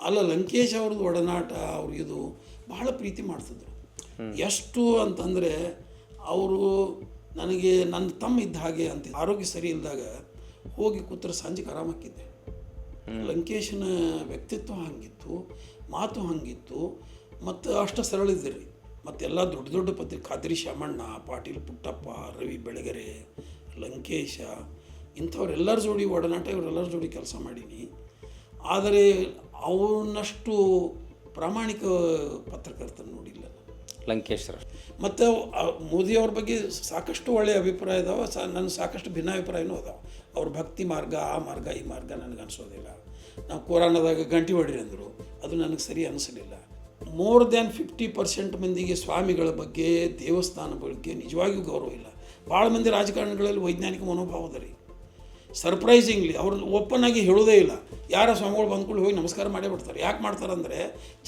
ಅಲ್ಲ, ಲಂಕೇಶ್ ಅವ್ರದ್ದು ಒಡನಾಟ ಅವ್ರಿಗಿದು ಬಹಳ ಪ್ರೀತಿ ಮಾಡ್ತಿದ್ರು. ಎಷ್ಟು ಅಂತಂದರೆ ಅವರು ನನಗೆ ನನ್ನ ತಮ್ಮ ಇದ್ದ ಹಾಗೆ ಅಂತ. ಆರೋಗ್ಯ ಸರಿ ಇಲ್ಲದಾಗ ಹೋಗಿ ಕೂತ್ರೆ ಸಂಜೆಗೆ ಆರಾಮಾಕಿದ್ದೆ. ಲಂಕೇಶನ ವ್ಯಕ್ತಿತ್ವ ಹಂಗಿತ್ತು, ಮಾತು ಹಂಗಿತ್ತು, ಮತ್ತು ಅಷ್ಟು ಸರಳ ಇದ್ದಿರಿ. ಮತ್ತೆಲ್ಲ ದೊಡ್ಡ ದೊಡ್ಡ ಖಾದ್ರಿ ಶಾಮಣ್ಣ, ಪಾಟೀಲ್ ಪುಟ್ಟಪ್ಪ, ರವಿ ಬೆಳಗೆರೆ, ಲಂಕೇಶ ಇಂಥವ್ರೆಲ್ಲರ ಜೋಡಿ ಒಡನಾಟ, ಇವರೆಲ್ಲರ ಜೋಡಿ ಕೆಲಸ ಮಾಡೀನಿ. ಆದರೆ ಅವನಷ್ಟು ಪ್ರಾಮಾಣಿಕ ಪತ್ರಕರ್ತನ ನೋಡಿಲ್ಲ ಲಂಕೇಶ್ವರ. ಮತ್ತು ಮೋದಿಯವ್ರ ಬಗ್ಗೆ ಸಾಕಷ್ಟು ಒಳ್ಳೆಯ ಅಭಿಪ್ರಾಯ ಇದಾವೆ, ನನ್ನ ಸಾಕಷ್ಟು ಭಿನ್ನಾಭಿಪ್ರಾಯನೂ ಅದಾವೆ. ಅವ್ರ ಭಕ್ತಿ ಮಾರ್ಗ, ಆ ಮಾರ್ಗ, ಈ ಮಾರ್ಗ ನನಗೆ ಅನಿಸೋದಿಲ್ಲ. ನಾವು ಕೊರೋನಾದಾಗ ಗಂಟೆ ಹೊಡಿರಿ ಅಂದರು, ಅದು ನನಗೆ ಸರಿ ಅನಿಸಲಿಲ್ಲ. ಮೋರ್ ದ್ಯಾನ್ 50% ಮಂದಿಗೆ ಸ್ವಾಮಿಗಳ ಬಗ್ಗೆ, ದೇವಸ್ಥಾನ ಬಗ್ಗೆ ನಿಜವಾಗಿಯೂ ಗೌರವ ಇಲ್ಲ. ಭಾಳ ಮಂದಿ ರಾಜಕಾರಣಗಳಲ್ಲಿ ವೈಜ್ಞಾನಿಕ ಮನೋಭಾವದ ರೀ. ಸರ್ಪ್ರೈಸಿಂಗ್ಲಿ ಅವ್ರು ಓಪನ್ ಆಗಿ ಹೇಳೋದೇ ಇಲ್ಲ. ಯಾರ ಸ್ವಾಮಿಗಳು ಬಂದ್ಕೊಂಡು ಹೋಗಿ ನಮಸ್ಕಾರ ಮಾಡೇ ಬಿಡ್ತಾರೆ. ಯಾಕೆ ಮಾಡ್ತಾರಂದರೆ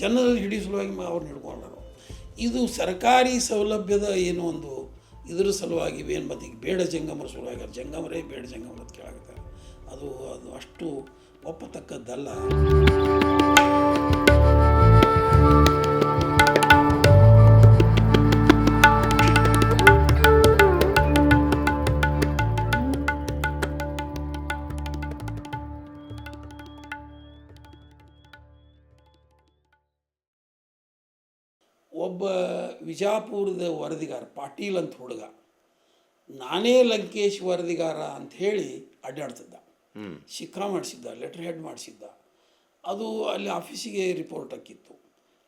ಜನರಲ್ಲಿ ಹಿಡಿಯೋ ಸಲುವಾಗಿ ಅವ್ರನ್ನ ಹಿಡ್ಕೊಂಡರು. ಇದು ಸರ್ಕಾರಿ ಸೌಲಭ್ಯದ ಏನೋ ಒಂದು ಇದ್ರ ಸಲುವಾಗಿ ಏನು ಮತ್ತು ಈಗ ಬೇಡ ಜಂಗಮರ ಸಲುವಾಗಿ ಜಂಗಮರೇ ಬೇಡ ಜಂಗಮರ ಅಂತ ಕೇಳಾಕತ್ತಾರೆ. ಅದು ಅಷ್ಟು ಒಪ್ಪತಕ್ಕದ್ದಲ್ಲ. ಒಬ್ಬ ವಿಜಾಪುರದ ವರದಿಗಾರ ಪಾಟೀಲ್ ಅಂತ ಹುಡುಗ, ನಾನೇ ಲಂಕೇಶ್ ವರದಿಗಾರ ಅಂಥೇಳಿ ಅಡ್ಡಾಡ್ತಿದ್ದ. ಶಿಖಾ ಮಾಡಿಸಿದ್ದ, ಲೆಟರ್ ಹೆಡ್ ಮಾಡಿಸಿದ್ದ. ಅದು ಅಲ್ಲಿ ಆಫೀಸಿಗೆ ರಿಪೋರ್ಟ್ ಹಾಕಿತ್ತು.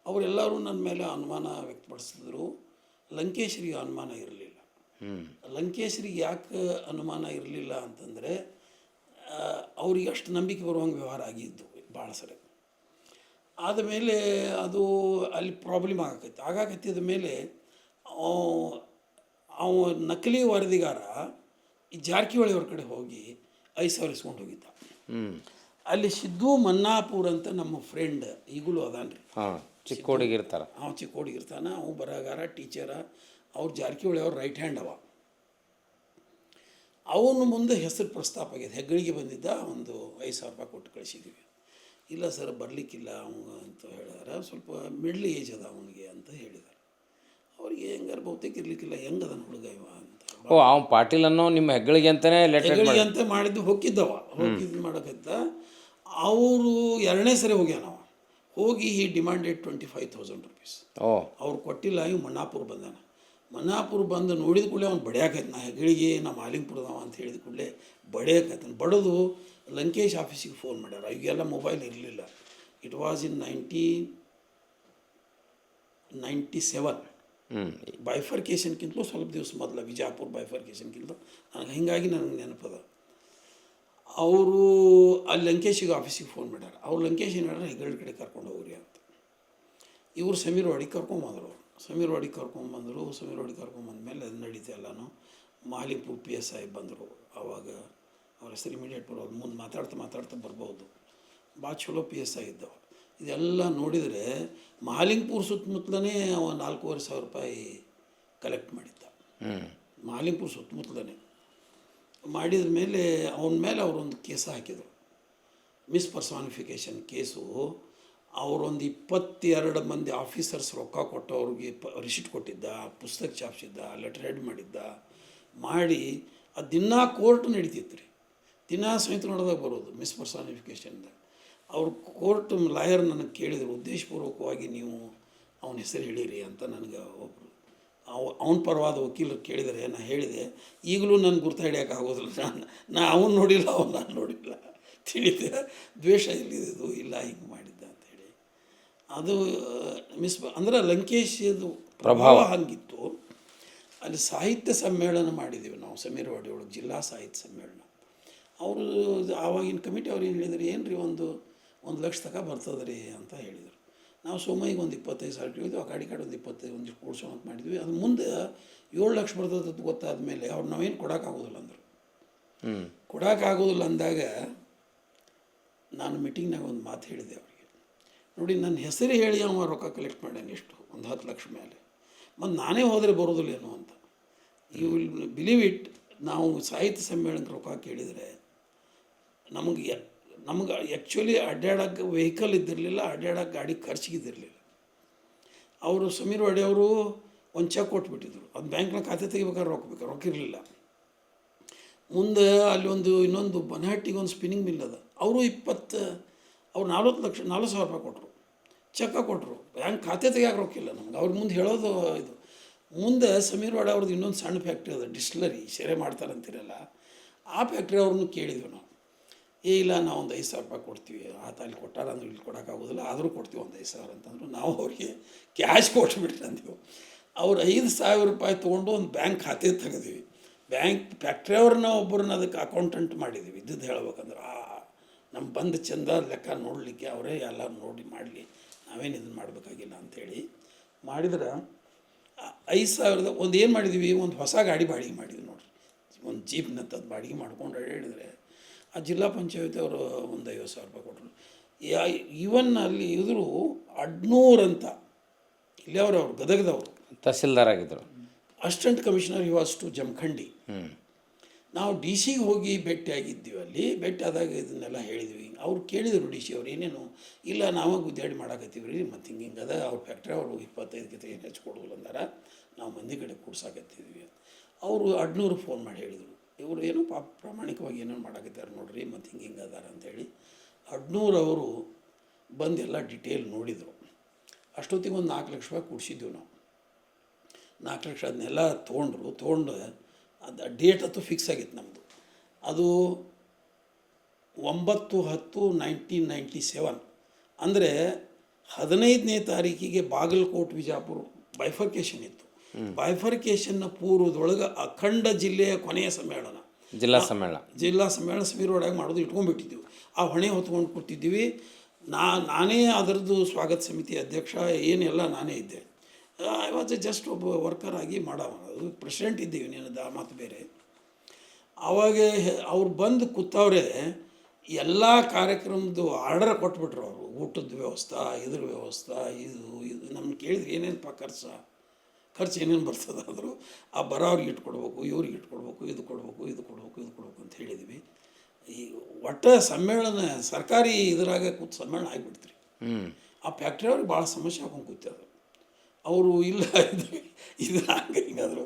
ಅವರೆಲ್ಲರೂ ನನ್ನ ಮೇಲೆ ಅನುಮಾನ ವ್ಯಕ್ತಪಡಿಸಿದ್ರು. ಲಂಕೇಶ್ರಿಗೆ ಅನುಮಾನ ಇರಲಿಲ್ಲ. ಲಂಕೇಶ್ರಿಗೆ ಯಾಕೆ ಅನುಮಾನ ಇರಲಿಲ್ಲ ಅಂತಂದರೆ ಅವ್ರಿಗೆ ಅಷ್ಟು ನಂಬಿಕೆ ಬರುವಂಗೆ ವ್ಯವಹಾರ ಆಗಿದ್ದು ಭಾಳ ಸರಿ. ಆದಮೇಲೆ ಅದು ಅಲ್ಲಿ ಪ್ರಾಬ್ಲಮ್ ಆಗಾಕತ್ತಿದ ಮೇಲೆ ಅವ ನಕಲಿ ವರದಿಗಾರ ಈ ಜಾರಕಿಹೊಳಿ ಅವ್ರ ಕಡೆ ಹೋಗಿ 5,000 ಇಸ್ಕೊಂಡು ಹೋಗಿದ್ದ. ಅಲ್ಲಿ ಸಿದ್ದು ಮನ್ನಾಪುರ್ ಅಂತ ನಮ್ಮ ಫ್ರೆಂಡ್ ಈಗಲೂ ಅದಾನ್ರಿ, ಚಿಕ್ಕೋಡಿಗಿರ್ತಾರ. ಚಿಕ್ಕೋಡಿಗಿರ್ತಾನೆ. ಅವು ಬರಹಗಾರ, ಟೀಚರ. ಅವ್ರು ಜಾರಕಿಹೊಳಿ ಅವ್ರ ರೈಟ್ ಹ್ಯಾಂಡ್ ಅವ. ಅವನು ಮುಂದೆ ಹೆಸರು ಪ್ರಸ್ತಾಪ ಆಗಿದೆ. ಹೆಗ್ಗಳಿಗೆ ಬಂದಿದ್ದ, ಒಂದು 5,000 ರೂಪಾಯಿ ಕೊಟ್ಟು ಕಳಿಸಿದ್ದೀವಿ. ಇಲ್ಲ ಸರ್ ಬರಲಿಕ್ಕಿಲ್ಲ ಅವಂಗ ಅಂತ ಹೇಳಿದಾರೆ. ಸ್ವಲ್ಪ ಮಿಡ್ಲ್ ಏಜ್ ಅದ ಅವನಿಗೆ ಅಂತ ಹೇಳಿದ್ದಾರೆ. ಅವ್ರಿಗೆ ಹೆಂಗಾರು ಬಹುತೇಕ ಇರಲಿಕ್ಕಿಲ್ಲ, ಹೆಂಗದನ ಹುಡುಗ ಇವ ಅಂತ. ಅವ್ನು ಪಾಟೀಲ್ ಅನ್ನೋ ನಿಮ್ಮ ಹೆಗ್ಗಳಿಗೆ ಅಂತಲೇ ಹೆಗ್ಗಳಿಗೆ ಅಂತ ಮಾಡಿದ್ದು ಹೋಗಿದ್ದವ. ಹೋಗಿದ್ದು ಮಾಡೋಕತ್ತ ಅವರು 2ನೇ ಸರಿ ಹೋಗ್ಯಾನವ. ಹೋಗಿ ಈ ಡಿಮಾಂಡೆಡ್ 25,000 ರೂಪೀಸ್. ಅವ್ರು ಕೊಟ್ಟಿಲ್ಲ. ಇವು ಮನ್ನಾಪುರ ಬಂದಾನ. ಮನ್ನಾಪುರ ಬಂದು ನೋಡಿದ ಕೂಡಲೇ ಅವ್ನು ಬಡಿಯಾಕೈತೆ. ನಾ ಹೆಗ್ಗಳಿಗೆ ನಾ ಮಾಲಿಂಗ್ಪುರದವ ಅಂತ ಹೇಳಿದ ಕೂಡಲೇ ಬಡಿಯಾಕೈತನ. ಬಡದು ಲಂಕೇಶ್ ಆಫೀಸಿಗೆ ಫೋನ್ ಮಾಡ್ಯಾರ. ಈಗೆಲ್ಲ ಮೊಬೈಲ್ ಇರಲಿಲ್ಲ. It was in 1997. ಬೈಫರ್ಕೇಷನ್ಗಿಂತಲೂ ಸ್ವಲ್ಪ ದಿವಸ ಮೊದಲು, ವಿಜಾಪುರ ಬೈಫರ್ಕೇಷನ್ಗಿಂತ ನನಗೆ ಹೀಗಾಗಿ ನನಗೆ ನೆನಪದ. ಅವರು ಅಲ್ಲಿ ಲಂಕೇಶಿಗೆ ಆಫೀಸಿಗೆ ಫೋನ್ ಮಾಡ್ಯಾರ. ಅವ್ರು ಲಂಕೇಶ್ ಏನು ಹೇಳ್ಯಾರ, ಹೆಗ್ಗಳ ಕಡೆ ಕರ್ಕೊಂಡು ಹೋಗ್ರಿ ಅಂತ. ಇವರು ಸಮೀರ್ವಾಡಿಗೆ ಕರ್ಕೊಂಬಂದರು. ಸಮೀರ್ವಾಡಿಗೆ ಕರ್ಕೊಂಬಂದ್ಮೇಲೆ ಅದು ನಡೀತೆ ಎಲ್ಲನೂ. ಮಾಲಿಂಪುರ್ PSI ಬಂದರು. ಆವಾಗ ಅವ್ರ ಹೆಸರು ಇಮಿಡಿಯೇಟ್ ಬರೋದು. ಮುಂದೆ ಮಾತಾಡ್ತಾ ಬರ್ಬೋದು. ಭಾಳ ಚಲೋ PSI ಇದ್ದವು. ಇದೆಲ್ಲ ನೋಡಿದರೆ ಮಾಲಿಂಗ್ಪುರ್ ಸುತ್ತಮುತ್ತಲೇ ಅವ 4,500 ರೂಪಾಯಿ ಕಲೆಕ್ಟ್ ಮಾಡಿದ್ದ. ಮಾಲಿಂಗ್ಪುರ್ ಸುತ್ತಮುತ್ತಲೇ ಮಾಡಿದ ಮೇಲೆ ಅವನ ಮೇಲೆ ಅವರೊಂದು ಕೇಸ ಹಾಕಿದರು, ಮಿಸ್ಪರ್ಸಾನಿಫಿಕೇಷನ್ ಕೇಸು. ಅವರೊಂದು 22 ಮಂದಿ ಆಫೀಸರ್ಸ್ ರೊಕ್ಕ ಕೊಟ್ಟು ಅವ್ರಿಗೆ ರಿಸಿಟ್ ಕೊಟ್ಟಿದ್ದ, ಪುಸ್ತಕ ಛಾಪಿಸಿದ್ದ, ಲೆಟರ್ ಹೆಡ್ ಮಾಡಿ ಅದು ದಿನ ಕೋರ್ಟ್ ನಡೀತಿತ್ತು ರೀ. ದಿನ ಸಹಿತ ನೋಡೋದಾಗ ಬರೋದು ಮಿಸ್ಪರ್ಸಾನಿಫಿಕೇಷನ್ದಾಗ. ಅವ್ರು ಕೋರ್ಟ್ ಲಾಯರ್ ನನಗೆ ಕೇಳಿದರು, ಉದ್ದೇಶಪೂರ್ವಕವಾಗಿ ನೀವು ಅವನ ಹೆಸರು ಹೇಳಿರಿ ಅಂತ. ನನಗೆ ಒಬ್ಬರು ಅವನ ಪರವಾದ ವಕೀಲರು ಕೇಳಿದರೆ ನಾನು ಹೇಳಿದೆ, ಈಗಲೂ ನನಗೆ ಗುರ್ತು ಹಿಡಿಯೋಕ್ಕಾಗೋದಿಲ್ಲ. ನಾನು ಅವನು ನೋಡಿಲ್ಲ, ಅವನು ನಾನು ನೋಡಿಲ್ಲ. ತಿಳಿದೆ ದ್ವೇಷ ಇಲ್ಲಿದ್ದು ಇಲ್ಲ, ಹಿಂಗೆ ಮಾಡಿದ್ದ ಅಂಥೇಳಿ. ಅದು ಅಂದರೆ ಲಂಕೇಶದು ಪ್ರಭಾವ ಹಂಗಿತ್ತು. ಅಲ್ಲಿ ಸಾಹಿತ್ಯ ಸಮ್ಮೇಳನ ಮಾಡಿದ್ದೀವಿ ನಾವು ಸಮೀರ್ವಾಡಿ ಒಳಗೆ, ಜಿಲ್ಲಾ ಸಾಹಿತ್ಯ ಸಮ್ಮೇಳನ. ಅವರು ಆವಾಗಿನ ಕಮಿಟಿ ಅವ್ರು ಏನು ಹೇಳಿದ್ರು, ಏನು ರೀ 1 ಲಕ್ಷ ತನಕ ಬರ್ತದೆ ರೀ ಅಂತ ಹೇಳಿದರು. ನಾವು ಸೋಮಯ್ಯಗೆ ಒಂದು 25,000 ಕೇಳಿದ್ವಿ. ಆ ಕಡೆ ಒಂದು 25 ಕೂಡ್ಸೋಣ ಅಂತ ಮಾಡಿದ್ವಿ. ಅದು ಮುಂದೆ 7 ಲಕ್ಷ ಬರ್ತದೆ ಅಂತ ಗೊತ್ತಾದ ಮೇಲೆ ಅವ್ರು ನಾವೇನು ಕೊಡೋಕ್ಕಾಗೋದಿಲ್ಲ ಅಂದರು. ಕೊಡೋಕ್ಕಾಗೋದಿಲ್ಲ ಅಂದಾಗ ನಾನು ಮೀಟಿಂಗ್ನಾಗ ಒಂದು ಮಾತು ಹೇಳಿದೆ ಅವರಿಗೆ, ನೋಡಿ ನನ್ನ ಹೆಸರು ಹೇಳಿ ಅವ ರೊಕ್ಕ ಕಲೆಕ್ಟ್ ಮಾಡ್ಯಾನ ಎಷ್ಟು, ಒಂದು 10 ಲಕ್ಷ ಮೇಲೆ. ಮತ್ತು ನಾನೇ ಹೋದರೆ ಬರೋದಿಲ್ಲ ಏನೋ ಅಂತ. ಯು ವಿಲ್ ಬಿಲೀವ್ ಇಟ್, ನಾವು ಸಾಹಿತ್ಯ ಸಮ್ಮೇಳನಕ್ಕೆ ರೊಕ್ಕ ಕೇಳಿದರೆ ನಮಗೆ ನಮ್ಗೆ ಆ್ಯಕ್ಚುಲಿ ಅಡ್ಡಾಡೋಕ್ಕೆ ವೆಹಿಕಲ್ ಇದ್ದಿರಲಿಲ್ಲ, ಅಡ್ಡಾಡೋಕ್ಕೆ ಗಾಡಿ ಖರ್ಚಿಗಿದ್ದಿರಲಿಲ್ಲ. ಅವರು ಸಮೀರ್ ವಾಡಿ ಅವರು ಒಂದು ಚೆಕ್ ಕೊಟ್ಬಿಟ್ಟಿದ್ರು. ಅದು ಬ್ಯಾಂಕ್ನ ಖಾತೆ ತೆಗಿಬೇಕಾದ್ರೆ ರೊಕ್ಕ ಇರಲಿಲ್ಲ. ಮುಂದೆ ಅಲ್ಲಿ ಇನ್ನೊಂದು ಬನಹಟ್ಟಿಗೆ ಒಂದು ಸ್ಪಿನ್ನಿಂಗ್ ಮಿಲ್ ಅದ, ಅವರು 40,000 ರೂಪಾಯಿ ಕೊಟ್ಟರು, ಚೆಕ್ಕ ಕೊಟ್ಟರು. ಬ್ಯಾಂಕ್ ಖಾತೆ ತೆಗಿಯೋಕೆ ರೊಕ್ಕಿಲ್ಲ ನಮ್ಗೆ. ಅವ್ರ ಮುಂದೆ ಹೇಳೋದು ಇದು. ಮುಂದೆ ಸಮೀರ್ ವಾಡಿ ಅವ್ರದ್ದು ಇನ್ನೊಂದು ಸಣ್ಣ ಫ್ಯಾಕ್ಟ್ರಿ ಅದ, ಡಿಸ್ಟಿಲರಿ, ಸೆರೆ ಮಾಡ್ತಾರಂತೀರಲ್ಲ, ಆ ಫ್ಯಾಕ್ಟ್ರಿ ಅವ್ರನ್ನ ಕೇಳಿದ್ವಿ ನಾವು. ಇಲ್ಲ ನಾವು ಒಂದು 5,000 ರೂಪಾಯಿ ಕೊಡ್ತೀವಿ, ಆತ ಅಲ್ಲಿ ಕೊಟ್ಟಾರ ಅಂದ್ರೆ ಇಲ್ಲಿ ಕೊಡೋಕ್ಕಾಗೋದಿಲ್ಲ, ಆದರೂ ಕೊಡ್ತೀವಿ ಒಂದು 5,000 ಅಂತಂದ್ರು. ನಾವು ಅವ್ರಿಗೆ ಕ್ಯಾಶ್ ಕೊಟ್ಬಿಟ್ರಿ ಅಂದೀವಿ. ಅವ್ರು 5,000 ರೂಪಾಯಿ ತೊಗೊಂಡು ಒಂದು ಬ್ಯಾಂಕ್ ಖಾತೆ ತೆಗೆದ್ವಿ. ಫ್ಯಾಕ್ಟ್ರಿ ಅವ್ರನ್ನ ಒಬ್ಬರನ್ನ ಅದಕ್ಕೆ ಅಕೌಂಟೆಂಟ್ ಮಾಡಿದ್ವಿ. ಇದ್ದದ್ದು ಹೇಳ್ಬೇಕಂದ್ರೆ ನಮ್ಮ ಬಂದು ಚಂದ ಲೆಕ್ಕ ನೋಡಲಿಕ್ಕೆ ಅವರೇ ಎಲ್ಲ ನೋಡಿ ಮಾಡಲಿ, ನಾವೇನು ಇದನ್ನು ಮಾಡಬೇಕಾಗಿಲ್ಲ ಅಂಥೇಳಿ ಮಾಡಿದ್ರೆ 5,000 ಒಂದು ಏನು ಮಾಡಿದ್ವಿ, ಒಂದು ಹೊಸ ಗಾಡಿ ಬಾಡಿಗೆ ಮಾಡಿದ್ವಿ ನೋಡ್ರಿ. ಒಂದು ಜೀಪ್ನಂಥದ್ದು ಬಾಡಿಗೆ ಮಾಡ್ಕೊಂಡು ಹೇಳಿದ್ರೆ ಆ ಜಿಲ್ಲಾ ಪಂಚಾಯತಿ ಅವರು ಒಂದು 50,000 ರೂಪಾಯಿ ಕೊಟ್ಟರು. ಈವನ್ ಅಲ್ಲಿ ಇದ್ರು ಅಡ್ನೂರ್ ಅಂತ, ಇಲ್ಲಿ ಅವರು ಗದಗದವರು ತಹಸೀಲ್ದಾರ್ ಆಗಿದ್ದರು. Assistant commissioner was to Jamkhandi. ನಾವು ಡಿ ಸಿಗೆ ಹೋಗಿ ಭೇಟಿಯಾಗಿದ್ದೀವಿ. ಅಲ್ಲಿ ಭೇಟಿಯಾದಾಗ ಇದನ್ನೆಲ್ಲ ಹೇಳಿದ್ವಿ. ಅವ್ರು ಕೇಳಿದರು ಡಿ ಸಿ ಅವ್ರು ಏನೇನು, ಇಲ್ಲ ನಾವು ಗುದ್ದಾಡಿ ಮಾಡಾಕತ್ತೀವಿ ರೀ, ಮತ್ತು ಹಿಂಗದ ಅವ್ರ ಫ್ಯಾಕ್ಟ್ರಿ ಅವರು 25 ಏನು ಹೆಚ್ಚು ಕೊಡೋದಿಲ್ಲ ಅಂದಾರ, ನಾವು ಮಂದಿ ಕಡೆ ಕೂಡ್ಸಾಕತ್ತಿದ್ವಿ. ಅವರು ಅಡ್ನೂರು ಫೋನ್ ಮಾಡಿ ಹೇಳಿದರು, ಇವರು ಏನೋ ಪ್ರಾಮಾಣಿಕವಾಗಿ ಏನೇನು ಮಾಡಾಕತ್ತಾರೆ ನೋಡ್ರಿ, ಮತ್ತು ಹಿಂಗೆ ಅದಾರ ಅಂಥೇಳಿ. ಅಡ್ನೂರು ಅವರು ಬಂದು ಎಲ್ಲ ಡಿಟೇಲ್ ನೋಡಿದರು. ಅಷ್ಟೊತ್ತಿಗೆ ಒಂದು 4 ಲಕ್ಷ ರೂಪಾಯಿ ಕೂಡಿಸಿದ್ವಿ ನಾವು. 4 ಲಕ್ಷ ಅದನ್ನೆಲ್ಲ ತೊಗೊಂಡು ಅದು ಡೇಟ್ ಅಂತೂ ಫಿಕ್ಸ್ ಆಗಿತ್ತು ನಮ್ಮದು. ಅದು 9/10/1997 ಅಂದರೆ 15ನೇ ತಾರೀಕಿಗೆ ಬಾಗಲಕೋಟೆ ವಿಜಾಪುರ ಬೈಫರ್ಕೇಷನ್ ಇತ್ತು. ಬೈಫರ್ಕೇಷನ್ನ ಪೂರ್ವದೊಳಗೆ ಅಖಂಡ ಜಿಲ್ಲೆಯ ಕೊನೆಯ ಸಮ್ಮೇಳನ, ಜಿಲ್ಲಾ ಸಮ್ಮೇಳನ ಸಮೀರ್ ವಾಡಿಯಾಗ ಮಾಡೋದು ಇಟ್ಕೊಂಡ್ಬಿಟ್ಟಿದ್ದೀವಿ. ಆ ಹೊಣೆ ಹೊತ್ಕೊಂಡು ಕೊಟ್ಟಿದ್ದೀವಿ. ನಾನೇ ಅದರದ್ದು ಸ್ವಾಗತ ಸಮಿತಿ ಅಧ್ಯಕ್ಷ, ಏನೆಲ್ಲ ನಾನೇ ಇದ್ದೆ. ಐ ವಾಸ್ ಜಸ್ಟ್ ಒಬ್ಬ ವರ್ಕರ್ ಆಗಿ ಮಾಡವ, ಅದು ಪ್ರೆಸಿಡೆಂಟ್ ಇದ್ದೀವಿ, ನೀನು ಮಾತು ಬೇರೆ. ಆವಾಗ ಅವ್ರು ಬಂದು ಕೂತವ್ರೆ, ಎಲ್ಲ ಕಾರ್ಯಕ್ರಮದ್ದು ಆರ್ಡರ್ ಕೊಟ್ಬಿಟ್ರು ಅವರು. ಊಟದ ವ್ಯವಸ್ಥೆ, ಇದ್ರ ವ್ಯವಸ್ಥೆ, ಇದು ನಮ್ಗೆ ಕೇಳಿದ್ರೆ ಏನೇನಪ್ಪ ಖರ್ಚು ಏನೇನು ಬರ್ತದೆ ಅಂದರು. ಆ ಬರೋವ್ರಿಗೆ ಇಟ್ಕೊಡ್ಬೇಕು, ಇವ್ರಿಗೆ ಇಟ್ಕೊಡ್ಬೇಕು, ಇದು ಕೊಡಬೇಕು ಅಂತ ಹೇಳಿದ್ವಿ. ಈ ಒಟ್ಟು ಸಮ್ಮೇಳನ ಸರ್ಕಾರಿ ಇದರಾಗ ಕೂತು ಸಮ್ಮೇಳನ ಆಗಿಬಿಡ್ತೀರಿ. ಆ ಫ್ಯಾಕ್ಟ್ರಿ ಅವ್ರಿಗೆ ಭಾಳ ಸಮಸ್ಯೆ ಹಾಕೊಂಡು ಕೂತದು. ಅವರು ಇಲ್ಲ ಇದು ಹಿಂಗಾದ್ರು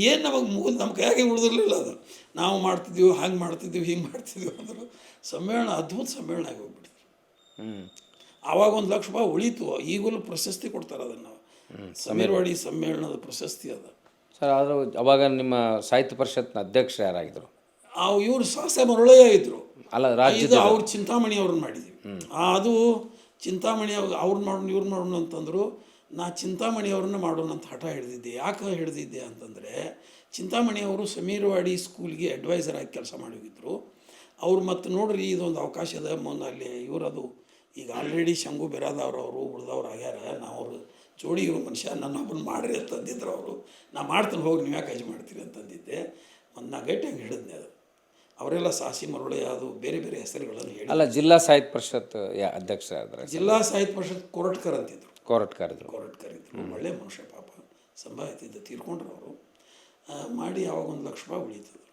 ಏನು ನಮಗೆ ನಮ್ಮ ಕೈಯಾಗೆ ಉಳಿದಿರಲಿಲ್ಲ. ಅದು ನಾವು ಮಾಡ್ತಿದ್ದೀವಿ, ಹಿಂಗೆ ಮಾಡ್ತಿದ್ದೀವಿ ಅಂದರು. ಸಮ್ಮೇಳನ ಅದ್ಭುತ ಸಮ್ಮೇಳನ ಆಗಿ ಹೋಗ್ಬಿಡ್ತೀವಿ. ಆವಾಗ 1 ಲಕ್ಷ ರೂಪಾಯಿ ಉಳೀತು. ಈಗಲೂ ಪ್ರಶಸ್ತಿ ಕೊಡ್ತಾರೆ ಅದನ್ನು, ಸಮೀರ್ ವಾಡಿ ಸಮ್ಮೇಳನದ ಪ್ರಶಸ್ತಿ ಅದ ಸರ್. ಆದರೂ ಅವಾಗ ನಿಮ್ಮ ಸಾಹಿತ್ಯ ಪರಿಷತ್ನ ಅಧ್ಯಕ್ಷ ಯಾರಾಗಿದ್ದರು? ಇವರು ಸಾಸೆ ಮರಳಯ್ಯ ಇದ್ದರು. ಅಲ್ಲ, ರಾಜ್ಯದ ಅವ್ರು ಚಿಂತಾಮಣಿ ಅವ್ರನ್ನ ಮಾಡಿದ್ವಿ. ಅದು ಚಿಂತಾಮಣಿ ಅವ್ರನ್ನ ಮಾಡೋಣ ಇವ್ರನ್ನ ಮಾಡೋಣ ಅಂತಂದರು. ನಾ ಚಿಂತಾಮಣಿ ಅವ್ರನ್ನ ಮಾಡೋಣ ಅಂತ ಹಠ ಹಿಡಿದಿದ್ದೆ. ಯಾಕೆ ಹಿಡಿದಿದ್ದೆ ಅಂತಂದರೆ, ಚಿಂತಾಮಣಿ ಅವರು ಸಮೀರ್ ವಾಡಿ ಸ್ಕೂಲ್ಗೆ ಅಡ್ವೈಸರ್ ಆಗಿ ಕೆಲಸ ಮಾಡಿ ಹೋಗಿದ್ರು. ಅವ್ರು ಮತ್ತು ನೋಡ್ರಿ ಇದೊಂದು ಅವಕಾಶ ಅದ ಮೊನ್ನೆ ಅಲ್ಲಿ ಇವರದು ಈಗ ಆಲ್ರೆಡಿ ಶಂಗು ಬೆರಾದವ್ರವರು ಉಳ್ದವ್ರು ಆಗ್ಯಾರ, ನಾವು ಅವರು ಜೋಡಿ ಇರೋ ಮನುಷ್ಯ ನನ್ನ ಒಬ್ಬನ ಮಾಡ್ರಿ ಅಂತಂದಿದ್ರು ಅವರು. ನಾ ಮಾಡ್ತಾನೆ, ಹೋಗಿ ನೀವು ಯಾಕೆ ಮಾಡ್ತೀರಿ ಅಂತಂದಿದ್ದೆ. ಒಂದು 4 ಗಂಟೆ ಹಂಗೆ ಹಿಡಿದ್ನೆ. ಅದು ಅವರೆಲ್ಲ ಸಾಸಿ ಮರೊಳೆ ಅದು ಬೇರೆ ಬೇರೆ ಹೆಸರುಗಳನ್ನು ಹೇಳಿ. ಅಲ್ಲ, ಜಿಲ್ಲಾ ಸಾಹಿತ್ಯ ಪರಿಷತ್ ಅಧ್ಯಕ್ಷ ಆದರೆ ಜಿಲ್ಲಾ ಸಾಹಿತ್ಯ ಪರಿಷತ್ ಕೋರಟ್ಕರ್ ಅಂತಿದ್ರು. ಕೋರಟ್ಕರ್ ಇದ್ರು. ಒಳ್ಳೆ ಮನುಷ್ಯ, ಪಾಪ ಸಂಭಾವಿತಿದ್ದ, ತೀರ್ಕೊಂಡ್ರು ಅವರು. ಮಾಡಿ ಆವಾಗ 1 ಲಕ್ಷ ರೂಪಾಯಿ ಉಳೀತದ್ರು.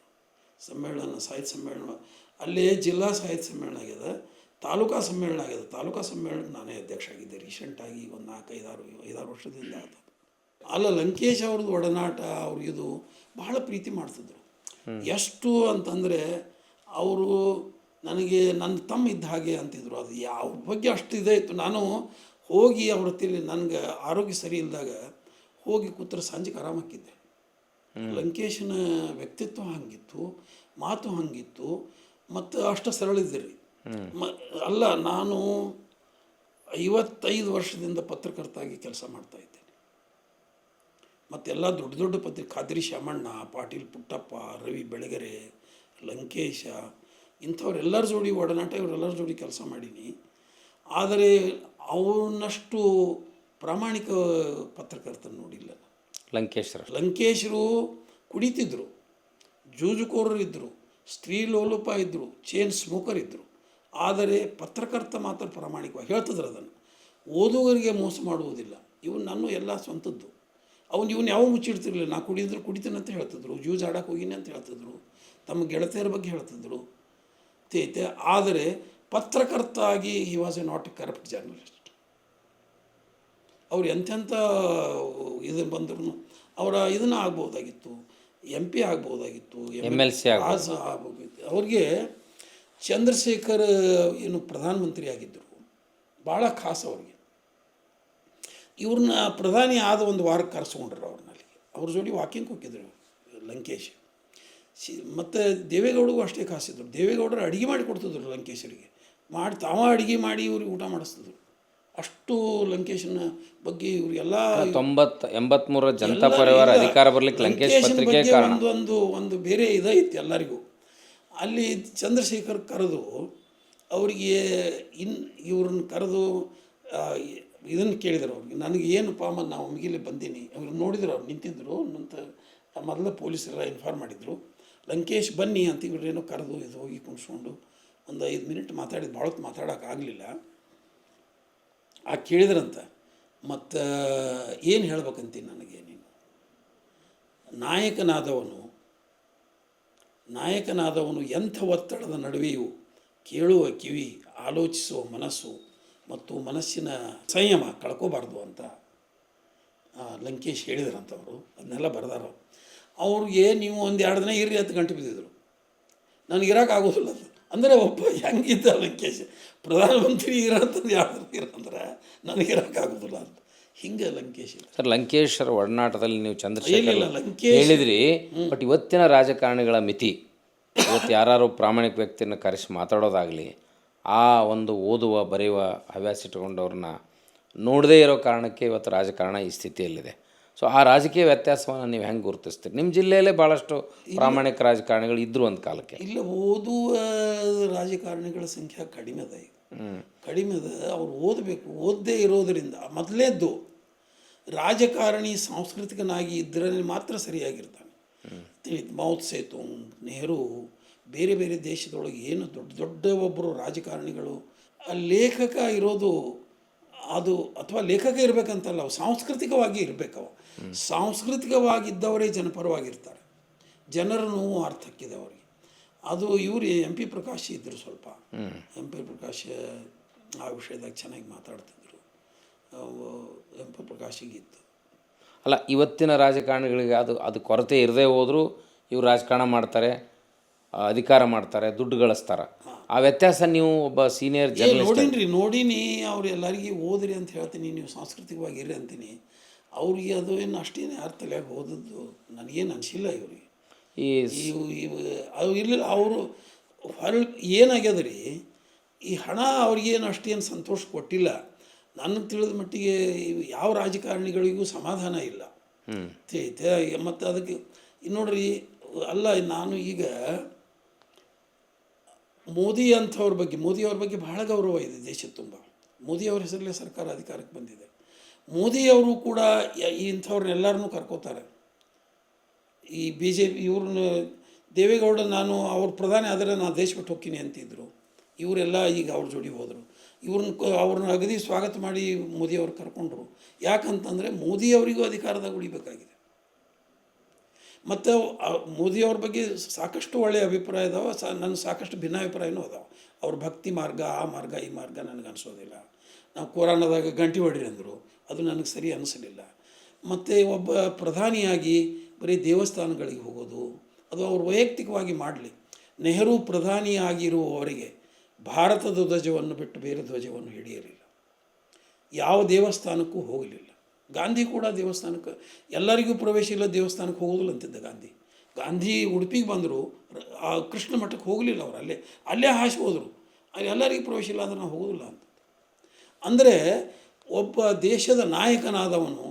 ಸಮ್ಮೇಳನ, ಸಾಹಿತ್ಯ ಸಮ್ಮೇಳನ ಅಲ್ಲೇ ಜಿಲ್ಲಾ ಸಾಹಿತ್ಯ ಸಮ್ಮೇಳನ ಆಗ್ಯದ, ತಾಲೂಕಾ ಸಮ್ಮೇಳನ ಆಗ್ಯದ. ತಾಲೂಕಾ ಸಮ್ಮೇಳನಕ್ಕೆ ನಾನೇ ಅಧ್ಯಕ್ಷ ಆಗಿದ್ದೆ ರೀಸೆಂಟಾಗಿ, ಒಂದು 4-5 ವರ್ಷದಿಂದ ಆದ. ಅಲ್ಲ, ಲಂಕೇಶ್ ಅವ್ರದ್ದು ಒಡನಾಟ, ಅವ್ರಿಗಿದು ಬಹಳ ಪ್ರೀತಿ ಮಾಡ್ತಿದ್ರು. ಎಷ್ಟು ಅಂತಂದರೆ ಅವರು ನನಗೆ ನನ್ನ ತಮ್ಮ ಇದ್ದ ಹಾಗೆ ಅಂತಿದ್ರು. ಅದು ಯಾವ ಬಗ್ಗೆ ಅಷ್ಟು ಇದೇ ಇತ್ತು. ನಾನು ಹೋಗಿ ಅವ್ರ ಹತ್ತಿರ ನನಗೆ ಆರೋಗ್ಯ ಸರಿ ಇಲ್ಲದಾಗ ಹೋಗಿ ಕೂತ್ರೆ ಸಂಜೆಗೆ ಆರಾಮಾಕಿದ್ದೆ. ಲಂಕೇಶನ ವ್ಯಕ್ತಿತ್ವ ಹಂಗಿತ್ತು, ಮಾತು ಹಂಗಿತ್ತು, ಮತ್ತು ಅಷ್ಟು ಸರಳ ಇದ್ದಿರಿ. ಅಲ್ಲ, ನಾನು 55 ವರ್ಷದಿಂದ ಪತ್ರಕರ್ತಾಗಿ ಕೆಲಸ ಮಾಡ್ತಾಯಿದ್ದೇನೆ. ಮತ್ತೆಲ್ಲ ದೊಡ್ಡ ದೊಡ್ಡ ಖಾದ್ರಿ ಶಾಮಣ್ಣ, ಪಾಟೀಲ್ ಪುಟ್ಟಪ್ಪ, ರವಿ ಬೆಳಗೆರೆ, ಲಂಕೇಶ, ಇಂಥವ್ರೆಲ್ಲರ ಜೋಡಿ ಒಡನಾಟ, ಇವರೆಲ್ಲರ ಜೋಡಿ ಕೆಲಸ ಮಾಡೀನಿ. ಆದರೆ ಅವನಷ್ಟು ಪ್ರಾಮಾಣಿಕ ಪತ್ರಕರ್ತನ ನೋಡಿಲ್ಲ. ಲಂಕೇಶರು ಕುಡಿತಿದ್ರು, ಜೂಜುಕೋರರು ಇದ್ದರು, ಸ್ತ್ರೀ ಲೋಲುಪ ಇದ್ದರು, ಚೇನ್ ಸ್ಮೋಕರ್ ಇದ್ದರು. ಆದರೆ ಪತ್ರಕರ್ತ ಮಾತ್ರ ಪ್ರಾಮಾಣಿಕವಾಗಿ ಹೇಳ್ತಿದ್ರು. ಅದನ್ನು ಓದುಗರಿಗೆ ಮೋಸ ಮಾಡುವುದಿಲ್ಲ. ಇವು ನನ್ನ ಎಲ್ಲ ಸ್ವಂತದ್ದು. ಇವನು ಯಾವ ಮುಚ್ಚಿಡ್ತಿರ್ಲಿಲ್ಲ. ನಾ ಕುಡಿತೀನಿ ಅಂತ ಹೇಳ್ತಿದ್ರು, ಜೂಜ್ ಆಡಕ್ಕೆ ಹೋಗಿನಿ ಅಂತ ಹೇಳ್ತಿದ್ರು, ತಮ್ಮ ಗೆಳತಿಯರ ಬಗ್ಗೆ ಹೇಳ್ತಿದ್ರು. ಆದರೆ ಪತ್ರಕರ್ತ ಆಗಿ he was A not A corrupt journalist. ಅವ್ರು ಎಂತೆಂಥ ಇದನ್ನು ಬಂದ್ರು ಅವರ ಇದನ್ನು ಆಗ್ಬೋದಾಗಿತ್ತು, MP ಆಗ್ಬೋದಾಗಿತ್ತು, MLC ಆಗ್ಬೋದಾಗಿತ್ತು. ಅವ್ರಿಗೆ ಚಂದ್ರಶೇಖರ್ ಏನು ಪ್ರಧಾನಮಂತ್ರಿ ಆಗಿದ್ದರು, ಭಾಳ ಖಾಸ್ ಅವ್ರಿಗೆ. ಇವ್ರನ್ನ ಪ್ರಧಾನಿ ಆದ ಒಂದು ವಾರಕ್ಕೆ ಕರೆಸ್ಕೊಂಡ್ರು ಅವ್ರನ್ನಲ್ಲಿ. ಅವ್ರ ಜೋಡಿ ವಾಕಿಂಗ್ ಹೋಗಿದ್ರು ಲಂಕೇಶ್. ಮತ್ತು ದೇವೇಗೌಡರಿಗೂ ಅಷ್ಟೇ ಖಾಸಿದ್ರು. ದೇವೇಗೌಡರು ಅಡುಗೆ ಮಾಡಿ ಕೊಡ್ತಿದ್ರು ಲಂಕೇಶರಿಗೆ, ತಾವ ಅಡುಗೆ ಮಾಡಿ ಇವ್ರಿಗೆ ಊಟ ಮಾಡಿಸ್ತಿದ್ರು. ಅಷ್ಟು ಲಂಕೇಶನ ಬಗ್ಗೆ ಇವರಿಗೆಲ್ಲ 83 ಜನತಾ ಪರಿವಾರ ಅಧಿಕಾರ ಬರ್ಲಿಕ್ಕೆ ಲಂಕೇಶ್ ಪತ್ರಿಕೆ ಕಾರಣ. ಒಂದು ಬೇರೆ ಇದೈತಿ ಎಲ್ಲರಿಗೂ. ಅಲ್ಲಿ ಚಂದ್ರಶೇಖರ್ ಕರೆದು ಅವರಿಗೆ ಇವ್ರನ್ನ ಕರೆದು ಇದನ್ನು ಕೇಳಿದ್ರು ಅವ್ರಿಗೆ, ನನಗೆ ಏನಪ್ಪ ನಾವು ಒಮ್ಮಿಗಿಲ್ಲಿ ಬಂದೀನಿ. ಅವ್ರು ನೋಡಿದ್ರು, ಅವ್ರು ನಿಂತಿದ್ದರು. ನಂತರ ಮೊದಲ ಪೊಲೀಸರೆಲ್ಲ ಇನ್ಫಾರ್ಮ್ ಮಾಡಿದರು, ಲಂಕೇಶ್ ಬನ್ನಿ ಅಂತ ಇವ್ರೇನೋ ಕರೆದು ಇದು ಹೋಗಿ ಕುಣಿಸ್ಕೊಂಡು ಒಂದು 5 ಮಿನಿಟ್ ಮಾತಾಡಿದ್ದು. ಭಾಳ ಹೊತ್ತು ಮಾತಾಡೋಕ್ಕಾಗಲಿಲ್ಲ. ಕೇಳಿದ್ರಂತ, ಮತ್ತು ಏನು ಹೇಳ್ಬೇಕಂತೀನಿ ನನಗೆ, ನೀನು ನಾಯಕನಾದವನು ಎಂಥ ಒತ್ತಡದ ನಡುವೆಯೂ ಕೇಳುವ ಕಿವಿ, ಆಲೋಚಿಸುವ ಮನಸ್ಸು ಮತ್ತು ಮನಸ್ಸಿನ ಸಂಯಮ ಕಳ್ಕೋಬಾರ್ದು ಅಂತ ಲಂಕೇಶ್ ಹೇಳಿದ್ರಂಥವ್ರು. ಅದನ್ನೆಲ್ಲ ಬರೆದಾರ. ಅವ್ರಿಗೆ ನೀವು 1-2 ದಿನ ಇರ್ರಿ ಅಂತ ಗಂಟು ಬಿದ್ದಿದ್ರು. ನನಗಿರೋಕ್ಕಾಗೋದಿಲ್ಲ ಅದು. ಅಂದರೆ ಒಬ್ಬ ಹೆಂಗಿದ್ದ ಲಂಕೇಶ್, ಪ್ರಧಾನಮಂತ್ರಿ ಇರೋಂಥದ್ದು 2 ದಿನ ಇರಂದ್ರೆ ನನಗಿರೋಕ್ಕಾಗೋದಿಲ್ಲ ಅಂತ. ಹಿಂಗೆ ಲಂಕೇಶ್. ಸರ್, ಲಂಕೇಶರ ಒಡನಾಟದಲ್ಲಿ ನೀವು ಚಂದ್ರಶೇಖರ್ ಹೇಳಿದ್ರಿ, ಬಟ್ ಇವತ್ತಿನ ರಾಜಕಾರಣಿಗಳ ಮಿತಿ, ಇವತ್ತು ಯಾರು ಪ್ರಾಮಾಣಿಕ ವ್ಯಕ್ತಿಯನ್ನು ಕರೆಸಿ ಮಾತಾಡೋದಾಗಲಿ, ಆ ಒಂದು ಓದುವ ಬರೆಯುವ ಹವ್ಯಾಸ ಇಟ್ಕೊಂಡವ್ರನ್ನ ನೋಡದೇ ಇರೋ ಕಾರಣಕ್ಕೆ ಇವತ್ತು ರಾಜಕಾರಣ ಈ ಸ್ಥಿತಿಯಲ್ಲಿದೆ. ಸೊ ಆ ರಾಜಕೀಯ ವ್ಯತ್ಯಾಸವನ್ನು ನೀವು ಹೆಂಗೆ ಗುರುತಿಸ್ತೀರಿ? ನಿಮ್ಮ ಜಿಲ್ಲೆಯಲ್ಲೇ ಭಾಳಷ್ಟು ಪ್ರಾಮಾಣಿಕ ರಾಜಕಾರಣಿಗಳು ಇದ್ದರು ಒಂದು ಕಾಲಕ್ಕೆ. ಇಲ್ಲ, ಓದುವ ರಾಜಕಾರಣಿಗಳ ಸಂಖ್ಯೆ ಕಡಿಮೆ ಅದ. ಈಗ ಕಡಿಮೆ ಅದ. ಅವ್ರು ಓದಬೇಕು. ಓದದೇ ಇರೋದರಿಂದ ಮೊದಲೇದ್ದು ರಾಜಕಾರಣಿ ಸಾಂಸ್ಕೃತಿಕನಾಗಿ ಇದ್ದರೆ ಮಾತ್ರ ಸರಿಯಾಗಿರ್ತಾನೆ. ಮೌ ಸೇತುಂಗ್, ನೆಹರು, ಬೇರೆ ಬೇರೆ ದೇಶದೊಳಗೆ ಏನು ದೊಡ್ಡ ದೊಡ್ಡ ಒಬ್ಬರು ರಾಜಕಾರಣಿಗಳು, ಲೇಖಕ ಇರೋದು ಅದು, ಅಥವಾ ಲೇಖಕ ಇರಬೇಕಂತಲ್ಲ, ಅವು ಸಾಂಸ್ಕೃತಿಕವಾಗಿ ಇರಬೇಕವು. ಸಾಂಸ್ಕೃತಿಕವಾಗಿದ್ದವರೇ ಜನಪರವಾಗಿರ್ತಾರೆ, ಜನರ ನೋವು ಅರ್ಥಕ್ಕಿದವರಿಗೆ. ಅದು ಇವರು MP ಪ್ರಕಾಶ್ ಇದ್ದರು. ಸ್ವಲ್ಪ MP ಪ್ರಕಾಶ್ ಆ ವಿಷಯದಾಗ ಚೆನ್ನಾಗಿ ಮಾತಾಡ್ತಿದ್ರು. MP ಪ್ರಕಾಶಿಗಿತ್ತು. ಅಲ್ಲ, ಇವತ್ತಿನ ರಾಜಕಾರಣಿಗಳಿಗೆ ಅದು ಕೊರತೆ ಇರದೇ ಹೋದರೂ ಇವ್ರು ರಾಜಕಾರಣ ಮಾಡ್ತಾರೆ, ಅಧಿಕಾರ ಮಾಡ್ತಾರೆ, ದುಡ್ಡು ಗಳಿಸ್ತಾರೆ. ಆ ವ್ಯತ್ಯಾಸ ನೀವು ಒಬ್ಬ ಸೀನಿಯರ್ ಜರ್ನಲಿಸ್ಟ್ ನೋಡೀನಿ. ಅವ್ರು ಎಲ್ಲರಿಗೂ ಓದ್ರಿ ಅಂತ ಹೇಳ್ತೀನಿ, ನೀವು ಸಾಂಸ್ಕೃತಿಕವಾಗಿ ಇರ್ರಿ ಅಂತೀನಿ. ಅವ್ರಿಗೆ ಅದು ಏನು ಅಷ್ಟೇನು ಅರ್ಥಲ್ಯಾಗ ಓದದ್ದು ನನಗೇನು ಅನಿಸಿಲ್ಲ. ಇವ್ರಿಗೆ ಅದು ಇರಲಿಲ್ಲ. ಅವರು ಏನಾಗ್ಯದ ರೀ, ಈ ಹಣ ಅವ್ರಿಗೇನು ಅಷ್ಟೇನು ಸಂತೋಷ ಕೊಟ್ಟಿಲ್ಲ. ನನಗೆ ತಿಳಿದ ಮಟ್ಟಿಗೆ ಯಾವ ರಾಜಕಾರಣಿಗಳಿಗೂ ಸಮಾಧಾನ ಇಲ್ಲ. ಮತ್ತು ಅದಕ್ಕೆ ನೋಡ್ರಿ, ಅಲ್ಲ, ನಾನು ಈಗ ಮೋದಿಯವ್ರ ಬಗ್ಗೆ ಬಹಳ ಗೌರವ ಇದೆ ದೇಶದ ತುಂಬ. ಮೋದಿಯವ್ರ ಹೆಸರಲ್ಲೇ ಸರ್ಕಾರ ಅಧಿಕಾರಕ್ಕೆ ಬಂದಿದೆ. ಮೋದಿಯವರು ಕೂಡ ಇಂಥವ್ರನ್ನೆಲ್ಲರನ್ನೂ ಕರ್ಕೋತಾರೆ. ಈ BJP ಇವ್ರನ್ನ ದೇವೇಗೌಡ, ನಾನು ಅವ್ರ ಪ್ರಧಾನಿ ಆದರೆ ನಾನು ದೇಶ ಬಿಟ್ಟು ಹೋಗ್ತೀನಿ ಅಂತಿದ್ರು. ಇವರೆಲ್ಲ ಈಗ ಅವ್ರ ಜೋಡಿ ಹೋದರು. ಅವ್ರನ್ನ ಅಗದಿ ಸ್ವಾಗತ ಮಾಡಿ ಮೋದಿಯವ್ರು ಕರ್ಕೊಂಡ್ರು. ಯಾಕಂತಂದರೆ ಮೋದಿಯವರಿಗೂ ಅಧಿಕಾರದಾಗ ಉಳಿಬೇಕಾಗಿದೆ. ಮತ್ತು ಮೋದಿಯವ್ರ ಬಗ್ಗೆ ಸಾಕಷ್ಟು ಒಳ್ಳೆಯ ಅಭಿಪ್ರಾಯ ಇದಾವೆ, ನನ್ನ ಸಾಕಷ್ಟು ಭಿನ್ನಾಭಿಪ್ರಾಯನೂ ಅದಾವೆ. ಅವ್ರ ಭಕ್ತಿ ಮಾರ್ಗ, ಆ ಮಾರ್ಗ, ಈ ಮಾರ್ಗ ನನಗೆ ಅನಿಸೋದಿಲ್ಲ. ನಾವು ಕೊರೋನಾದಾಗ ಗಂಟೆ ಹೊಡ್ರಿ ಅಂದರು, ಅದು ನನಗೆ ಸರಿ ಅನಿಸಲಿಲ್ಲ. ಮತ್ತು ಒಬ್ಬ ಪ್ರಧಾನಿಯಾಗಿ ಬರೀ ದೇವಸ್ಥಾನಗಳಿಗೆ ಹೋಗೋದು, ಅದು ಅವ್ರು ವೈಯಕ್ತಿಕವಾಗಿ ಮಾಡಲಿ. ನೆಹರು ಪ್ರಧಾನಿಯಾಗಿರುವವರೆಗೆ ಭಾರತದ ಧ್ವಜವನ್ನು ಬಿಟ್ಟು ಬೇರೆ ಧ್ವಜವನ್ನು ಹಿಡಿಯಲಿಲ್ಲ, ಯಾವ ದೇವಸ್ಥಾನಕ್ಕೂ ಹೋಗಲಿಲ್ಲ. ಗಾಂಧಿ ಕೂಡ ದೇವಸ್ಥಾನಕ್ಕೆ, ಎಲ್ಲರಿಗೂ ಪ್ರವೇಶ ಇಲ್ಲ, ದೇವಸ್ಥಾನಕ್ಕೆ ಹೋಗೋದಿಲ್ಲ ಅಂತಿದ್ದ ಗಾಂಧಿ ಉಡುಪಿಗೆ ಬಂದರು, ಆ ಕೃಷ್ಣ ಮಠಕ್ಕೆ ಹೋಗಲಿಲ್ಲ. ಅವರು ಅಲ್ಲೇ ಹಾಸಿ ಹೋದರು, ಅಲ್ಲಿ ಎಲ್ಲರಿಗೂ ಪ್ರವೇಶ ಇಲ್ಲ ಅಂದರೆ ನಾವು ಹೋಗೋದಿಲ್ಲ ಅಂತ. ಅಂದರೆ ಒಬ್ಬ ದೇಶದ ನಾಯಕನಾದವನು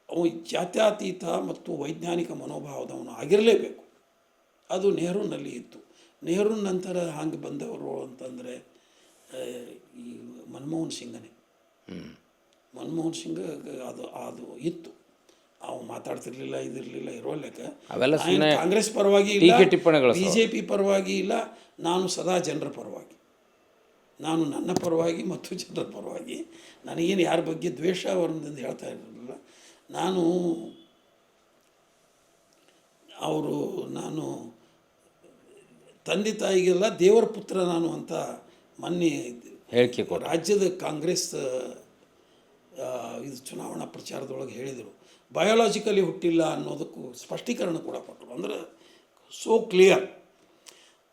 ಅವನು ಜಾತ್ಯತೀತ ಮತ್ತು ವೈಜ್ಞಾನಿಕ ಮನೋಭಾವದವನು ಆಗಿರಲೇಬೇಕು. ಅದು ನೆಹರುನಲ್ಲಿ ಇತ್ತು. ನೆಹರು ನಂತರ ಹಂಗೆ ಬಂದವರು ಅಂತಂದರೆ ಈ ಮನಮೋಹನ್ ಸಿಂಗನೇ. ಮನಮೋಹನ್ ಸಿಂಗ್ ಅದು ಇತ್ತು. ಅವು ಮಾತಾಡ್ತಿರ್ಲಿಲ್ಲ, ಇದಿರಲಿಲ್ಲ, ಇರೋ ಲೆಕ್ಕ. ಕಾಂಗ್ರೆಸ್ ಪರವಾಗಿ ಇಲ್ಲ, BJP ಪರವಾಗಿ ಇಲ್ಲ, ನಾನು ಸದಾ ಜನರ ಪರವಾಗಿ. ನಾನು ನನ್ನ ಪರವಾಗಿ ಮತ್ತು ಜನರ ಪರವಾಗಿ. ನನಗೇನು ಯಾರ ಬಗ್ಗೆ ದ್ವೇಷ ಅವರಿಂದ ಹೇಳ್ತಾ ಇರಲಿಲ್ಲ. ನಾನು ತಂದೆ ತಾಯಿಗೆಲ್ಲ ದೇವರ ಪುತ್ರ ನಾನು ಅಂತ ಮೊನ್ನೆ ಹೇಳಿಕೆ ಕೊಟ್ಟು ರಾಜ್ಯದ ಕಾಂಗ್ರೆಸ್ ಇದು ಚುನಾವಣಾ ಪ್ರಚಾರದೊಳಗೆ ಹೇಳಿದರು, ಬಯೋಲಾಜಿಕಲಿ ಹುಟ್ಟಿಲ್ಲ ಅನ್ನೋದಕ್ಕೂ ಸ್ಪಷ್ಟೀಕರಣ ಕೂಡ ಕೊಟ್ಟರು. ಅಂದರೆ ಸೋ ಕ್ಲಿಯರ್.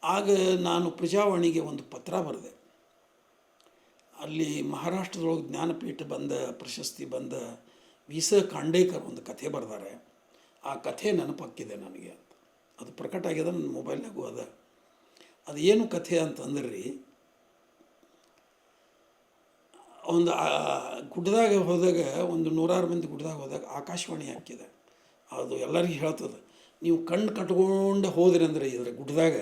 ಆಗ ನಾನು ಪ್ರಜಾವಾಣಿಗೆ ಒಂದು ಪತ್ರ ಬರೆದೆ. ಅಲ್ಲಿ ಮಹಾರಾಷ್ಟ್ರದೊಳಗೆ ಜ್ಞಾನಪೀಠ ಪ್ರಶಸ್ತಿ ಬಂದ ವಿ.ಸ. ಖಾಂಡೇಕರ್ ಒಂದು ಕಥೆ ಬರೆದಾರೆ. ಆ ಕಥೆ ನೆನಪಕ್ಕಿದೆ ನನಗೆ ಅಂತ. ಅದು ಪ್ರಕಟ ಆಗ್ಯದ ನನ್ನ ಮೊಬೈಲ್ನಾಗೂ ಅದ. ಅದು ಏನು ಕಥೆ ಅಂತಂದ್ರೆ ರೀ, ಒಂದು ಗುಡ್ಡದಾಗ ಹೋದಾಗ, ಒಂದು 100 ಮಂದಿ ಗುಡ್ಡದಾಗ ಹೋದಾಗ ಆಕಾಶವಾಣಿ ಹಾಕಿದೆ. ಅದು ಎಲ್ಲರಿಗೂ ಹೇಳ್ತದೆ, ನೀವು ಕಣ್ಣು ಕಟ್ಕೊಂಡು ಹೋದ್ರಿ ಅಂದರೆ ಇದರ ಗುಡ್ಡದಾಗ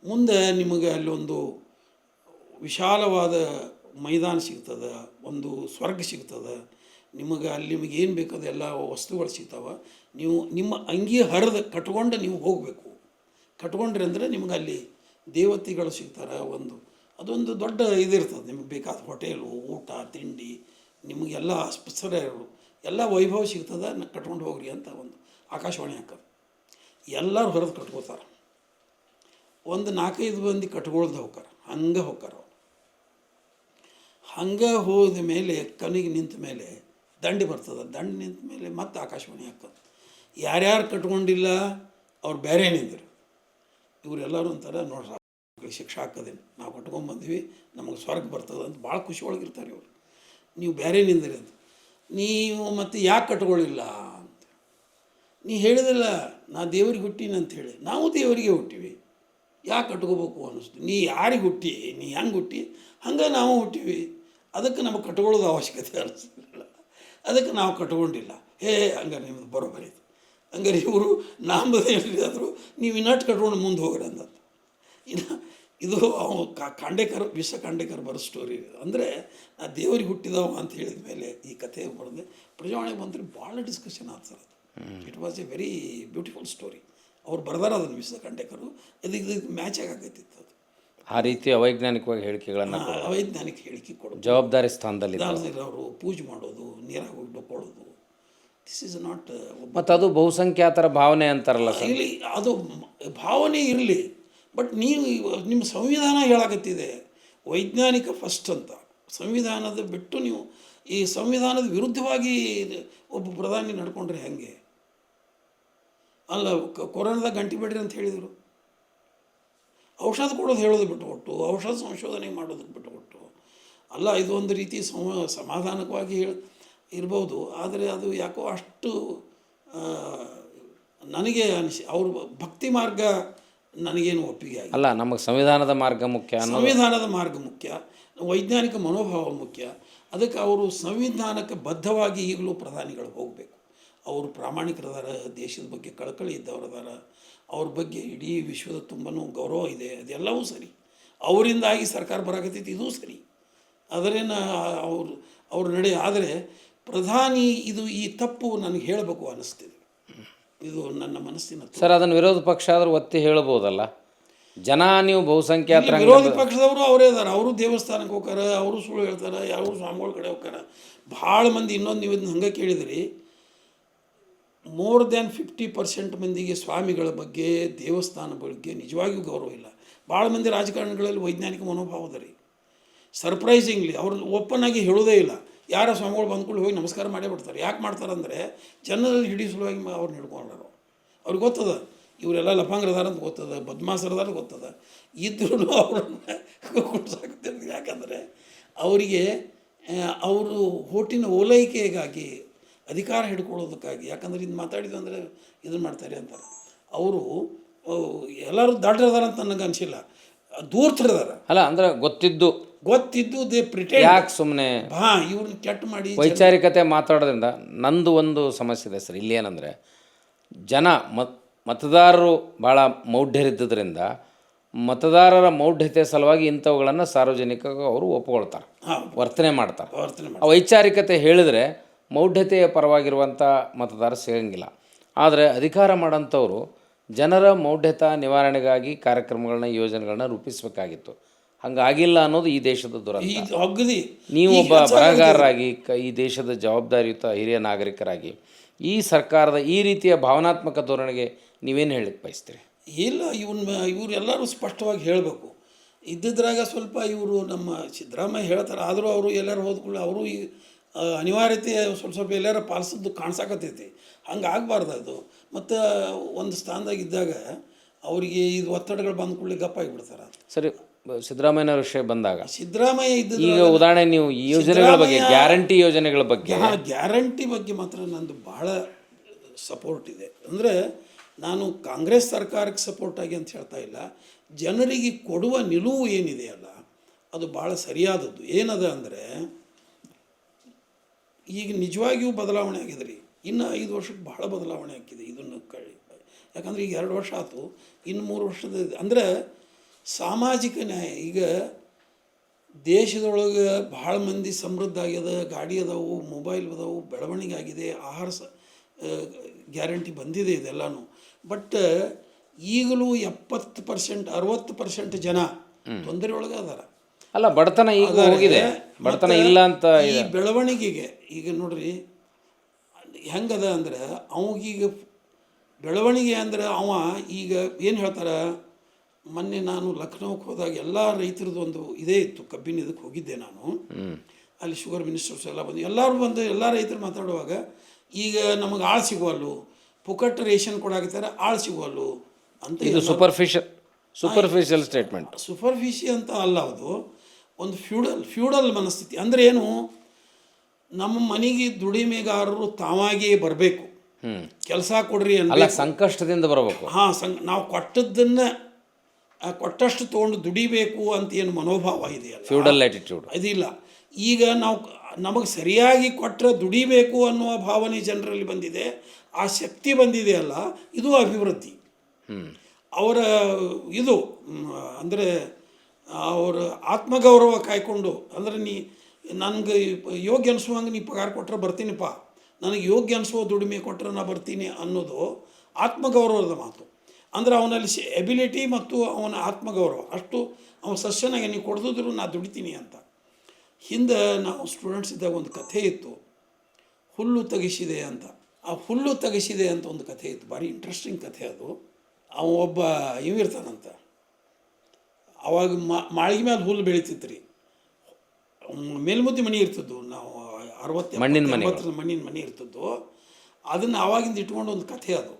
ಮುಂದೆ ನಿಮಗೆ ಅಲ್ಲಿ ಒಂದು ವಿಶಾಲವಾದ ಮೈದಾನ ಸಿಗ್ತದೆ, ಒಂದು ಸ್ವರ್ಗ ಸಿಗ್ತದೆ ನಿಮಗೆ. ಅಲ್ಲಿ ನಿಮಗೆ ಏನು ಬೇಕದು ಎಲ್ಲ ವಸ್ತುಗಳು ಸಿಗ್ತಾವೆ. ನೀವು ನಿಮ್ಮ ಅಂಗಿ ಹರಿದು ಕಟ್ಕೊಂಡು ನೀವು ಹೋಗಬೇಕು. ಕಟ್ಕೊಂಡ್ರಿ ಅಂದರೆ ನಿಮ್ಗೆ ಅಲ್ಲಿ ದೇವತೆಗಳು ಸಿಗ್ತಾರೆ. ಅದೊಂದು ದೊಡ್ಡ ಇದಿರ್ತದೆ. ನಿಮಗೆ ಬೇಕಾದ ಹೋಟೆಲು, ಊಟ, ತಿಂಡಿ, ನಿಮಗೆಲ್ಲ ಆಸ್ಪತ್ರೆಗಳು ಎಲ್ಲ ವೈಭವ ಸಿಗ್ತದೆ. ಕಟ್ಕೊಂಡು ಹೋಗ್ರಿ ಅಂತ ಒಂದು ಆಕಾಶವಾಣಿ ಹಾಕೋದು. ಎಲ್ಲರೂ ಹೊರದು ಕಟ್ಕೋತಾರೆ. ಒಂದು 4-5 ಮಂದಿ ಕಟ್ಕೊಳ್ದು ಹೋಗ್ತಾರೆ. ಹಂಗೆ ಹೋಗ್ತಾರೆ ಅವ್ರು. ಹಂಗೆ ಹೋದ ಮೇಲೆ ಕನಿಗೆ ನಿಂತ ಮೇಲೆ ದಂಡಿ ಬರ್ತದೆ. ದಂಡು ನಿಂತ ಮೇಲೆ ಮತ್ತೆ ಆಕಾಶವಾಣಿ ಹಾಕೋದು. ಯಾರ್ಯಾರು ಕಟ್ಕೊಂಡಿಲ್ಲ ಅವ್ರು ಬೇರೆ ನಿಂದರು. ಇವರೆಲ್ಲರೂ ಅಂತಾರೆ, ನೋಡ್ರಿ ಶಿಕ್ಷೆ ಹಾಕೋದೇನು, ನಾವು ಕಟ್ಕೊಂಡ್ಬಂದ್ವಿ, ನಮಗೆ ಸ್ವರ್ಗ ಬರ್ತದೆ ಅಂತ ಭಾಳ ಖುಷಿ ಒಳಗಿರ್ತಾರೆ ಇವರು. ನೀವು ಬೇರೆ ನಿಂದ್ರಿ ಅಂತ. ನೀವು ಮತ್ತೆ ಯಾಕೆ ಕಟ್ಕೊಳ್ಳಿಲ್ಲ ಅಂತ ನೀ ಹೇಳಿದಿಲ್ಲ, ನಾ ದೇವ್ರಿಗೆ ಹುಟ್ಟೀನಿ ಅಂಥೇಳಿ. ನಾವು ದೇವರಿಗೆ ಹುಟ್ಟಿವಿ, ಯಾಕೆ ಕಟ್ಕೋಬೇಕು ಅನ್ನಿಸ್ತು. ನೀ ಯಾರಿಗೆ ಹುಟ್ಟಿ, ನೀ ಹೆಂಗೆ ಹುಟ್ಟಿ ಹಂಗೆ ನಾವು ಹುಟ್ಟಿವಿ. ಅದಕ್ಕೆ ನಮಗೆ ಕಟ್ಕೊಳ್ಳೋದು ಅವಶ್ಯಕತೆ ಅನಿಸ್ತಿಲ್ಲ. ಅದಕ್ಕೆ ನಾವು ಕಟ್ಕೊಂಡಿಲ್ಲ. ಹಂಗಾರೆ ನಿಮ್ಮದು ಬರೋಬರಿ. ಹಂಗಾರೆ ಇವರು ನಾಮದೇವ್ರಿ ಆದರೂ ನೀವು ಇನ್ನಟ್ಟು ಕಟ್ಕೊಂಡು ಮುಂದೆ ಹೋಗ್ರಿ ಅಂದದ್ದು. ಇದು ಖಾಂಡೇಕರ್, ವಿ.ಸ. ಖಾಂಡೇಕರ್ ಬರೋ ಸ್ಟೋರಿ. ಅಂದರೆ ನಾ ದೇವರಿಗೆ ಹುಟ್ಟಿದವ ಅಂತ ಹೇಳಿದ ಮೇಲೆ ಈ ಕಥೆ ಬರೆದೆ. ಪ್ರಜಾವಾಣಿಗೆ ಬಂದರೆ ಭಾಳ ಡಿಸ್ಕಷನ್ ಆಗ್ತದೆ. ಅದು it was A very beautiful story. ಅವ್ರು ಬರ್ದಾರ ಅದನ್ನು ವಿ.ಸ. ಖಾಂಡೇಕರು. ಇದಕ್ಕೆ ಮ್ಯಾಚ್ ಆಗಕತ್ತಿತ್ತು ಅದು. ಆ ರೀತಿ ಅವೈಜ್ಞಾನಿಕವಾಗಿ ಹೇಳಿಕೆಗಳನ್ನು, ಅವೈಜ್ಞಾನಿಕ ಹೇಳಿಕೆ ಕೊಡೋದು, ಜವಾಬ್ದಾರಿ ಸ್ಥಾನದಲ್ಲಿ ಅವರು ಪೂಜೆ ಮಾಡೋದು, ನೀರಾಗಿ ಹೋಗಿ ಡೊಕ್ಕೊಳ್ಳೋದು. This is not. ಮತ್ತು ಅದು ಬಹುಸಂಖ್ಯಾತರ ಭಾವನೆ ಅಂತಾರಲ್ಲ ಸರ್. ಇಲ್ಲಿ ಅದು ಭಾವನೆ ಇರಲಿ, ಬಟ್ ನೀವು ನಿಮ್ಮ ಸಂವಿಧಾನ ಹೇಳಾಕತ್ತಿದೆ ವೈಜ್ಞಾನಿಕ ಫಸ್ಟ್ ಅಂತ. ಸಂವಿಧಾನದ ಬಿಟ್ಟು ನೀವು ಈ ಸಂವಿಧಾನದ ವಿರುದ್ಧವಾಗಿ ಒಬ್ಬ ಪ್ರಧಾನಿ ನಡ್ಕೊಂಡ್ರೆ ಹೆಂಗೆ? ಅಲ್ಲ, ಕೊರೋನಾದಾಗ ಗಂಟೆ ಬಿಡ್ರಿ ಅಂತ ಹೇಳಿದರು. ಔಷಧ ಕೊಡೋದು ಹೇಳೋದು ಬಿಟ್ಟುಕೊಟ್ಟು, ಔಷಧ ಸಂಶೋಧನೆ ಮಾಡೋದಕ್ಕೆ ಬಿಟ್ಟುಕೊಟ್ಟು. ಅಲ್ಲ, ಇದು ಒಂದು ರೀತಿ ಸಮಾಧಾನಕವಾಗಿ ಇರ್ಬೋದು. ಆದರೆ ಅದು ಯಾಕೋ ಅಷ್ಟು ನನಗೆ ಅವ್ರ ಭಕ್ತಿ ಮಾರ್ಗ ನನಗೇನು ಒಪ್ಪಿಗೆ ಆಗಿದೆ. ಅಲ್ಲ, ನಮಗೆ ಸಂವಿಧಾನದ ಮಾರ್ಗ ಮುಖ್ಯ, ಸಂವಿಧಾನದ ಮಾರ್ಗ ಮುಖ್ಯ, ವೈಜ್ಞಾನಿಕ ಮನೋಭಾವ ಮುಖ್ಯ. ಅದಕ್ಕೆ ಅವರು ಸಂವಿಧಾನಕ್ಕೆ ಬದ್ಧವಾಗಿ ಈಗಲೂ ಪ್ರಧಾನಿಗಳು ಹೋಗಬೇಕು. ಅವರು ಪ್ರಾಮಾಣಿಕರದಾರ, ದೇಶದ ಬಗ್ಗೆ ಕಳಕಳಿ ಇದ್ದವರದಾರ, ಅವ್ರ ಬಗ್ಗೆ ಇಡೀ ವಿಶ್ವದ ತುಂಬನೂ ಗೌರವ ಇದೆ. ಅದೆಲ್ಲವೂ ಸರಿ. ಅವರಿಂದಾಗಿ ಸರ್ಕಾರ ಬರಾಕತ್ತೈತಿ, ಇದೂ ಸರಿ. ಅದರೇನು ಅವ್ರ ನಡೆ. ಆದರೆ ಪ್ರಧಾನಿ ಈ ತಪ್ಪು ನನಗೆ ಹೇಳಬೇಕು ಅನ್ನಿಸ್ತಿದೆ. ಇದು ನನ್ನ ಮನಸ್ಸಿನ ಸರ್. ಅದನ್ನು ವಿರೋಧ ಪಕ್ಷ ಆದರೂ ಒತ್ತಿ ಹೇಳ್ಬೋದಲ್ಲ. ಜನ ನೀವು ಬಹುಸಂಖ್ಯಾತರ ವಿರೋಧ ಪಕ್ಷದವರು ಅವರೇ ಇದ್ದಾರೆ. ಅವರು ದೇವಸ್ಥಾನಕ್ಕೆ ಹೋಗ್ತಾರೆ, ಅವರು ಸುಳ್ಳು ಹೇಳ್ತಾರೆ, ಅವರು ಸ್ವಾಮಿಗಳ ಕಡೆ ಹೋಗ್ತಾರೆ. ಭಾಳ ಮಂದಿ ಇನ್ನೊಂದು ನೀವು ಇದನ್ನ ಹಂಗೆ ಕೇಳಿದಿರಿ, ಮೋರ್ ದ್ಯಾನ್ 50% ಮಂದಿಗೆ ಸ್ವಾಮಿಗಳ ಬಗ್ಗೆ, ದೇವಸ್ಥಾನ ಬಗ್ಗೆ ನಿಜವಾಗಿಯೂ ಗೌರವ ಇಲ್ಲ. ಭಾಳ ಮಂದಿ ರಾಜಕಾರಣಿಗಳಲ್ಲಿ ವೈಜ್ಞಾನಿಕ ಮನೋಭಾವ ಅದ ರೀ. ಸರ್ಪ್ರೈಸಿಂಗ್ಲಿ ಅವ್ರು ಓಪನ್ ಆಗಿ ಹೇಳೋದೇ ಇಲ್ಲ. ಯಾರ ಸ್ವಾಮಿಗಳು ಬಂದ್ಕೊಂಡು ಹೋಗಿ ನಮಸ್ಕಾರ ಮಾಡೇ ಬಿಡ್ತಾರೆ. ಯಾಕೆ ಮಾಡ್ತಾರೆ ಅಂದರೆ ಜನರಲ್ಲಿ ಹಿಡಿ ಸಲುವಾಗಿ ಅವ್ರನ್ನ ಹಿಡ್ಕೊಂಡಾರ. ಅವ್ರಿಗೆ ಗೊತ್ತದ ಇವರೆಲ್ಲ ಲಫಂಗ್ರದಾರ ಅಂತ ಗೊತ್ತದ, ಬದ್ಮಾಸರದಾರ ಗೊತ್ತದ. ಇದ್ರೂ ಅವ್ರನ್ನ ಕುಡ್ಸಾಕತ್ತಿರ್ತಾರೆ. ಯಾಕಂದರೆ ಅವರಿಗೆ ಅವರು ಹೋಟಿನ ಓಲೈಕೆಗಾಗಿ, ಅಧಿಕಾರ ಹಿಡ್ಕೊಳ್ಳೋದಕ್ಕಾಗಿ. ಯಾಕಂದ್ರೆ ಇದು ಮಾತಾಡಿದ್ವು ಅಂದರೆ ಇದನ್ನು ಮಾಡ್ತಾರೆ ಅಂತಾರೆ. ಅವರು ಎಲ್ಲರೂ ದಾಟರದಾರ ಅಂತ ನನಗೆ ಅನಿಸಿಲ್ಲ, ದೂರ್ತರದಾರ. ಅಲ್ಲ, ಅಂದ್ರೆ ಗೊತ್ತಿದ್ದು ದೇ ಪ್ರಿಟೆಂಡ್. ಯಾಕೆ ಸುಮ್ಮನೆ ಇವ್ರನ್ನ ಕೆಟ್ಟ ಮಾಡಿ ವೈಚಾರಿಕತೆ ಮಾತಾಡೋದ್ರಿಂದ ನಂದು ಒಂದು ಸಮಸ್ಯೆ ಇದೆ ಸರ್. ಇಲ್ಲಿ ಏನಂದರೆ ಜನ ಮತದಾರರು ಭಾಳ ಮೌಢ್ಯರಿದ್ದರಿಂದ ಮತದಾರರ ಮೌಢ್ಯತೆ ಸಲುವಾಗಿ ಇಂಥವುಗಳನ್ನು ಸಾರ್ವಜನಿಕವಾಗಿ ಅವರು ಒಪ್ಕೊಳ್ತಾರೆ, ವರ್ತನೆ ಮಾಡ್ತಾರೆ. ಆ ವೈಚಾರಿಕತೆ ಹೇಳಿದರೆ ಮೌಢ್ಯತೆಯ ಪರವಾಗಿರುವಂಥ ಮತದಾರ ಸಿಗಂಗಿಲ್ಲ. ಆದರೆ ಅಧಿಕಾರ ಮಾಡೋಂಥವ್ರು ಜನರ ಮೌಢ್ಯತಾ ನಿವಾರಣೆಗಾಗಿ ಕಾರ್ಯಕ್ರಮಗಳನ್ನ, ಯೋಜನೆಗಳನ್ನ ರೂಪಿಸಬೇಕಾಗಿತ್ತು. ಹಂಗಾಗಿಲ್ಲ ಅನ್ನೋದು ಈ ದೇಶದ ದುರಂತ. ನೀವು ಒಬ್ಬ ಬರಹಗಾರರಾಗಿ, ಈ ದೇಶದ ಜವಾಬ್ದಾರಿಯುತ ಹಿರಿಯ ನಾಗರಿಕರಾಗಿ ಈ ಸರ್ಕಾರದ ಈ ರೀತಿಯ ಭಾವನಾತ್ಮಕ ಧೋರಣೆಗೆ ನೀವೇನು ಹೇಳಕ್ಕೆ ಬಯಸ್ತೀರಿ? ಇಲ್ಲ, ಇವರೆಲ್ಲರೂ ಸ್ಪಷ್ಟವಾಗಿ ಹೇಳಬೇಕು. ಇದ್ದಿದ್ರಾಗ ಸ್ವಲ್ಪ ಇವರು ನಮ್ಮ ಸಿದ್ದರಾಮಯ್ಯ ಹೇಳ್ತಾರೆ, ಆದರೂ ಅವರು ಎಲ್ಲರೂ ಹೋದ್ಕೊಳ್ಳಿ ಅವರು ಈ ಅನಿವಾರ್ಯತೆ ಸ್ವಲ್ಪ ಎಲ್ಲಾರು ಪಾಲಿಸಿದ್ದು ಕಾಣಿಸಾಕತ್ತೈತಿ. ಹಂಗೆ ಆಗಬಾರ್ದು ಅದು. ಮತ್ತು ಒಂದು ಸ್ಥಾನದಾಗ ಇದ್ದಾಗ ಅವರಿಗೆ ಇದು ಒತ್ತಡಗಳು ಬಂದ ಕೂಡಲೇ ಗಪ್ಪಾಗಿಬಿಡ್ತಾರೆ. ಸರಿ, ಸಿದ್ದರಾಮಯ್ಯನವ್ರ ವಿಷಯ ಬಂದಾಗ ಸಿದ್ದರಾಮಯ್ಯ ಇದ್ದ ಈಗ ಉದಾಹರಣೆ ನೀವು ಈ ಯೋಜನೆಗಳ ಬಗ್ಗೆ, ಗ್ಯಾರಂಟಿ ಯೋಜನೆಗಳ ಬಗ್ಗೆ. ಗ್ಯಾರಂಟಿ ಬಗ್ಗೆ ಮಾತ್ರ ನಂದು ಭಾಳ ಸಪೋರ್ಟ್ ಇದೆ. ಅಂದರೆ ನಾನು ಕಾಂಗ್ರೆಸ್ ಸರ್ಕಾರಕ್ಕೆ ಸಪೋರ್ಟ್ ಆಗಿ ಅಂತ ಹೇಳ್ತಾ ಇಲ್ಲ, ಜನರಿಗೆ ಕೊಡುವ ನಿಲುವು ಏನಿದೆಯಲ್ಲ ಅದು ಭಾಳ ಸರಿಯಾದದ್ದು. ಏನದ ಅಂದರೆ ಈಗ ನಿಜವಾಗಿಯೂ ಬದಲಾವಣೆ ಆಗಿದೆ ರೀ. ಇನ್ನು 5 ವರ್ಷಕ್ಕೆ ಭಾಳ ಬದಲಾವಣೆ ಆಗಿದೆ ಇದನ್ನು ಯಾಕಂದರೆ ಈಗ 2 ವರ್ಷ ಆಯ್ತು, ಇನ್ನು 3 ವರ್ಷದ ಅಂದರೆ ಸಾಮಾಜಿಕ ನ್ಯಾಯ. ಈಗ ದೇಶದೊಳಗೆ ಭಾಳ ಮಂದಿ ಸಮೃದ್ಧ ಆಗ್ಯದ, ಗಾಡಿ ಅದಾವು, ಮೊಬೈಲ್ ಅದಾವು, ಬೆಳವಣಿಗೆ ಆಗಿದೆ, ಆಹಾರ ಗ್ಯಾರಂಟಿ ಬಂದಿದೆ ಇದೆಲ್ಲನೂ. ಬಟ್ ಈಗಲೂ 70% 60% ಜನ ತೊಂದರೆ ಒಳಗೆ ಅದಾರ. ಅಲ್ಲ, ಬಡತನ ಈಗ ಹೋಗಿದೆ, ಬಡತನ ಇಲ್ಲ ಅಂತ. ಈ ಬೆಳವಣಿಗೆಗೆ ಈಗ ನೋಡ್ರಿ ಹೆಂಗದ ಅಂದ್ರೆ ಅವಗೀಗ ಬೆಳವಣಿಗೆ ಅಂದ್ರೆ ಅವ ಈಗ ಏನು ಹೇಳ್ತಾರೆ, ಮೊನ್ನೆ ನಾನು ಲಕ್ನೋಕ್ಕೆ ಹೋದಾಗ ಎಲ್ಲ ರೈತರದ್ದು ಒಂದು ಇದೇ ಇತ್ತು, ಕಬ್ಬಿನ ಇದಕ್ಕೆ ಹೋಗಿದ್ದೆ ನಾನು. ಅಲ್ಲಿ ಶುಗರ್ ಮಿನಿಸ್ಟರ್ಸ್ ಎಲ್ಲ ಬಂದು ಎಲ್ಲರೂ ಬಂದು ಎಲ್ಲ ರೈತರು ಮಾತಾಡುವಾಗ ಈಗ ನಮಗೆ ಆಳು ಸಿಗುವಲ್ಲು, ಪುಕಟ್ ರೇಷನ್ ಕೊಡಾಕತ್ತಾರೆ, ಆಳು ಸಿಗುವಲ್ಲು ಅಂತ. ಇದು ಸೂಪರ್ಫಿಷಿಯಲ್ ಸ್ಟೇಟ್ಮೆಂಟ್. ಸೂಪರ್ಫಿಷಿ ಅಂತ ಅಲ್ಲ, ಅದು ಒಂದು ಫ್ಯೂಡಲ್ ಮನಸ್ಥಿತಿ. ಅಂದರೆ ಏನು, ನಮ್ಮ ಮನೆಗೆ ದುಡಿಮೆಗಾರರು ತಾವಾಗಿಯೇ ಬರಬೇಕು, ಕೆಲಸ ಕೊಡ್ರಿ ಅಲ್ಲ, ಸಂಕಷ್ಟದಿಂದ ಬರಬೇಕು. ಹಾಂ, ನಾವು ಕೊಟ್ಟದ್ದನ್ನು ಕೊಟ್ಟಷ್ಟು ತೊಗೊಂಡು ದುಡಿಬೇಕು ಅಂತ ಏನು ಮನೋಭಾವ ಇದೆಯಲ್ಲ, ಫ್ಯೂಡಲ್ ಆಟಿಟ್ಯೂಡ್ ಇದಿಲ್ಲ. ಈಗ ನಮಗೆ ಸರಿಯಾಗಿ ಕೊಟ್ಟರೆ ದುಡಿಬೇಕು ಅನ್ನುವ ಭಾವನೆ ಜನರಲ್ಲಿ ಬಂದಿದೆ, ಆ ಶಕ್ತಿ ಬಂದಿದೆಯಲ್ಲ, ಇದು ಅಭಿವೃದ್ಧಿ. ಅವರ ಇದು ಅಂದರೆ ಅವರ ಆತ್ಮಗೌರವ ಕಾಯ್ಕೊಂಡು, ಅಂದರೆ ನನಗೆ ಯೋಗ್ಯ ಅನಿಸುವಂಗೆ ನೀ ಪಗಾರ ಕೊಟ್ಟರೆ ಬರ್ತೀನಿಪ್ಪ, ನನಗೆ ಯೋಗ್ಯ ಅನಿಸುವ ದುಡಿಮೆ ಕೊಟ್ಟರೆ ನಾ ಬರ್ತೀನಿ ಅನ್ನೋದು ಆತ್ಮಗೌರವದ ಮಾತು. ಅಂದರೆ ಅವನಲ್ಲಿ ಎಬಿಲಿಟಿ ಮತ್ತು ಅವನ ಆತ್ಮಗೌರವ ಅಷ್ಟು ಅವನ ಸಸ್ಯನಾಗೆ ನೀವು ಕೊಡ್ದಿದ್ರು ನಾ ದುಡಿತೀನಿ ಅಂತ. ಹಿಂದೆ ನಾವು ಸ್ಟೂಡೆಂಟ್ಸ್ ಇದ್ದಾಗ ಒಂದು ಕಥೆ ಇತ್ತು, ಹುಲ್ಲು ತೆಗೆಸಿದೆ ಅಂತ. ಆ ಹುಲ್ಲು ತೆಗೆಸಿದೆ ಅಂತ ಒಂದು ಕಥೆ ಇತ್ತು, ಭಾರಿ ಇಂಟ್ರೆಸ್ಟಿಂಗ್ ಕಥೆ ಅದು. ಅವ ಒಬ್ಬ ಇರ್ತಾನಂತ, ಅವಾಗ ಮಾಳಿಗೆ ಮೇಲೆ ಹುಲ್ಲು ಬೆಳೀತಿತ್ತು ರೀ, ಮೇಲ್ಮುದ್ದೆ ಮನೆ ಇರ್ತಿದ್ದು, ನಾವು 60 ಮಣ್ಣಿನ ಮನೆ ಇರ್ತಿದ್ದು. ಅದನ್ನು ಆವಾಗಿಂದ ಇಟ್ಕೊಂಡು ಒಂದು ಕಥೆ ಅದು.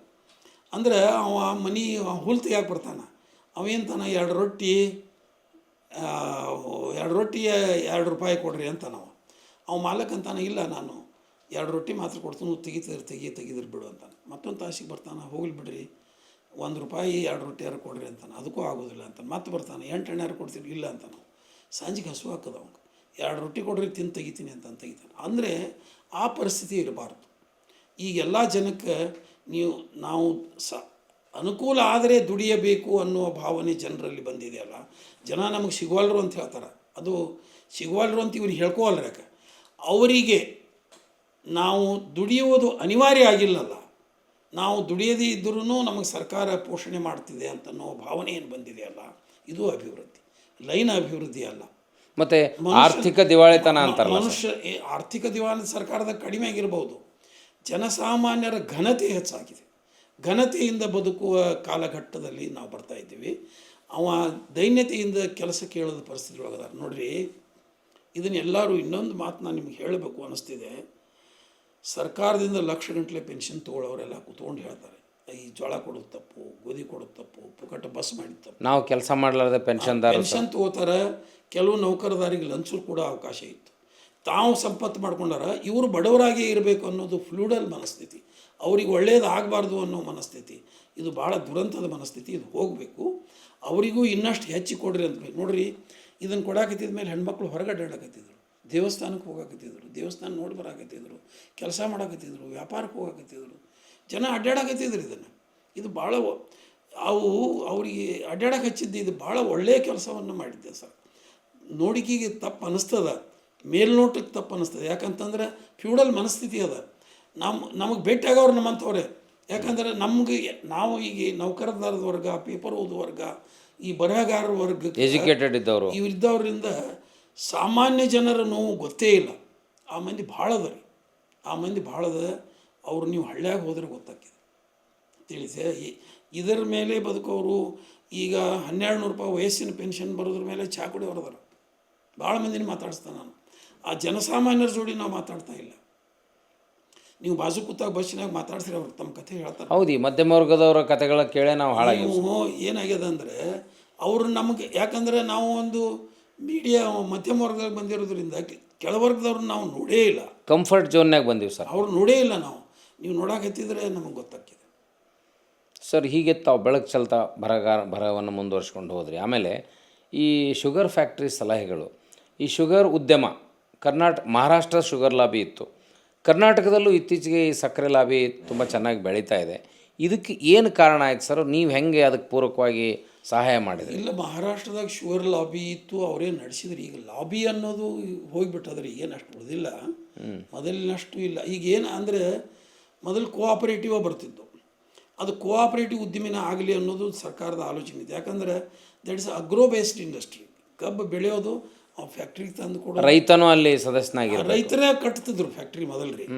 ಅಂದರೆ ಅವ ಹುಲ್ಲು ತೆಗಿಯಾಕೆ ಬರ್ತಾನೆ, ಅವೇಂತಾನ 2 ರೊಟ್ಟಿ 2 ರೂಪಾಯಿ ಕೊಡ್ರಿ ಅಂತ ನಾವು. ಅವ ಮಾಲಕ್ ಅಂತಾನೆ, ಇಲ್ಲ ನಾನು 2 ರೊಟ್ಟಿ ಮಾತ್ರ ಕೊಡ್ತೀನಿ, ತೆಗಿದ್ರೆ ಬಿಡು ಅಂತಾನೆ. ಮತ್ತೊಂದು ತಾಸಿಗೆ ಬರ್ತಾನೆ, ಹೋಗ್ಲಿ ಬಿಡ್ರಿ 1 ರೂಪಾಯಿ 2 ರೊಟ್ಟಿ ಯಾರು ಕೊಡ್ರಿ ಅಂತಾನೆ, ಅದಕ್ಕೂ ಆಗೋದಿಲ್ಲ ಅಂತಾನೆ. ಮತ್ತೆ ಬರ್ತಾನೆ, 8 ಅಣ್ಣ ಯಾರು ಕೊಡ್ತೀನಿ, ಇಲ್ಲ ಅಂತ. ನಾವು ಸಂಜೆಗೆ ಹಸು ಹಾಕೋದು ಅವಂಗೆ, 2 ರೊಟ್ಟಿ ಕೊಡ್ರಿ ತೆಗಿತೀನಿ ಅಂತ ತೆಗಿತಾನೆ. ಅಂದರೆ ಆ ಪರಿಸ್ಥಿತಿ ಇರಬಾರ್ದು. ಈಗೆಲ್ಲ ಜನಕ್ಕೆ ನಾವು ಅನುಕೂಲ ಆದರೆ ದುಡಿಯಬೇಕು ಅನ್ನುವ ಭಾವನೆ ಜನರಲ್ಲಿ ಬಂದಿದೆಯಲ್ಲ. ಜನ ನಮಗೆ ಸಿಗುವಲ್ರು ಅಂತ ಹೇಳ್ತಾರೆ, ಅದು ಸಿಗುವಲ್ರು ಅಂತ ಇವ್ರಿಗೆ ಹೇಳ್ಕೋವಲ್ರು. ಯಾಕೆ ಅವರಿಗೆ ನಾವು ದುಡಿಯುವುದು ಅನಿವಾರ್ಯ ಆಗಿಲ್ಲಲ್ಲ, ನಾವು ದುಡಿಯದೇ ಇದ್ದರೂ ನಮಗೆ ಸರ್ಕಾರ ಪೋಷಣೆ ಮಾಡ್ತಿದೆ ಅಂತ ಅನ್ನೋ ಭಾವನೆ ಏನು ಬಂದಿದೆಯಲ್ಲ, ಇದು ಅಭಿವೃದ್ಧಿ, ಲೈನ್ ಅಭಿವೃದ್ಧಿ ಅಲ್ಲ. ಮತ್ತು ಆರ್ಥಿಕ ದಿವಾಳಿತನ ಅಂತಾರೆ. ಆರ್ಥಿಕ ದಿವಾಳಿ ಸರ್ಕಾರದಾಗ ಕಡಿಮೆ ಆಗಿರ್ಬೋದು, ಜನಸಾಮಾನ್ಯರ ಘನತೆ ಹೆಚ್ಚಾಗಿದೆ. ಘನತೆಯಿಂದ ಬದುಕುವ ಕಾಲಘಟ್ಟದಲ್ಲಿ ನಾವು ಬರ್ತಾ ಇದ್ದೀವಿ. ಅವ ದೈನ್ಯತೆಯಿಂದ ಕೆಲಸ ಕೇಳೋದ ಪರಿಸ್ಥಿತಿ ಒಳಗದಾರ ನೋಡ್ರಿ. ಇದನ್ನೆಲ್ಲರೂ ಇನ್ನೊಂದು ಮಾತು ನಾನು ನಿಮ್ಗೆ ಹೇಳಬೇಕು ಅನ್ನಿಸ್ತಿದೆ. ಸರ್ಕಾರದಿಂದ ಲಕ್ಷಗಟ್ಟಲೆ ಪೆನ್ಷನ್ ತೊಗೊಳ್ಳೋರೆಲ್ಲ ಕೂತ್ಕೊಂಡು ಹೇಳ್ತಾರೆ, ಈ ಜೋಳ ಕೊಡೋದು ತಪ್ಪು, ಗೋಧಿ ಕೊಡೋದು ತಪ್ಪು, ಪುಕಟ ಬಸ್ ಮಾಡಿದ ತಪ್ಪು, ನಾವು ಕೆಲಸ ಮಾಡಲಾರ್ದೆ ಪೆನ್ಷನ್ ತೊಗೋತಾರೆ. ಕೆಲವು ನೌಕರದಾರಿಗೆ ಲಂಚರು ಕೂಡ ಅವಕಾಶ ಇತ್ತು, ತಾವು ಸಂಪತ್ತು ಮಾಡ್ಕೊಂಡಾರ. ಇವರು ಬಡವರಾಗೇ ಇರಬೇಕು ಅನ್ನೋದು ಫ್ಲೂಡಲ್ ಮನಸ್ಥಿತಿ, ಅವ್ರಿಗೆ ಒಳ್ಳೇದು ಆಗಬಾರ್ದು ಅನ್ನೋ ಮನಸ್ಥಿತಿ. ಇದು ಭಾಳ ದುರಂತದ ಮನಸ್ಥಿತಿ, ಇದು ಹೋಗಬೇಕು. ಅವರಿಗೂ ಇನ್ನಷ್ಟು ಹೆಚ್ಚಿ ಕೊಡ್ರಿ ಅಂತ ನೋಡ್ರಿ. ಇದನ್ನು ಕೊಡಾಕತ್ತಿದ ಮೇಲೆ ಹೆಣ್ಮಕ್ಳು ಹೊರಗಡೆ ಅಡ್ಡಾಡಕತ್ತಿದ್ರು, ದೇವಸ್ಥಾನಕ್ಕೆ ಹೋಗಾಕತ್ತಿದ್ರು, ದೇವಸ್ಥಾನ ನೋಡಿ ಬರಾಕತ್ತಿದ್ರು, ಕೆಲಸ ಮಾಡಾಕತ್ತಿದ್ರು, ವ್ಯಾಪಾರಕ್ಕೆ ಹೋಗಾಕತ್ತಿದ್ರು, ಜನ ಅಡ್ಡಾಡಕತ್ತಿದ್ರು. ಇದು ಭಾಳ ಅವರಿಗೆ ಅಡ್ಡಾಡಕ್ಕೆ ಹಚ್ಚಿದ್ದು, ಇದು ಭಾಳ ಒಳ್ಳೆಯ ಕೆಲಸವನ್ನು ಮಾಡಿದ್ದೆ ಸರ್. ನೋಡಿಕೆಗೆ ತಪ್ಪು ಅನ್ನಿಸ್ತದ, ಮೇಲ್ನೋಟಕ್ಕೆ ತಪ್ಪು ಅನ್ನಿಸ್ತದೆ. ಯಾಕಂತಂದ್ರೆ ಫ್ಯೂಡಲ್ ಮನಸ್ಥಿತಿ ಅದ. ನಮಗೆ ಭೇಟಿಯಾಗವ್ರು ನಮ್ಮಂಥವ್ರೆ. ಯಾಕಂದರೆ ನಾವು ಈಗ ನೌಕರದಾರದ ವರ್ಗ, ಪೇಪರ್ ಓದೋ ವರ್ಗ, ಈ ಬರಹಗಾರರ ವರ್ಗ, ಎಜುಕೇಟೆಡ್ ಇದ್ದವರು, ಇದ್ದವರಿಂದ ಸಾಮಾನ್ಯ ಜನರ ನೋವು ಗೊತ್ತೇ ಇಲ್ಲ. ಆ ಮಂದಿ ಭಾಳ ಅದ ರೀ, ಆ ಮಂದಿ ಭಾಳ ಅದ. ಅವ್ರು ನೀವು ಹಳ್ಳ್ಯಾಗ ಹೋದ್ರೆ ಗೊತ್ತಾಗ್ತದೆ ತಿಳಿಸಿ. ಇದರ ಮೇಲೆ ಬದುಕೋರು ಈಗ 1200 ರೂಪಾಯಿ ವಯಸ್ಸಿನ ಪೆನ್ಷನ್ ಬರೋದ್ರ ಮೇಲೆ ಚಾ ಕುಡಿಯೋರು ಅದಾರ. ಭಾಳ ಮಂದಿನ ಮಾತಾಡಿಸ್ತಾನೆ ನಾನು. ಆ ಜನಸಾಮಾನ್ಯರ ಜೋಡಿ ನಾವು ಮಾತಾಡ್ತಾ ಇಲ್ಲ. ನೀವು ಬಾಜು ಕೂತಾಗ ಬಸ್ಸಿನಾಗ ಮಾತಾಡ್ಸಿರಿ, ಅವ್ರು ತಮ್ಮ ಕಥೆ ಹೇಳ್ತಾರೆ. ಹೌದು, ಈ ಮಧ್ಯಮ ವರ್ಗದವರ ಕಥೆಗಳ ಕೇಳೇ ನಾವು ಹಾಳಾಗಿ. ನೀವು ಏನಾಗ್ಯದ ಅಂದರೆ ಅವರು ನಮಗೆ, ಯಾಕಂದರೆ ನಾವು ಒಂದು ಮೀಡಿಯಾ ಮಧ್ಯಮ ವರ್ಗದಾಗ ಬಂದಿರೋದ್ರಿಂದ ಕೆಳವರ್ಗದವ್ರನ್ನ ನಾವು ನೋಡೇ ಇಲ್ಲ. ಕಂಫರ್ಟ್ ಝೋನ್ನಾಗ ಬಂದೀವಿ ಸರ್. ಅವ್ರು ನೋಡೇ ಇಲ್ಲ ನಾವು. ನೀವು ನೋಡಾಕತ್ತಿದ್ರೆ ನಮಗೆ ಗೊತ್ತಾಗ್ತದೆ ಸರ್. ಹೀಗೆ ತಾವು ಬೆಳಕು ಚೆಲ್ತಾ ಬರಹವನ್ನು ಮುಂದುವರ್ಸ್ಕೊಂಡು ಹೋದ್ರಿ. ಆಮೇಲೆ ಈ ಶುಗರ್ ಫ್ಯಾಕ್ಟ್ರಿ ಸಲಹೆಗಳು, ಈ ಶುಗರ್ ಉದ್ಯಮ ಮಹಾರಾಷ್ಟ್ರ ಶುಗರ್ ಲಾಬಿ ಇತ್ತು, ಕರ್ನಾಟಕದಲ್ಲೂ ಇತ್ತೀಚೆಗೆ ಈ ಸಕ್ಕರೆ ಲಾಬಿ ತುಂಬ ಚೆನ್ನಾಗಿ ಬೆಳೀತಾ ಇದೆ. ಇದಕ್ಕೆ ಏನು ಕಾರಣ ಆಯ್ತು ಸರ್? ನೀವು ಹೆಂಗೆ ಅದಕ್ಕೆ ಪೂರಕವಾಗಿ ಸಹಾಯ ಮಾಡಿದ್ರಿ? ಇಲ್ಲ, ಮಹಾರಾಷ್ಟ್ರದಾಗ ಶುಗರ್ ಲಾಬಿ ಇತ್ತು, ಅವರೇ ನಡೆಸಿದ್ರಿ. ಈಗ ಲಾಬಿ ಅನ್ನೋದು ಹೋಗಿಬಿಟ್ಟದ್ರಿ, ಏನು ಅಷ್ಟು ಉಳಿದಿಲ್ಲ, ಮೊದಲಿನಷ್ಟು ಇಲ್ಲ. ಈಗ ಏನು ಅಂದರೆ ಮೊದಲು ಕೋಆಪರೇಟಿವ್ ಬರ್ತಿದ್ದು, ಅದು ಕೋಆಪರೇಟಿವ್ ಉದ್ಯಮಿನ ಆಗಲಿ ಅನ್ನೋದು ಸರ್ಕಾರದ ಆಲೋಚನೆ ಇದೆ. ಯಾಕಂದರೆ that is agro based industry. ಕಬ್ಬು ಬೆಳೆಯೋದು ಫ್ಯಾಕ್ಟ್ರಿಗೆ ತಂದು ಕೊಡೋದು, ರೈತನೂ ಅಲ್ಲಿ ಸದಸ್ಯನಾಗಿ, ರೈತರೇ ಕಟ್ತಿದ್ರು ಫ್ಯಾಕ್ಟ್ರಿ.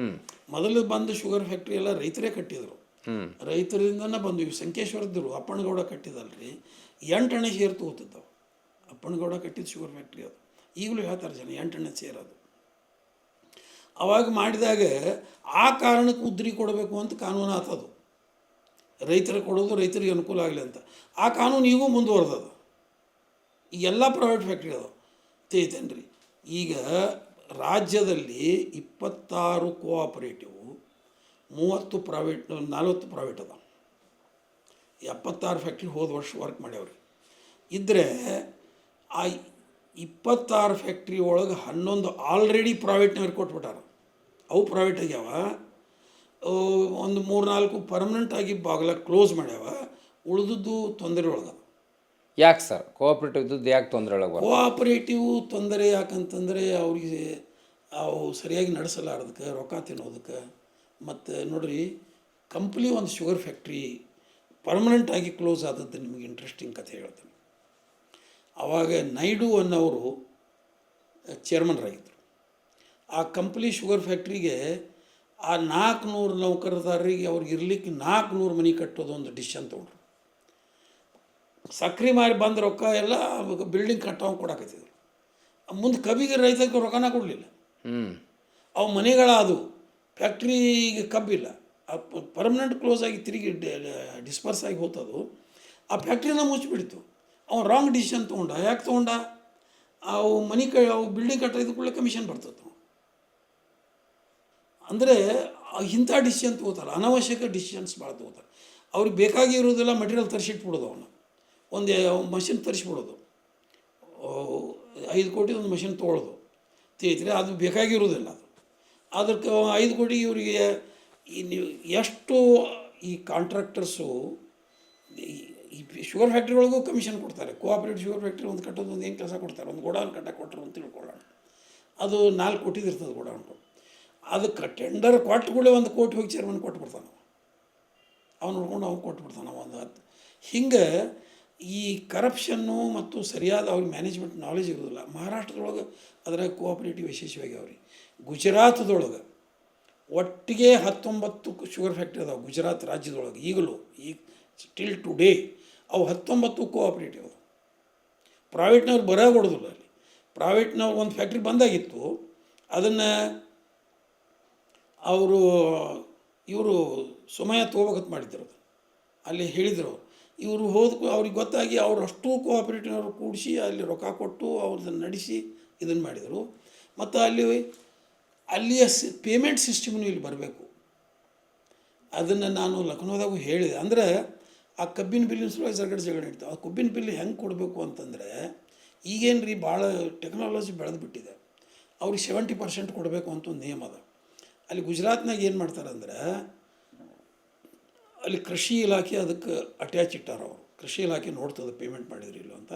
ಮೊದಲು ಬಂದು ಶುಗರ್ ಫ್ಯಾಕ್ಟ್ರಿ ಎಲ್ಲ ರೈತರೇ ಕಟ್ಟಿದ್ರು. ರೈತರಿಂದನೇ ಬಂದು ಇವು ಸಂಕೇಶ್ವರದ್ರು ಅಪ್ಪನಗೌಡ ಕಟ್ಟಿದಲ್ರಿ, 8 ಅಣೆ ಶೇರ್ ತಗೋತಿದ್ದವು. ಅಪ್ಪನಗೌಡ ಕಟ್ಟಿದ ಶುಗರ್ ಫ್ಯಾಕ್ಟ್ರಿ ಅದು. ಈಗಲೂ ಹೇಳ್ತಾರೆ ಜನ 8 ಅಣೆ ಶೇರ್ ಅದು. ಅವಾಗ ಮಾಡಿದಾಗ ಆ ಕಾರಣಕ್ಕೆ ಉದ್ರಿ ಕೊಡಬೇಕು ಅಂತ ಕಾನೂನು ಆತದು. ರೈತರಿಗೆ ಕೊಡೋದು ರೈತರಿಗೆ ಅನುಕೂಲ ಆಗಲಿ ಅಂತ. ಆ ಕಾನೂನು ಈಗೂ ಮುಂದುವರೆದದು. ಎಲ್ಲ ಪ್ರೈವೇಟ್ ಫ್ಯಾಕ್ಟ್ರಿ ಅದು ತೇತೇನ್ರಿ. ಈಗ ರಾಜ್ಯದಲ್ಲಿ 26 ಕೋಆಪರೇಟಿವ್, 30 ಪ್ರೈವೇಟ್, 40 ಪ್ರೈವೇಟ್ ಅದ. 76 ಫ್ಯಾಕ್ಟ್ರಿ ಹೋದ ವರ್ಷ ವರ್ಕ್ ಮಾಡ್ಯಾವ್ರಿ. ಇದ್ದರೆ ಆ 26 ಫ್ಯಾಕ್ಟ್ರಿ ಒಳಗೆ 11 ಆಲ್ರೆಡಿ ಪ್ರೈವೇಟ್ನವ್ರಿಗೆ ಕೊಟ್ಬಿಟ್ಟಾರ. ಅವು ಪ್ರೈವೇಟ್ ಆಗ್ಯಾವ. ಒಂದು 3-4 ಪರ್ಮನೆಂಟಾಗಿ ಬಾಗಿಲ ಕ್ಲೋಸ್ ಮಾಡ್ಯಾವ. ಉಳಿದದ್ದು ತೊಂದರೆ ಒಳಗೆ. ಯಾಕೆ ಸರ್ ಕೋಆಪರೇಟಿವ್ ಇದ್ದದ್ದು ಯಾಕೆ ತೊಂದರೆ ಒಳಗೆ? ಕೋಆಪರೇಟಿವ್ ತೊಂದರೆ ಯಾಕಂತಂದರೆ ಅವ್ರಿಗೆ ಅವು ಸರಿಯಾಗಿ ನಡೆಸಲಾರದಕ್ಕೆ, ರೊಕ್ಕ ತಿನ್ನೋದಕ್ಕೆ. ಮತ್ತು ನೋಡಿರಿ, ಕಂಪ್ನಿ ಒಂದು ಶುಗರ್ ಫ್ಯಾಕ್ಟ್ರಿ ಪರ್ಮನೆಂಟಾಗಿ ಕ್ಲೋಸ್ ಆದದ್ದು ನಿಮಗೆ ಇಂಟ್ರೆಸ್ಟಿಂಗ್ ಕಥೆ ಹೇಳ್ತೀನಿ. ಆವಾಗ ನಾಯ್ಡು ಅನ್ನೋರು ಚೇರ್ಮನ್ರಾಗಿದ್ದರು. ಆ ಕಂಪ್ನಿ ಶುಗರ್ ಫ್ಯಾಕ್ಟ್ರಿಗೆ ಆ 400 ನೌಕರದಾರರಿಗೆ ಅವ್ರಿಗೆ ಇರ್ಲಿಕ್ಕೆ 400 ಮನೆ ಕಟ್ಟೋದು ಒಂದು ಡಿಸಿಷನ್ ತೊಗೊಂಡ್ರು. ಸಕ್ರೆ ಮಾರಿ ಬಂದ ರೊಕ್ಕ ಎಲ್ಲ ಬಿಲ್ಡಿಂಗ್ ಕಟ್ಟೋಂಗೆ ಕೊಡಾಕತ್ತಿದ್ರು. ಮುಂದೆ ಕಬ್ಬಿಗೆ ರೈತಕ್ಕೆ ರೊಕ್ಕನ ಕೊಡಲಿಲ್ಲ. ಅವು ಮನೆಗಳಾದವು, ಫ್ಯಾಕ್ಟ್ರಿಗೆ ಕಬ್ಬಿಲ್ಲ. ಪರ್ಮನೆಂಟ್ ಕ್ಲೋಸ್ ಆಗಿ ತಿರುಗಿ ಡಿಸ್ಪರ್ಸ್ ಆಗಿ ಹೋತದು. ಆ ಫ್ಯಾಕ್ಟ್ರಿನ ಮುಚ್ಚಿಬಿಡ್ತು. ಅವ್ನು ರಾಂಗ್ ಡಿಸಿಷನ್ ತೊಗೊಂಡ. ಯಾಕೆ ತೊಗೊಂಡ? ಅವು ಅವು ಬಿಲ್ಡಿಂಗ್ ಕಟ್ಟಿದ ಕೂಡಲೇ ಕಮಿಷನ್ ಬರ್ತದೆ. ಅಂದರೆ ಇಂಥ ಡಿಸಿಷನ್ ತೊಗೋತಾರೆ, ಅನಾವಶ್ಯಕ ಡಿಸಿಷನ್ಸ್ ಭಾಳ ತೊಗೋತಾರೆ. ಅವ್ರಿಗೆ ಬೇಕಾಗಿರೋದೆಲ್ಲ ಮಟೀರಿಯಲ್ ತರಿಸಿಟ್ಬಿಡೋದು. ಒಂದು ಮಷಿನ್ ತರಿಸ್ಬಿಡೋದು, 5 ಕೋಟಿ ಒಂದು ಮಷಿನ್ ತೊಗೊಳೋದು ತಿಳಿದ್ರೆ, ಅದು ಬೇಕಾಗಿರೋದಿಲ್ಲ. ಅದು ಅದಕ್ಕೆ 5 ಕೋಟಿ ಇವರಿಗೆ ನೀವು ಎಷ್ಟು ಈ ಕಾಂಟ್ರಾಕ್ಟರ್ಸು ಈ ಶುಗರ್ ಫ್ಯಾಕ್ಟ್ರಿ ಒಳಗೂ ಕಮಿಷನ್ ಕೊಡ್ತಾರೆ. ಕೋಆಪರೇಟಿವ್ ಶುಗರ್ ಫ್ಯಾಕ್ಟ್ರಿ ಒಂದು ಕಟ್ಟೋದು ಒಂದು ಏನು ಕೆಲಸ ಕೊಡ್ತಾರೆ, ಒಂದು ಗೋಡೌನ್ ಕಟ್ಟಕ್ಕೆ ಕೊಟ್ಟರು ಅಂತ ತಿಳ್ಕೊಳ್ಳೋಣ. ಅದು 4 ಕೋಟಿದು ಇರ್ತದೆ ಗೋಡೌನ್. ಅದಕ್ಕೆ ಟೆಂಡರ್ ಕೊಟ್ಟುಗಳೇ 1 ಕೋಟಿ ಹೋಗಿ ಚೇರ್ಮನ್ ಕೊಟ್ಬಿಡ್ತಾನೆ. ಅವ್ನು ನೋಡ್ಕೊಂಡು ಅವ್ನು ಕೊಟ್ಬಿಡ್ತಾನೆ ಒಂದು 10. ಹಿಂಗೆ ಈ ಕರಪ್ಷನ್ನು ಮತ್ತು ಸರಿಯಾದ ಅವ್ರಿಗೆ ಮ್ಯಾನೇಜ್ಮೆಂಟ್ ನಾಲೆಜ್ ಇರೋದಿಲ್ಲ. ಮಹಾರಾಷ್ಟ್ರದೊಳಗೆ ಅದರ ಕೋಆಪರೇಟಿವ್ ಯಶಸ್ವಿಯಾಗಿ ಅವ್ರಿ. ಗುಜರಾತದೊಳಗೆ ಒಟ್ಟಿಗೆ 19 ಶುಗರ್ ಫ್ಯಾಕ್ಟ್ರಿ ಅದಾವೆ ಗುಜರಾತ್ ರಾಜ್ಯದೊಳಗೆ. ಈಗಲೂ ಈಗ ಸ್ಟಿಲ್ ಟುಡೇ ಅವು 19 ಕೋಆಪರೇಟಿವ್ ಅದಾವೆ. ಪ್ರೈವೇಟ್ನವ್ರು ಬರ ಕೊಡೋದಿಲ್ಲ. ಅಲ್ಲಿ ಪ್ರೈವೇಟ್ನವ್ರು ಒಂದು ಫ್ಯಾಕ್ಟ್ರಿ ಬಂದಾಗಿತ್ತು, ಅದನ್ನು ಇವರು ಸಮಯ ತೊಗೋಬೇಕಂತ ಮಾಡಿದ್ರು. ಅಲ್ಲಿ ಹೇಳಿದರು, ಇವರು ಅವ್ರಿಗೆ ಗೊತ್ತಾಗಿ ಅವರು ಅಷ್ಟು ಕೋಆಪರೇಟಿವ್ನವ್ರು ಕೂಡಿಸಿ ಅಲ್ಲಿ ರೊಕ್ಕ ಕೊಟ್ಟು ಅವ್ರನ್ನ ನಡೆಸಿ ಇದನ್ನು ಮಾಡಿದರು. ಮತ್ತು ಅಲ್ಲಿಯ ಪೇಮೆಂಟ್ ಸಿಸ್ಟಮ್ನು ಇಲ್ಲಿ ಬರಬೇಕು. ಅದನ್ನು ನಾನು ಲಕ್ನೋದಾಗೂ ಹೇಳಿದೆ. ಅಂದರೆ ಆ ಕಬ್ಬಿನ ಬಿಲ್ಲಿನ ಸಲುವಾಗಿ ಜಗಳ ಇಡ್ತಾವೆ. ಆ ಕಬ್ಬಿನ ಬಿಲ್ ಹೆಂಗೆ ಕೊಡಬೇಕು ಅಂತಂದರೆ, ಈಗೇನು ರೀ ಭಾಳ ಟೆಕ್ನಾಲಜಿ ಬೆಳೆದುಬಿಟ್ಟಿದೆ. ಅವ್ರಿಗೆ 70% ಕೊಡಬೇಕು ಅಂತ ಒಂದು ನಿಯಮ ಅದ. ಅಲ್ಲಿ ಗುಜರಾತ್ನಾಗ ಏನು ಮಾಡ್ತಾರೆ ಅಂದರೆ, ಅಲ್ಲಿ ಕೃಷಿ ಇಲಾಖೆ ಅದಕ್ಕೆ ಅಟ್ಯಾಚ್ ಇಟ್ಟಾರ. ಅವರು ಕೃಷಿ ಇಲಾಖೆ ನೋಡ್ತದೆ ಪೇಮೆಂಟ್ ಮಾಡಿದ್ರಿ ಇಲ್ಲ ಅಂತ.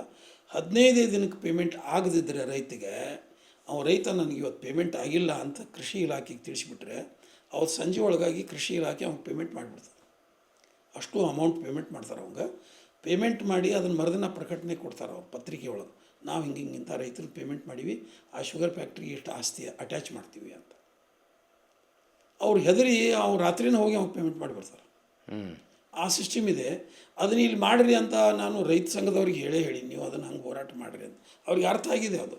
15 ದಿನಕ್ಕೆ ಪೇಮೆಂಟ್ ಆಗದಿದ್ದರೆ ರೈತಗೆ, ರೈತ ನನಗೆ ಇವತ್ತು ಪೇಮೆಂಟ್ ಆಗಿಲ್ಲ ಅಂತ ಕೃಷಿ ಇಲಾಖೆಗೆ ತಿಳಿಸಿಬಿಟ್ರೆ, ಅವತ್ತು ಸಂಜೆ ಒಳಗಾಗಿ ಕೃಷಿ ಇಲಾಖೆ ಅವ್ನಿಗೆ ಪೇಮೆಂಟ್ ಮಾಡಿಬಿಡ್ತದೆ. ಅಷ್ಟು ಅಮೌಂಟ್ ಪೇಮೆಂಟ್ ಮಾಡ್ತಾರೆ. ಅವಂಗೆ ಪೇಮೆಂಟ್ ಮಾಡಿ ಅದನ್ನು ಮರುದಿನ ಪ್ರಕಟಣೆ ಕೊಡ್ತಾರೆ ಅವ್ರು ಪತ್ರಿಕೆ ಒಳಗೆ. ನಾವು ಹಿಂಗಿಂತ ರೈತರಿಗೆ ಪೇಮೆಂಟ್ ಮಾಡೀವಿ, ಆ ಶುಗರ್ ಫ್ಯಾಕ್ಟ್ರಿಗೆ ಎಷ್ಟು ಆಸ್ತಿ ಅಟ್ಯಾಚ್ ಮಾಡ್ತೀವಿ ಅಂತ. ಅವ್ರು ಹೆದರಿ ಅವ್ರು ರಾತ್ರಿನೇ ಹೋಗಿ ಅವ್ರಿಗೆ ಪೇಮೆಂಟ್ ಮಾಡಿಬಿಡ್ತಾರೆ. ಆ ಸಿಸ್ಟಮ್ ಇದೆ. ಅದನ್ನ ಇಲ್ಲಿ ಮಾಡಿರಿ ಅಂತ ನಾನು ರೈತ ಸಂಘದವ್ರಿಗೆ ಹೇಳಿ ನೀವು ಅದನ್ನು ಹಂಗೆ ಹೋರಾಟ ಮಾಡಿರಿ ಅಂತ. ಅವ್ರಿಗೆ ಅರ್ಥ ಆಗಿದೆ, ಅದು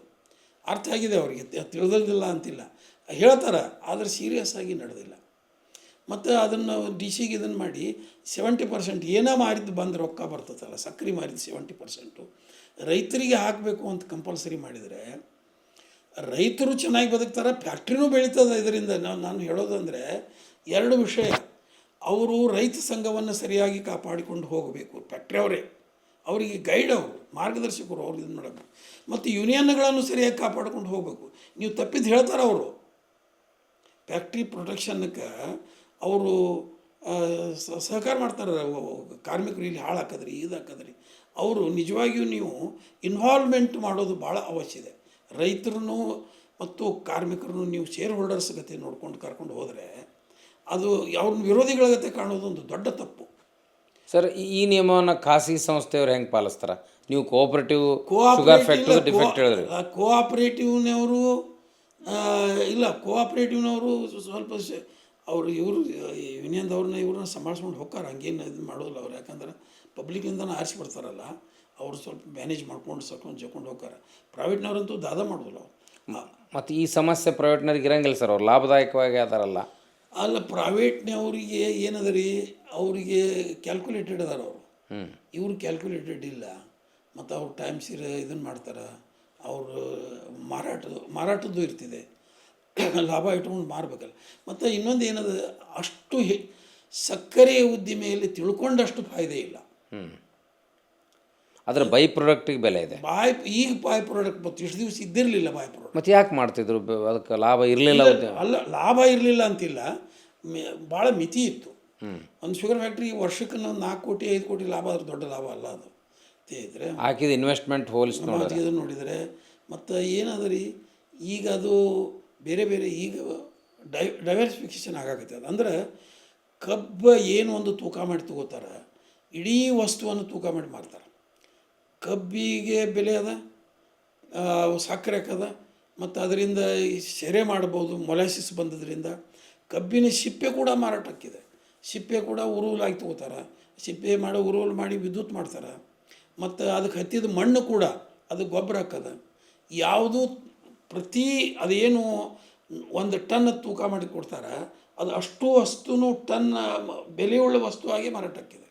ಅರ್ಥ ಆಗಿದೆ ಅವ್ರಿಗೆ, ತಿಳಿದಿಲ್ಲ ಅಂತಿಲ್ಲ, ಹೇಳ್ತಾರೆ, ಆದರೆ ಸೀರಿಯಸ್ ಆಗಿ ನಡೆದಿಲ್ಲ. ಮತ್ತು ಅದನ್ನು ಡಿ ಸಿಗೆ ಇದನ್ನು ಮಾಡಿ 70% ಏನೋ ಮಾರಿದ್ದು ಬಂದು ರೊಕ್ಕ ಬರ್ತದಲ್ಲ, ಸಕ್ಕರೆ ಮಾರಿದ್ದು 70% ರೈತರಿಗೆ ಹಾಕಬೇಕು ಅಂತ ಕಂಪಲ್ಸರಿ ಮಾಡಿದರೆ ರೈತರು ಚೆನ್ನಾಗಿ ಬದುಕ್ತಾರೆ, ಫ್ಯಾಕ್ಟ್ರಿನೂ ಬೆಳೀತದೆ ಇದರಿಂದ. ನಾನು ಹೇಳೋದಂದರೆ 2 ವಿಷಯ. ಅವರು ರೈತ ಸಂಘವನ್ನು ಸರಿಯಾಗಿ ಕಾಪಾಡಿಕೊಂಡು ಹೋಗಬೇಕು, ಫ್ಯಾಕ್ಟ್ರಿ ಅವರೇ, ಅವರಿಗೆ ಗೈಡ್, ಅವರು ಮಾರ್ಗದರ್ಶಕರು, ಅವ್ರು ಇದನ್ನು ಮಾಡಬೇಕು. ಮತ್ತು ಯೂನಿಯನ್ಗಳನ್ನು ಸರಿಯಾಗಿ ಕಾಪಾಡ್ಕೊಂಡು ಹೋಗಬೇಕು. ನೀವು ತಪ್ಪಿದ್ದು ಹೇಳ್ತಾರೆ ಅವರು, ಫ್ಯಾಕ್ಟ್ರಿ ಪ್ರೊಟೆಕ್ಷನ್ಗೆ ಅವರು ಸಹಕಾರ ಮಾಡ್ತಾರೆ. ಕಾರ್ಮಿಕರು ಇಲ್ಲಿ ಹಾಳು ಹಾಕಿದ್ರಿ, ಇದು ಹಾಕಿದ್ರಿ, ಅವರು ನಿಜವಾಗಿಯೂ ನೀವು ಇನ್ವಾಲ್ವ್ಮೆಂಟ್ ಮಾಡೋದು ಭಾಳ ಅವಶ್ಯ ಇದೆ. ರೈತರನ್ನು ಮತ್ತು ಕಾರ್ಮಿಕರನ್ನು ನೀವು ಶೇರ್ ಹೋಲ್ಡರ್ಸ್ ಗತಿ ನೋಡ್ಕೊಂಡು ಕರ್ಕೊಂಡು ಹೋದರೆ ಅದು ಅವ್ರನ್ನ ವಿರೋಧಿಗಳ ಗತೆ ಕಾಣೋದು ಒಂದು ದೊಡ್ಡ ತಪ್ಪು. ಸರ್, ಈ ನಿಯಮವನ್ನು ಖಾಸಗಿ ಸಂಸ್ಥೆಯವ್ರು ಹೆಂಗೆ ಪಾಲಿಸ್ತಾರೆ? ನೀವು ಕೋಆಪರೇಟಿವ್ ಶುಗರ್ ಫ್ಯಾಕ್ಟ್ರಿ ಡಿಫೆಕ್ಟ್ ಹೇಳಿದ್ರಿ. ಕೋಆಪರೇಟಿವ್ನವರು ಇಲ್ಲ, ಕೋಆಪರೇಟಿವ್ನವರು ಸ್ವಲ್ಪ ಇವರು ಯೂನಿಯನ್ದವ್ರನ್ನ ಇವ್ರನ್ನ ಸಂಭಾಳಿಸ್ಕೊಂಡು ಹೋಗ್ತಾರೆ, ಹಂಗೇನು ಇದು ಮಾಡೋದಿಲ್ಲ ಅವ್ರು. ಯಾಕಂದ್ರೆ ಪಬ್ಲಿಕ್ಕಿಂದನೂ ಆರಿಸಿ ಬರ್ತಾರಲ್ಲ, ಅವರು ಸ್ವಲ್ಪ ಮ್ಯಾನೇಜ್ ಮಾಡ್ಕೊಂಡು ಜಕೊಂಡು ಹೋಗ್ತಾರೆ. ಪ್ರೈವೇಟ್ನವ್ರಂತೂ ದಾದ ಮಾಡೋದಿಲ್ಲ ಅವ್ರು. ಮತ್ತು ಈ ಸಮಸ್ಯೆ ಪ್ರೈವೇಟ್ನವ್ರಿಗೆ ಇರಂಗಿಲ್ಲ ಸರ್, ಅವ್ರು ಲಾಭದಾಯಕವಾಗಿ ಅದಾರಲ್ಲ. ಅಲ್ಲ, ಪ್ರೈವೇಟ್ನವ್ರಿಗೆ ಏನದ ರೀ, ಅವರಿಗೆ ಕ್ಯಾಲ್ಕುಲೇಟೆಡ್ ಅದಾರ ಅವರು, ಇವ್ರು ಕ್ಯಾಲ್ಕುಲೇಟೆಡ್ ಇಲ್ಲ. ಮತ್ತು ಅವ್ರು ಟೈಮ್ ಇದನ್ನು ಮಾಡ್ತಾರೆ, ಅವರು ಮಾರಾಟದ್ದು ಇರ್ತಿದೆ, ಲಾಭ ಇಟ್ಕೊಂಡು ಮಾರಬೇಕಲ್ಲ. ಮತ್ತು ಇನ್ನೊಂದು ಏನದ, ಅಷ್ಟು ಸಕ್ಕರೆ ಉದ್ದಿಮೆಯಲ್ಲಿ ತಿಳ್ಕೊಂಡಷ್ಟು ಫಾಯ್ದೆ ಇಲ್ಲ. ಅದರ ಬೈ ಪ್ರಾಡಕ್ಟಿಗೆ ಬೆಲೆ ಇದೆ. ಈಗ ಬೈ ಪ್ರಾಡಕ್ಟ್ ಮತ್ತು ಇಷ್ಟು ದಿವಸ ಇದ್ದಿರಲಿಲ್ಲ ಬೈ ಪ್ರಾಡಕ್ಟ್. ಮತ್ತು ಯಾಕೆ ಮಾಡ್ತಿದ್ರು? ಅದಕ್ಕೆ ಲಾಭ ಇರಲಿಲ್ಲ. ಅಲ್ಲ, ಲಾಭ ಇರಲಿಲ್ಲ ಅಂತಿಲ್ಲ, ಭಾಳ ಮಿತಿ ಇತ್ತು. ಒಂದು ಶುಗರ್ ಫ್ಯಾಕ್ಟ್ರಿ ವರ್ಷಕ್ಕೆ 4 ಕೋಟಿ 5 ಕೋಟಿ ಲಾಭ, ಅದ್ರ ದೊಡ್ಡ ಲಾಭ ಅಲ್ಲ ಅದು. ಇದ್ರೆ ಹಾಕಿದ ಇನ್ವೆಸ್ಟ್ಮೆಂಟ್ ಹೋಲಿಸಿ ನೋಡಿದರೆ ಮತ್ತು ಏನದ ರೀ, ಈಗ ಅದು ಬೇರೆ ಬೇರೆ ಈಗ ಡೈವರ್ಸಿಫಿಕೇಷನ್ ಆಗಾಕತ್ತೆ. ಅದು ಅಂದ್ರೆ ಕಬ್ಬು ಏನು ಒಂದು ತೂಕ ಮಾಡಿ ತಗೋತಾರೆ, ಇಡೀ ವಸ್ತುವನ್ನು ತೂಕ ಮಾಡಿ ಮಾರ್ತಾರೆ. ಕಬ್ಬಿಗೆ ಬೆಲೆ ಅದ, ಸಕ್ಕರೆ ಹಾಕದ, ಮತ್ತು ಅದರಿಂದ ಸೆರೆ ಮಾಡ್ಬೋದು. ಮೊಲಾಸಿಸ್ ಬಂದದ್ರಿಂದ ಕಬ್ಬಿನ ಸಿಪ್ಪೆ ಕೂಡ ಮಾರಾಟಕ್ಕಿದೆ. ಸಿಪ್ಪೆ ಕೂಡ ಉರುವಲಾಗಿ ತಗೋತಾರೆ, ಸಿಪ್ಪೆ ಮಾಡಿ ಉರುವಲು ಮಾಡಿ ವಿದ್ಯುತ್ ಮಾಡ್ತಾರೆ. ಮತ್ತು ಅದಕ್ಕೆ ಹತ್ತಿದ ಮಣ್ಣು ಕೂಡ ಅದು ಗೊಬ್ಬರ ಹಾಕದ. ಯಾವುದು ಅದೇನು 1 ಟನ್ ತೂಕ ಮಾಡಿ ಕೊಡ್ತಾರೆ, ಅದು ಅಷ್ಟು ವಸ್ತುನೂ ಟನ್ ಬೆಲೆಯುಳ್ಳ ವಸ್ತುವಾಗಿ ಮಾರಾಟಕ್ಕಿದೆ.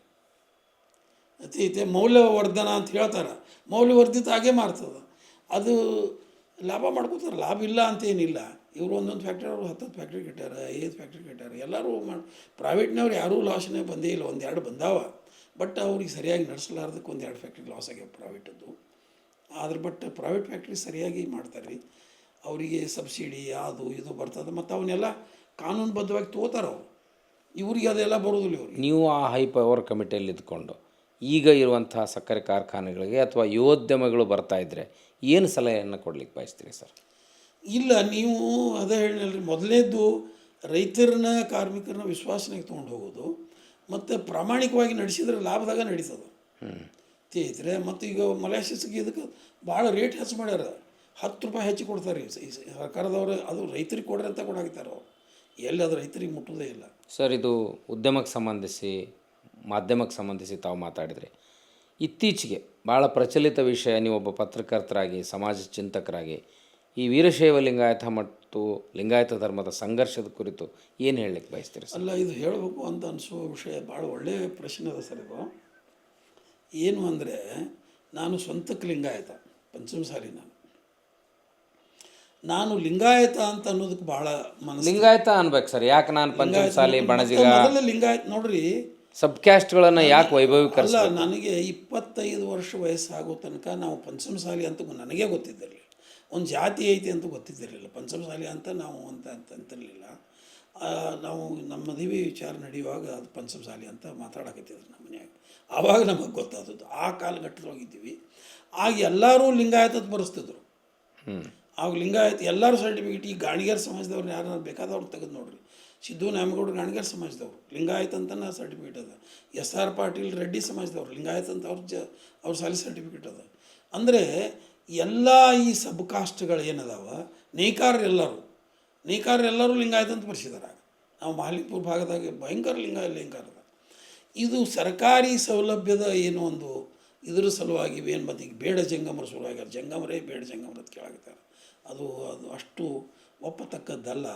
ಐತೆ ಮೌಲ್ಯವರ್ಧನ ಅಂತ ಹೇಳ್ತಾರೆ, ಮೌಲ್ಯವರ್ಧಿತ ಆಗೇ ಮಾರ್ತದೆ. ಅದು ಲಾಭ ಮಾಡ್ಕೋತಾರೆ, ಲಾಭ ಇಲ್ಲ ಅಂತೇನಿಲ್ಲ. ಇವರು ಒಂದೊಂದು ಫ್ಯಾಕ್ಟ್ರಿ, ಅವರು 10 ಫ್ಯಾಕ್ಟ್ರಿ ಕಟ್ಟಾರ, 5 ಫ್ಯಾಕ್ಟ್ರಿ ಕಟ್ಟಾರ, ಎಲ್ಲರೂ ಪ್ರೈವೇಟ್ನವ್ರು ಯಾರೂ ಲಾಸ್ನೇ ಬಂದೇ ಇಲ್ಲ. 1-2 ಬಂದಾವ, ಬಟ್ ಅವ್ರಿಗೆ ಸರಿಯಾಗಿ ನಡೆಸಲಾರ್ದಕ್ಕೆ 1-2 ಫ್ಯಾಕ್ಟ್ರಿ ಲಾಸ್ ಆಗ್ಯಾವ ಪ್ರೈವೇಟದ್ದು. ಆದ್ರೆ ಬಟ್ ಪ್ರೈವೇಟ್ ಫ್ಯಾಕ್ಟ್ರಿ ಸರಿಯಾಗಿ ಮಾಡ್ತಾರೆ ರೀ, ಅವರಿಗೆ ಸಬ್ಸಿಡಿ ಅದು ಇದು ಬರ್ತದೆ, ಮತ್ತು ಅವನ್ನೆಲ್ಲ ಕಾನೂನುಬದ್ಧವಾಗಿ ತಗೋತಾರೆ ಅವರು. ಇವ್ರಿಗೆ ಅದೆಲ್ಲ ಬರೋದಿಲ್ಲ. ಇವ್ರಿಗೆ ನೀವು ಆ ಹೈ ಪವರ್ ಕಮಿಟಿಯಲ್ಲಿ ಇದ್ಕೊಂಡು ಈಗ ಇರುವಂಥ ಸಕ್ಕರೆ ಕಾರ್ಖಾನೆಗಳಿಗೆ ಅಥವಾ ಯುವೋದ್ಯಮಗಳು ಬರ್ತಾ ಇದ್ದರೆ ಏನು ಸಲಹೆಯನ್ನು ಕೊಡ್ಲಿಕ್ಕೆ ಬಯಸ್ತೀರಿ ಸರ್? ಇಲ್ಲ, ನೀವು ಅದೇ ಹೇಳಿನಲ್ರಿ, ಮೊದಲನೇದ್ದು ರೈತರನ್ನ ಕಾರ್ಮಿಕರನ್ನ ವಿಶ್ವಾಸನಾಗ ತೊಗೊಂಡು ಹೋಗೋದು, ಮತ್ತು ಪ್ರಾಮಾಣಿಕವಾಗಿ ನಡೆಸಿದ್ರೆ ಲಾಭದಾಗ ನಡೀತದೆ ತಿಳಿದ್ರೆ. ಮತ್ತು ಈಗ ಮೊಲಾಸಿಸ್ಗೆ ಇದಕ್ಕೆ ಭಾಳ ರೇಟ್ ಹೆಚ್ಚು ಮಾಡ್ಯಾರ, 10 ರೂಪಾಯಿ ಹೆಚ್ಚು ಕೊಡ್ತಾರೆ ಈ ಸರ್ಕಾರದವರು. ಅದು ರೈತರಿಗೆ ಕೊಡ್ರಿ ಅಂತ ಕೊಡಾಕ್ತಾರೆ ಅವರು, ಎಲ್ಲಿ ಅದು ರೈತರಿಗೆ ಮುಟ್ಟೋದೇ ಇಲ್ಲ. ಸರ್, ಇದು ಉದ್ಯಮಕ್ಕೆ ಸಂಬಂಧಿಸಿ, ಮಾಧ್ಯಮಕ್ಕೆ ಸಂಬಂಧಿಸಿ ತಾವು ಮಾತಾಡಿದರೆ ಇತ್ತೀಚೆಗೆ ಭಾಳ ಪ್ರಚಲಿತ ವಿಷಯ, ನೀವೊಬ್ಬ ಪತ್ರಕರ್ತರಾಗಿ, ಸಮಾಜ ಚಿಂತಕರಾಗಿ, ಈ ವೀರಶೈವ ಲಿಂಗಾಯತ ಮತ್ತು ಲಿಂಗಾಯತ ಧರ್ಮದ ಸಂಘರ್ಷದ ಕುರಿತು ಏನು ಹೇಳಲಿಕ್ಕೆ ಬಯಸ್ತೀರಿ? ಅಲ್ಲ, ಇದು ಹೇಳಬೇಕು ಅಂತ ಅನಿಸೋ ವಿಷಯ, ಭಾಳ ಒಳ್ಳೆಯ ಪ್ರಶ್ನೆ ಅದ ಸರ್ ಇದು. ಏನು ಅಂದರೆ, ನಾನು ಸ್ವಂತಕ್ಕೆ ಲಿಂಗಾಯತ, ಪಂಚಮಸಾಲಿ. ನಾನು ಲಿಂಗಾಯತ ಅಂತ ಅನ್ನೋದಕ್ಕೆ ಭಾಳ ಮನಸ್ಸು. ಲಿಂಗಾಯತ ಅನ್ಬೇಕು ಸರ್, ಯಾಕೆ ನಾನು ಪಂಚಮಸಾಲಿ ಬಣಜಿಗ ಲಿಂಗಾಯತ ನೋಡ್ರಿ, ಸಬ್ ಕ್ಯಾಸ್ಟ್ಗಳನ್ನು ಯಾಕೆ ವೈಭವೀಕರಿಸ? ಅಲ್ಲ, ನನಗೆ 25 ವರ್ಷ ವಯಸ್ಸಾಗೋ ತನಕ ನಾವು ಪಂಚಮಸಾಲಿ ಅಂತ ನನಗೇ ಗೊತ್ತಿದ್ದಿರಲಿಲ್ಲ. ಒಂದು ಜಾತಿ ಐತಿ ಅಂತ ಗೊತ್ತಿದ್ದಿರಲಿಲ್ಲ. ಪಂಚಮಸಾಲಿ ಅಂತ ನಾವು ಅಂತಿರಲಿಲ್ಲ. ನಾವು ನಮ್ಮ ಮದುವೆ ವಿಚಾರ ನಡೆಯುವಾಗ ಅದು ಪಂಚಮಸಾಲಿ ಅಂತ ಮಾತಾಡಕತ್ತಿದ್ರು ನಮ್ಮ ಮನೆಯಾಗ. ಆವಾಗ ನಮಗೆ ಗೊತ್ತಾದದ್ದು, ಆ ಕಾಲಘಟ್ಟದೊಳಗಿದ್ದೀವಿ. ಆಗ ಎಲ್ಲರೂ ಲಿಂಗಾಯತದ ಬರೆಸ್ತಿದ್ರು. ಆಗ ಲಿಂಗಾಯತ ಎಲ್ಲರೂ ಸರ್ಟಿಫಿಕೇಟ್, ಈ ಗಾಣಿಗೇರ್ ಸಮಾಜದವ್ರು ಯಾರು ಬೇಕಾದವ್ರು ತೆಗೆದು ನೋಡ್ರಿ, ಸಿದ್ದು ನ್ಯಾಮಗೌಡರು ಗಾಣಿಗೇರ್ ಸಮಾಜದವರು ಲಿಂಗಾಯತ ಅಂತನ ಸರ್ಟಿಫಿಕೇಟ್ ಅದ. SR ಪಾಟೀಲ್ ರೆಡ್ಡಿ ಸಮಾಜದವ್ರು ಲಿಂಗಾಯತ ಅಂತ ಅವ್ರ ಸಾಲಿ ಸರ್ಟಿಫಿಕೇಟ್ ಅದ. ಅಂದರೆ ಎಲ್ಲ ಈ ಸಬ್ ಕಾಸ್ಟ್ಗಳು ಏನದಾವ, ನೇಕಾರರೆಲ್ಲರೂ ಲಿಂಗಾಯತ ಅಂತ ಬರ್ಸಿದ್ದಾರೆ. ನಾವು ಮಹಾಲಿಂಗಪುರ ಭಾಗದಾಗ ಭಯಂಕರ ಲಿಂಗಾಯತ ಅದ. ಇದು ಸರ್ಕಾರಿ ಸೌಲಭ್ಯದ ಏನೋ ಒಂದು ಇದ್ರ ಸಲುವಾಗಿ ಏನು ಬಂದು ಈಗ ಬೇಡ ಜಂಗಮರ ಶುರುವಾಗ್ಯಾರ, ಜಂಗಮರೇ ಬೇಡ ಜಂಗಮರ ಅಂತ ಕೇಳಾಗ್ತಾರೆ. ಅದು ಅಷ್ಟು ಒಪ್ಪತಕ್ಕದ್ದಲ್ಲ.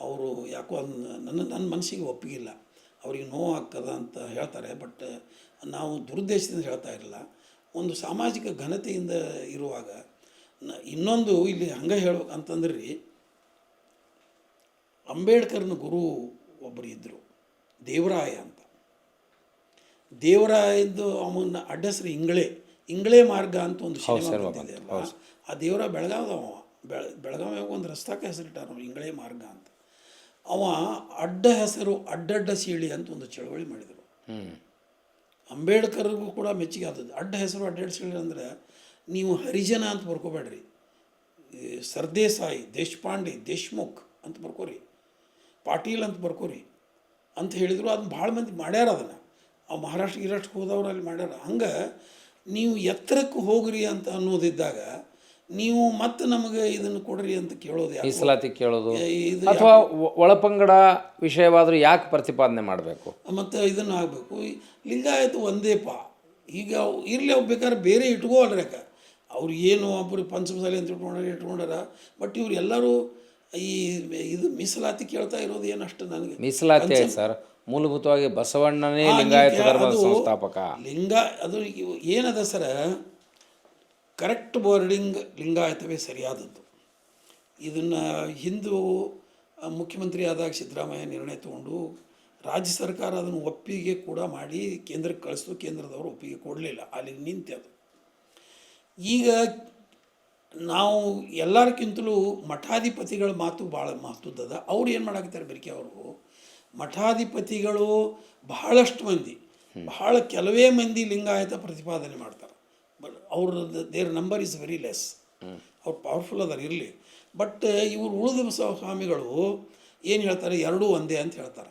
ಅವರು ಯಾಕೋ ನನ್ನ ಮನಸ್ಸಿಗೆ ಒಪ್ಪಿಗಿಲ್ಲ, ಅವ್ರಿಗೆ ನೋವು ಆಗ್ತದ ಅಂತ ಹೇಳ್ತಾರೆ. ಬಟ್ ನಾವು ದುರುದ್ದೇಶದಿಂದ ಹೇಳ್ತಾ ಇರಲ್ಲ, ಒಂದು ಸಾಮಾಜಿಕ ಘನತೆಯಿಂದ ಇರುವಾಗ. ಇನ್ನೊಂದು ಇಲ್ಲಿ ಹಂಗೆ ಹೇಳ್ಬೇಕು ಅಂತಂದ್ರೆ ರೀ, ಅಂಬೇಡ್ಕರ್ನ ಗುರು ಒಬ್ಬರು ಇದ್ದರು, ದೇವರಾಯ ಅಂತ. ದೇವರಾಯದ್ದು ಅವನ ಅಡ್ಡಸ್ರು ಇಂಗಳೇ ಮಾರ್ಗ ಅಂತ ಒಂದು ಸಿನಿಮಾ ಬಂದಿದೆ ಅಲ್ಲ, ಆ ದೇವರಾಯ ಬೆಳಗಾವ್ದವ. ಬೆಳಗಾವ್ಯಾಗ ಒಂದು ರಸ್ತಾಕ್ಕೆ ಹೆಸರಿಟ್ಟಾರ ಇಂಗಳೇ ಮಾರ್ಗ ಅಂತ. ಅವ ಅಡ್ಡ ಹೆಸರು ಅಡ್ಡಡ್ಡ ಸೀಳಿ ಅಂತ ಒಂದು ಚಳವಳಿ ಮಾಡಿದರು. ಅಂಬೇಡ್ಕರ್ಗೂ ಕೂಡ ಮೆಚ್ಚುಗೆ ಆದದ್ದು. ಅಡ್ಡ ಹೆಸರು ಅಡ್ಡಡ್ಡ ಸೀಳಿ ಅಂದರೆ ನೀವು ಹರಿಜನ ಅಂತ ಬರ್ಕೋಬೇಡ್ರಿ, ಸರ್ದೇಸಾಯಿ, ದೇಶಪಾಂಡೆ, ದೇಶ್ಮುಖ್ ಅಂತ ಬರ್ಕೋರಿ, ಪಾಟೀಲ್ ಅಂತ ಬರ್ಕೋರಿ ಅಂತ ಹೇಳಿದರು. ಅದನ್ನ ಭಾಳ ಮಂದಿ ಮಾಡ್ಯಾರ. ಅದನ್ನು ಆ ಮಹಾರಾಷ್ಟ್ರ ಹೋದವ್ರು ಅಲ್ಲಿ ಮಾಡ್ಯಾರ. ಹಂಗೆ ನೀವು ಎತ್ತರಕ್ಕೆ ಹೋಗ್ರಿ ಅಂತ ಅನ್ನೋದಿದ್ದಾಗ ನೀವು ಮತ್ತೆ ನಮಗೆ ಇದನ್ನು ಕೊಡ್ರಿ ಅಂತ ಕೇಳೋದು, ಮೀಸಲಾತಿ ಕೇಳೋದು, ಅಥವಾ ಒಳಪಂಗಡ ವಿಷಯವಾದರೂ ಯಾಕೆ ಪ್ರತಿಪಾದನೆ ಮಾಡಬೇಕು, ಮತ್ತು ಇದನ್ನು ಆಗಬೇಕು. ಲಿಂಗಾಯತ ಒಂದೇಪ ಈಗ ಇರಲಿ, ಅವು ಬೇಕಾದ್ರೆ ಬೇರೆ ಇಟ್ಕೋಲ್ರಿ. ಯಾಕೆ ಅವ್ರು ಏನು ಒಬ್ಬರು ಪಂಚಮಸಾಲಿ ಅಂತ ಇಟ್ಕೊಂಡಾರ. ಬಟ್ ಇವ್ರು ಎಲ್ಲರೂ ಇದು ಮೀಸಲಾತಿ ಕೇಳ್ತಾ ಇರೋದು ಏನಷ್ಟು ನನಗೆ ಮೀಸಲಾತಿ ಸರ್. ಮೂಲಭೂತವಾಗಿ ಬಸವಣ್ಣನೇ ಲಿಂಗಾಯತ ಧರ್ಮದ ಸಂಸ್ಥಾಪಕ. ಅದು ಏನದ ಸರ, ಕರೆಕ್ಟ್ ವರ್ಡಿಂಗ್ ಲಿಂಗಾಯತವೇ ಸರಿಯಾದದ್ದು. ಇದನ್ನು ಹಿಂದೂ ಮುಖ್ಯಮಂತ್ರಿ ಆದಾಗ ಸಿದ್ದರಾಮಯ್ಯ ನಿರ್ಣಯ ತಗೊಂಡು ರಾಜ್ಯ ಸರ್ಕಾರ ಅದನ್ನು ಒಪ್ಪಿಗೆ ಕೂಡ ಮಾಡಿ ಕೇಂದ್ರಕ್ಕೆ ಕಳಿಸ್ತು. ಕೇಂದ್ರದವರು ಒಪ್ಪಿಗೆ ಕೊಡಲಿಲ್ಲ, ಅಲ್ಲಿಗೆ ನಿಂತದು. ಈಗ ನಾವು ಎಲ್ಲರಿಗಿಂತಲೂ ಮಠಾಧಿಪತಿಗಳ ಮಾತು ಭಾಳ ಮಹತ್ವದ. ಅವ್ರು ಏನು ಮಾಡಾಕತ್ತಾರೆ ಬೆರಿಕೆ ಅವರು, ಮಠಾಧಿಪತಿಗಳು ಬಹಳಷ್ಟು ಮಂದಿ, ಬಹಳ ಕೆಲವೇ ಮಂದಿ ಲಿಂಗಾಯತ ಪ್ರತಿಪಾದನೆ ಮಾಡ್ತಾರೆ. ಬಟ್ ಅವ್ರದ್ದು there number is very less. ಅವ್ರು ಪವರ್ಫುಲ್ ಅದಾರ ಇರಲಿ. ಬಟ್ ಇವರು ಉಳಿದ ಸ್ವಾಮಿಗಳು ಏನು ಹೇಳ್ತಾರೆ, ಎರಡೂ ಒಂದೇ ಅಂತ ಹೇಳ್ತಾರೆ.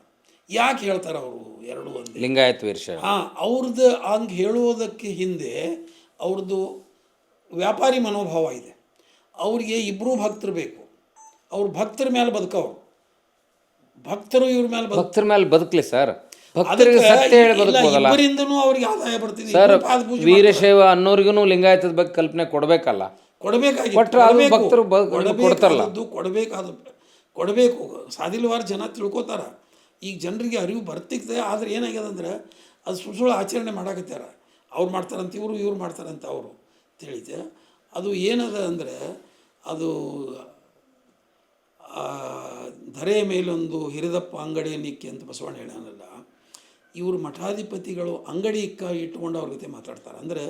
ಯಾಕೆ ಹೇಳ್ತಾರೆ ಅವರು ಎರಡೂ ಒಂದೇ? ಲಿಂಗಾಯತ ವೀರಶ ಅವ್ರದ್ದು ಹಂಗೆ ಹೇಳುವುದಕ್ಕೆ ಹಿಂದೆ ಅವ್ರದ್ದು ವ್ಯಾಪಾರಿ ಮನೋಭಾವ ಇದೆ. ಅವ್ರಿಗೆ ಇಬ್ಬರೂ ಭಕ್ತರು ಬೇಕು. ಅವ್ರು ಭಕ್ತರ ಮೇಲೆ ಬದುಕವ್ರು, ಭಕ್ತರು ಇವ್ರ ಮೇಲೆ ಭಕ್ತರ ಮೇಲೆ ಬದುಕಲಿ ಸರ್. ಭಕ್ತರಿಗೆ ಸತ್ಯ ಹೇಳಿ ಬದುಕಬಹುದಲ್ಲ. ಇಬ್ಬರಿಂದನೂ ಅವ್ರಿಗೆ ಆದಾಯ ಬರ್ತಿದೆ ಸರ್. ವೀರಶೈವ ಅನ್ನೋರಿಗೂ ಲಿಂಗಾಯತದ ಬಗ್ಗೆ ಕಲ್ಪನೆ ಕೊಡಬೇಕಲ್ಲ, ಕೊಡಬೇಕು. ಸಾಧಿಲ್ವಾರ ಜನ ತಿಳ್ಕೊತಾರ. ಈಗ ಜನರಿಗೆ ಅರಿವು ಬರ್ತಿಕ್ತದೆ. ಆದರೆ ಏನಾಗ್ಯದಂದ್ರೆ ಅದು ಸುಳ್ಳು ಆಚರಣೆ ಮಾಡಾಕತ್ಯಾರ. ಅವ್ರು ಮಾಡ್ತಾರಂತ ಇವ್ರು ಮಾಡ್ತಾರಂತ ಅವರು ತಿಳಿತೆ. ಅದು ಏನದ ಅಂದರೆ ಅದು ಧರೆಯ ಮೇಲೊಂದು ಹಿರಿದಪ್ಪ ಅಂಗಡಿ ನಿಕ್ಕಿ ಅಂತ ಬಸವಣ್ಣ ಹೇಳ್ಯಾನಲ್ಲ. ಇವರು ಮಠಾಧಿಪತಿಗಳು ಅಂಗಡಿ ಇಟ್ಕೊಂಡು ಅವ್ರ ಜೊತೆ ಮಾತಾಡ್ತಾರೆ. ಅಂದರೆ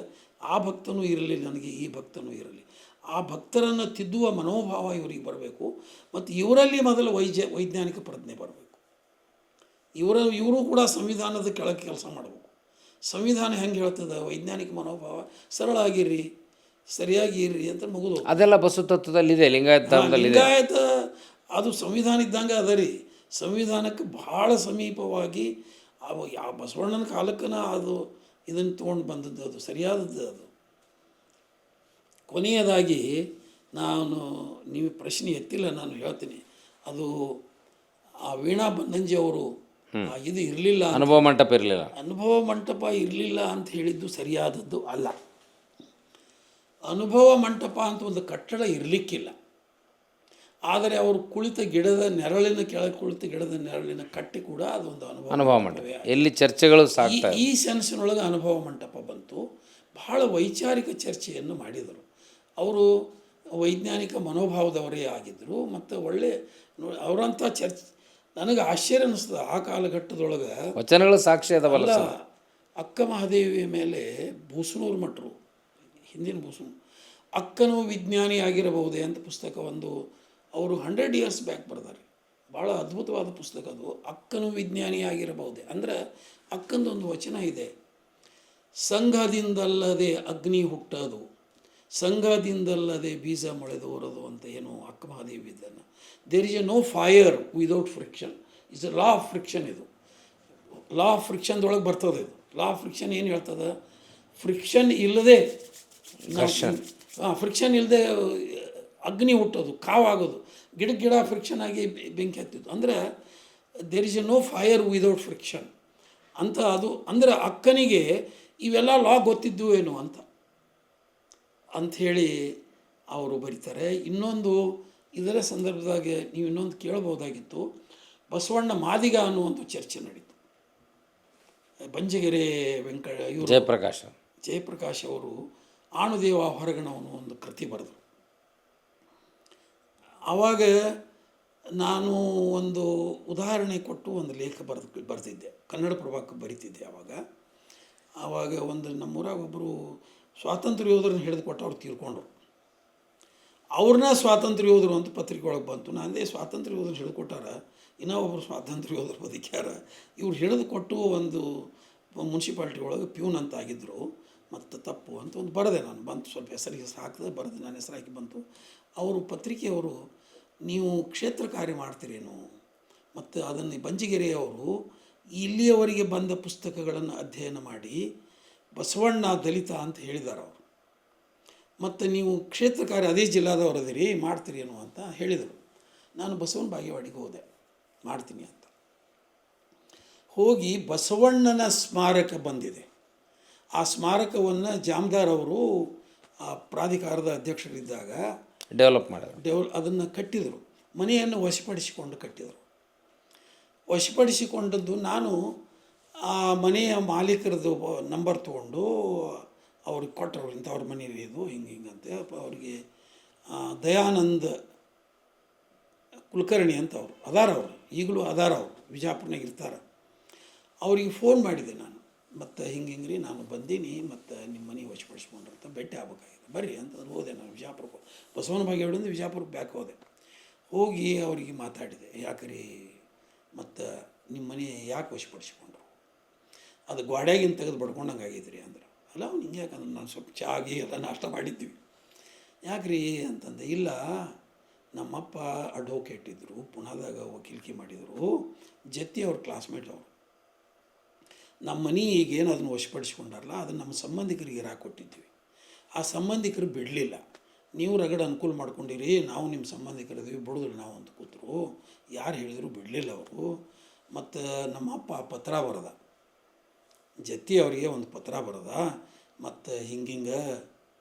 ಆ ಭಕ್ತನೂ ಇರಲಿ, ನನಗೆ ಈ ಭಕ್ತನೂ ಇರಲಿ. ಆ ಭಕ್ತರನ್ನು ತಿದ್ದುವ ಮನೋಭಾವ ಇವರಿಗೆ ಬರಬೇಕು. ಮತ್ತು ಇವರಲ್ಲಿ ಮೊದಲು ವೈಜ್ಞಾನಿಕ ಪ್ರಜ್ಞೆ ಬರಬೇಕು. ಇವರು ಕೂಡ ಸಂವಿಧಾನದ ಕೆಳಗೆ ಕೆಲಸ ಮಾಡಬೇಕು. ಸಂವಿಧಾನ ಹೆಂಗೆ ಹೇಳ್ತದೆ, ವೈಜ್ಞಾನಿಕ ಮನೋಭಾವ, ಸರಳ ಆಗಿರ್ರಿ, ಸರಿಯಾಗಿ ಇರ್ರಿ ಅಂತ ಮುಗಿದು. ಅದೆಲ್ಲ ಬಸವ ತತ್ವದಲ್ಲಿದೆ, ಲಿಂಗಾಯತ ಧರ್ಮದಲ್ಲಿ. ಲಿಂಗಾಯತ ಅದು ಸಂವಿಧಾನ ಇದ್ದಂಗೆ ಅದ ರೀ. ಸಂವಿಧಾನಕ್ಕೆ ಭಾಳ ಸಮೀಪವಾಗಿ ಯಾವ ಬಸವಣ್ಣನ ಕಾಲಕ್ಕನ ಅದು ಇದನ್ನು ತೊಗೊಂಡು ಬಂದದ್ದು, ಅದು ಸರಿಯಾದದ್ದು. ಅದು ಕೊನೆಯದಾಗಿ ನೀವು ಪ್ರಶ್ನೆ ಎತ್ತಿಲ್ಲ, ನಾನು ಹೇಳ್ತೀನಿ. ಅದು ಆ ವೀಣಾ ಬನ್ನಂಜಿ ಅವರು ಇದು ಇರಲಿಲ್ಲ, ಅನುಭವ ಮಂಟಪ ಇರಲಿಲ್ಲ, ಅನುಭವ ಮಂಟಪ ಇರಲಿಲ್ಲ ಅಂತ ಹೇಳಿದ್ದು ಸರಿಯಾದದ್ದು ಅಲ್ಲ. ಅನುಭವ ಮಂಟಪ ಅಂತ ಒಂದು ಕಟ್ಟಡ ಇರಲಿಕ್ಕಿಲ್ಲ. ಆದರೆ ಅವರು ಕುಳಿತ ಗಿಡದ ನೆರಳಿನ ಕೆಳಗೆ ಕುಳಿತ ಗಿಡದ ನೆರಳಿನ ಕಟ್ಟಿ ಕೂಡ ಅದೊಂದು ಅನುಭವ ಮಂಟಪ. ಎಲ್ಲಿ ಚರ್ಚೆಗಳು ಈ ಸೆನ್ಸಿನೊಳಗೆ ಅನುಭವ ಮಂಟಪ ಬಂತು. ಬಹಳ ವೈಚಾರಿಕ ಚರ್ಚೆಯನ್ನು ಮಾಡಿದರು. ಅವರು ವೈಜ್ಞಾನಿಕ ಮನೋಭಾವದವರೇ ಆಗಿದ್ದರು. ಮತ್ತು ಒಳ್ಳೆ ಅವರಂಥ ಚರ್ಚೆ ನನಗೆ ಆಶ್ಚರ್ಯ ಅನ್ನಿಸ್ತದೆ. ಆ ಕಾಲಘಟ್ಟದೊಳಗೆ ವಚನಗಳು ಸಾಕ್ಷಿ ಅದವಲ್ಲ. ಅಕ್ಕ ಮಹಾದೇವಿಯ ಮೇಲೆ ಬೂಸನೂರು ಮಠರು, ಹಿಂದಿನ ಬೂಸನೂರು, ಅಕ್ಕನೂ ವಿಜ್ಞಾನಿ ಆಗಿರಬಹುದೇ ಅಂತ ಪುಸ್ತಕ ಒಂದು ಅವರು 100 years ಬ್ಯಾಕ್ ಬರ್ತಾರೆ. ಭಾಳ ಅದ್ಭುತವಾದ ಪುಸ್ತಕ ಅದು. ಅಕ್ಕನೂ ವಿಜ್ಞಾನಿ ಆಗಿರಬಹುದೇ ಅಂದರೆ ಅಕ್ಕಂದೊಂದು ವಚನ ಇದೆ, ಸಂಘದಿಂದಲ್ಲದೆ ಅಗ್ನಿ ಹುಟ್ಟೋದು, ಸಂಘದಿಂದಲ್ಲದೆ ಬೀಜ ಮೊಳೆದು ಹೊರದು ಅಂತ ಏನು ಅಕ್ಕ ಮಹಾದೇವಿ ಇದನ್ನು. There is a no fire without friction. Is a law of friction. ಇದು ಲಾ ಆಫ್ ಫ್ರಿಕ್ಷನ್ದೊಳಗೆ ಬರ್ತದೆ. ಇದು ಲಾ ಆಫ್ ಫ್ರಿಕ್ಷನ್ ಏನು ಹೇಳ್ತದೆ, ಫ್ರಿಕ್ಷನ್ ಇಲ್ಲದೆ ಫ್ರಿಕ್ಷನ್ ಇಲ್ಲದೆ ಅಗ್ನಿ ಹುಟ್ಟೋದು, ಕಾವಾಗೋದು, ಗಿಡ ಫ್ರಿಕ್ಷನ್ ಆಗಿ ಬೆಂಕಿ ಹತ್ತಿದ್ದು. ಅಂದರೆ there is a no fire without friction. ಅಂತ ಅದು ಅಂದರೆ ಅಕ್ಕನಿಗೆ ಇವೆಲ್ಲ ಲಾ ಗೊತ್ತಿದ್ದು ಏನು ಅಂತ ಅಂಥೇಳಿ ಅವರು ಬರೀತಾರೆ. ಇನ್ನೊಂದು ಇದರ ಸಂದರ್ಭದಾಗ ನೀವು ಇನ್ನೊಂದು ಕೇಳ್ಬೋದಾಗಿತ್ತು, ಬಸವಣ್ಣ ಮಾದಿಗ ಅನ್ನುವಂಥ ಚರ್ಚೆ ನಡೀತು. ಬಂಜಗೆರೆ ಇವರು ಜಯಪ್ರಕಾಶ್ ಅವರು ಆಣುದೇವ ಹೊರಗಣವನು ಒಂದು ಕೃತಿ ಬರೆದರು. ಆವಾಗ ನಾನು ಒಂದು ಉದಾಹರಣೆ ಕೊಟ್ಟು ಒಂದು ಲೇಖ ಬರೆದಿದ್ದೆ, ಕನ್ನಡ ಪ್ರಭಾಕ್ಕೆ ಬರಿತಿದ್ದೆ. ಆವಾಗ ಒಂದು ನಮ್ಮೂರಾಗ ಒಬ್ಬರು ಸ್ವಾತಂತ್ರ್ಯ ಯೋಧರನ್ನ ಹಿಡಿದುಕೊಟ್ಟು ಅವ್ರು ತೀರ್ಕೊಂಡ್ರು. ಅವ್ರನ್ನ ಸ್ವಾತಂತ್ರ್ಯ ಯೋಧರು ಅಂತ ಪತ್ರಿಕೆ ಒಳಗೆ ಬಂತು. ನಾನೇ ಸ್ವಾತಂತ್ರ್ಯ ಯೋಧರನ್ನ ಹಿಡಿದುಕೊಟ್ಟಾರ, ಇನ್ನೂ ಒಬ್ಬರು ಸ್ವಾತಂತ್ರ್ಯ ಯೋಧರು ಬದುಕ್ಯಾರ, ಇವ್ರು ಹಿಡಿದುಕೊಟ್ಟು ಒಂದು ಮುನ್ಸಿಪಾಲ್ಟಿ ಒಳಗೆ ಪ್ಯೂನ್ ಅಂತ ಆಗಿದ್ದರು, ಮತ್ತು ತಪ್ಪು ಅಂತ ಒಂದು ಬರೆದೆ ನಾನು. ಬಂತು, ಸ್ವಲ್ಪ ಹೆಸರಿಗೆ ಹಾಕಿದೆ, ಬರೆದೆ, ನಾನು ಹೆಸರು ಹಾಕಿ ಬಂತು. ಅವರು ಪತ್ರಿಕೆಯವರು, ನೀವು ಕ್ಷೇತ್ರ ಕಾರ್ಯ ಮಾಡ್ತೀರೇನು, ಮತ್ತು ಅದನ್ನು ಬಂಜಿಗೆರೆಯವರು ಇಲ್ಲಿಯವರೆಗೆ ಬಂದ ಪುಸ್ತಕಗಳನ್ನು ಅಧ್ಯಯನ ಮಾಡಿ ಬಸವಣ್ಣ ದಲಿತ ಅಂತ ಹೇಳಿದ್ದಾರೆ ಅವರು, ಮತ್ತು ನೀವು ಕ್ಷೇತ್ರ ಕಾರ್ಯ ಅದೇ ಜಿಲ್ಲಾದವರು ಅದಿರಿ ಮಾಡ್ತೀರೇನು ಅಂತ ಹೇಳಿದರು. ನಾನು ಬಸವನ ಬಾಗೇವಾಡಿಗೆ ಹೋದೆ, ಮಾಡ್ತೀನಿ ಅಂತ ಹೋಗಿ ಬಸವಣ್ಣನ ಸ್ಮಾರಕ ಬಂದಿದೆ. ಆ ಸ್ಮಾರಕವನ್ನು ಜಾಮದಾರ್ ಅವರು ಪ್ರಾಧಿಕಾರದ ಅಧ್ಯಕ್ಷರಿದ್ದಾಗ ಡೆವಲಪ್ ಮಾಡಿದ್ರು. ಅದನ್ನು ಕಟ್ಟಿದರು, ಮನೆಯನ್ನು ವಶಪಡಿಸಿಕೊಂಡು ಕಟ್ಟಿದರು. ವಶಪಡಿಸಿಕೊಂಡದ್ದು ನಾನು ಆ ಮನೆಯ ಮಾಲೀಕರದ್ದು ನಂಬರ್ ತೊಗೊಂಡು ಅವ್ರಿಗೆ ಕೊಟ್ಟರು, ಇಂಥವ್ರ ಮನೇಲಿ ಇದು ಹಿಂಗಂತೆ. ಅವ್ರಿಗೆ ದಯಾನಂದ ಕುಲಕರ್ಣಿ ಅಂತ ಅವರು ಅದಾರ, ಅವರು ಈಗಲೂ ಅದಾರ, ಅವರು ವಿಜಾಪುರನಾಗ ಇರ್ತಾರೆ. ಅವ್ರಿಗೆ ಫೋನ್ ಮಾಡಿದೆ ನಾನು, ಮತ್ತು ಹಿಂಗೆ ನಾನು ಬಂದೀನಿ, ಮತ್ತು ನಿಮ್ಮ ಮನೆ ವಶಪಡಿಸ್ಕೊಂಡ್ರಂತ ಭೇಟಿ ಆಗ್ಬೇಕಾಗಿದೆ, ಬರ್ರಿ ಅಂತ ಹೋದೆ. ನಾನು ವಿಜಾಪುರಕ್ಕೆ ಬಸವನ ಬಾಗೇವಾಡಿಯಿಂದ ವಿಜಾಪುರಕ್ಕೆ ಬ್ಯಾಕ್ ಹೋದೆ. ಹೋಗಿ ಅವರಿಗೆ ಮಾತಾಡಿದೆ, ಯಾಕ್ರಿ ಮತ್ತು ನಿಮ್ಮ ಮನೆ ಯಾಕೆ ವಶಪಡಿಸ್ಕೊಂಡ್ರು, ಅದು ಗೋಡ್ಯಾಗಿನ ತೆಗೆದು ಬಡ್ಕೊಂಡಂಗೆ ಆಗಿದ್ರಿ ಅಂದ್ರೆ. ಅಲ್ಲ ಅವ್ನು ಹಿಂಗೆ ಯಾಕಂದ್ರೆ ನಾನು ಸ್ವಲ್ಪ ಚಾಗಿ ಎಲ್ಲ ನಾಷ್ಟ ಮಾಡಿದ್ವಿ. ಯಾಕ್ರಿ ಅಂತಂದೆ. ಇಲ್ಲ, ನಮ್ಮಪ್ಪ ಅಡ್ವೊಕೇಟ್ ಇದ್ದರು, ಪುಣಾದಾಗ ವಕೀಲಿಕೆ ಮಾಡಿದರು, ಜೊತೆ ಅವ್ರ ಕ್ಲಾಸ್ಮೇಟ್ ಅವರು. ನಮ್ಮ ಮನೆ ಈಗೇನು ಅದನ್ನು ವಶಪಡಿಸ್ಕೊಂಡಾರಲ್ಲ, ಅದನ್ನು ನಮ್ಮ ಸಂಬಂಧಿಕರಿಗೆ ಕೊಟ್ಟಿದ್ವಿ. ಆ ಸಂಬಂಧಿಕರು ಬಿಡಲಿಲ್ಲ. ನೀವು ರಗಡ ಅನುಕೂಲ ಮಾಡ್ಕೊಂಡಿರಿ, ನಾವು ನಿಮ್ಮ ಸಂಬಂಧಿಕರಿದ್ವಿ, ಬಿಡೋದಿಲ್ಲ ನಾವು ಅಂತ ಕೂತರು. ಯಾರು ಹೇಳಿದ್ರು ಬಿಡಲಿಲ್ಲ ಅವರು. ಮತ್ತು ನಮ್ಮ ಅಪ್ಪ ಪತ್ರ ಬರೆದ, ಜತಿ ಅವರಿಗೆ ಒಂದು ಪತ್ರ ಬರೆದ, ಮತ್ತು ಹಿಂಗೆ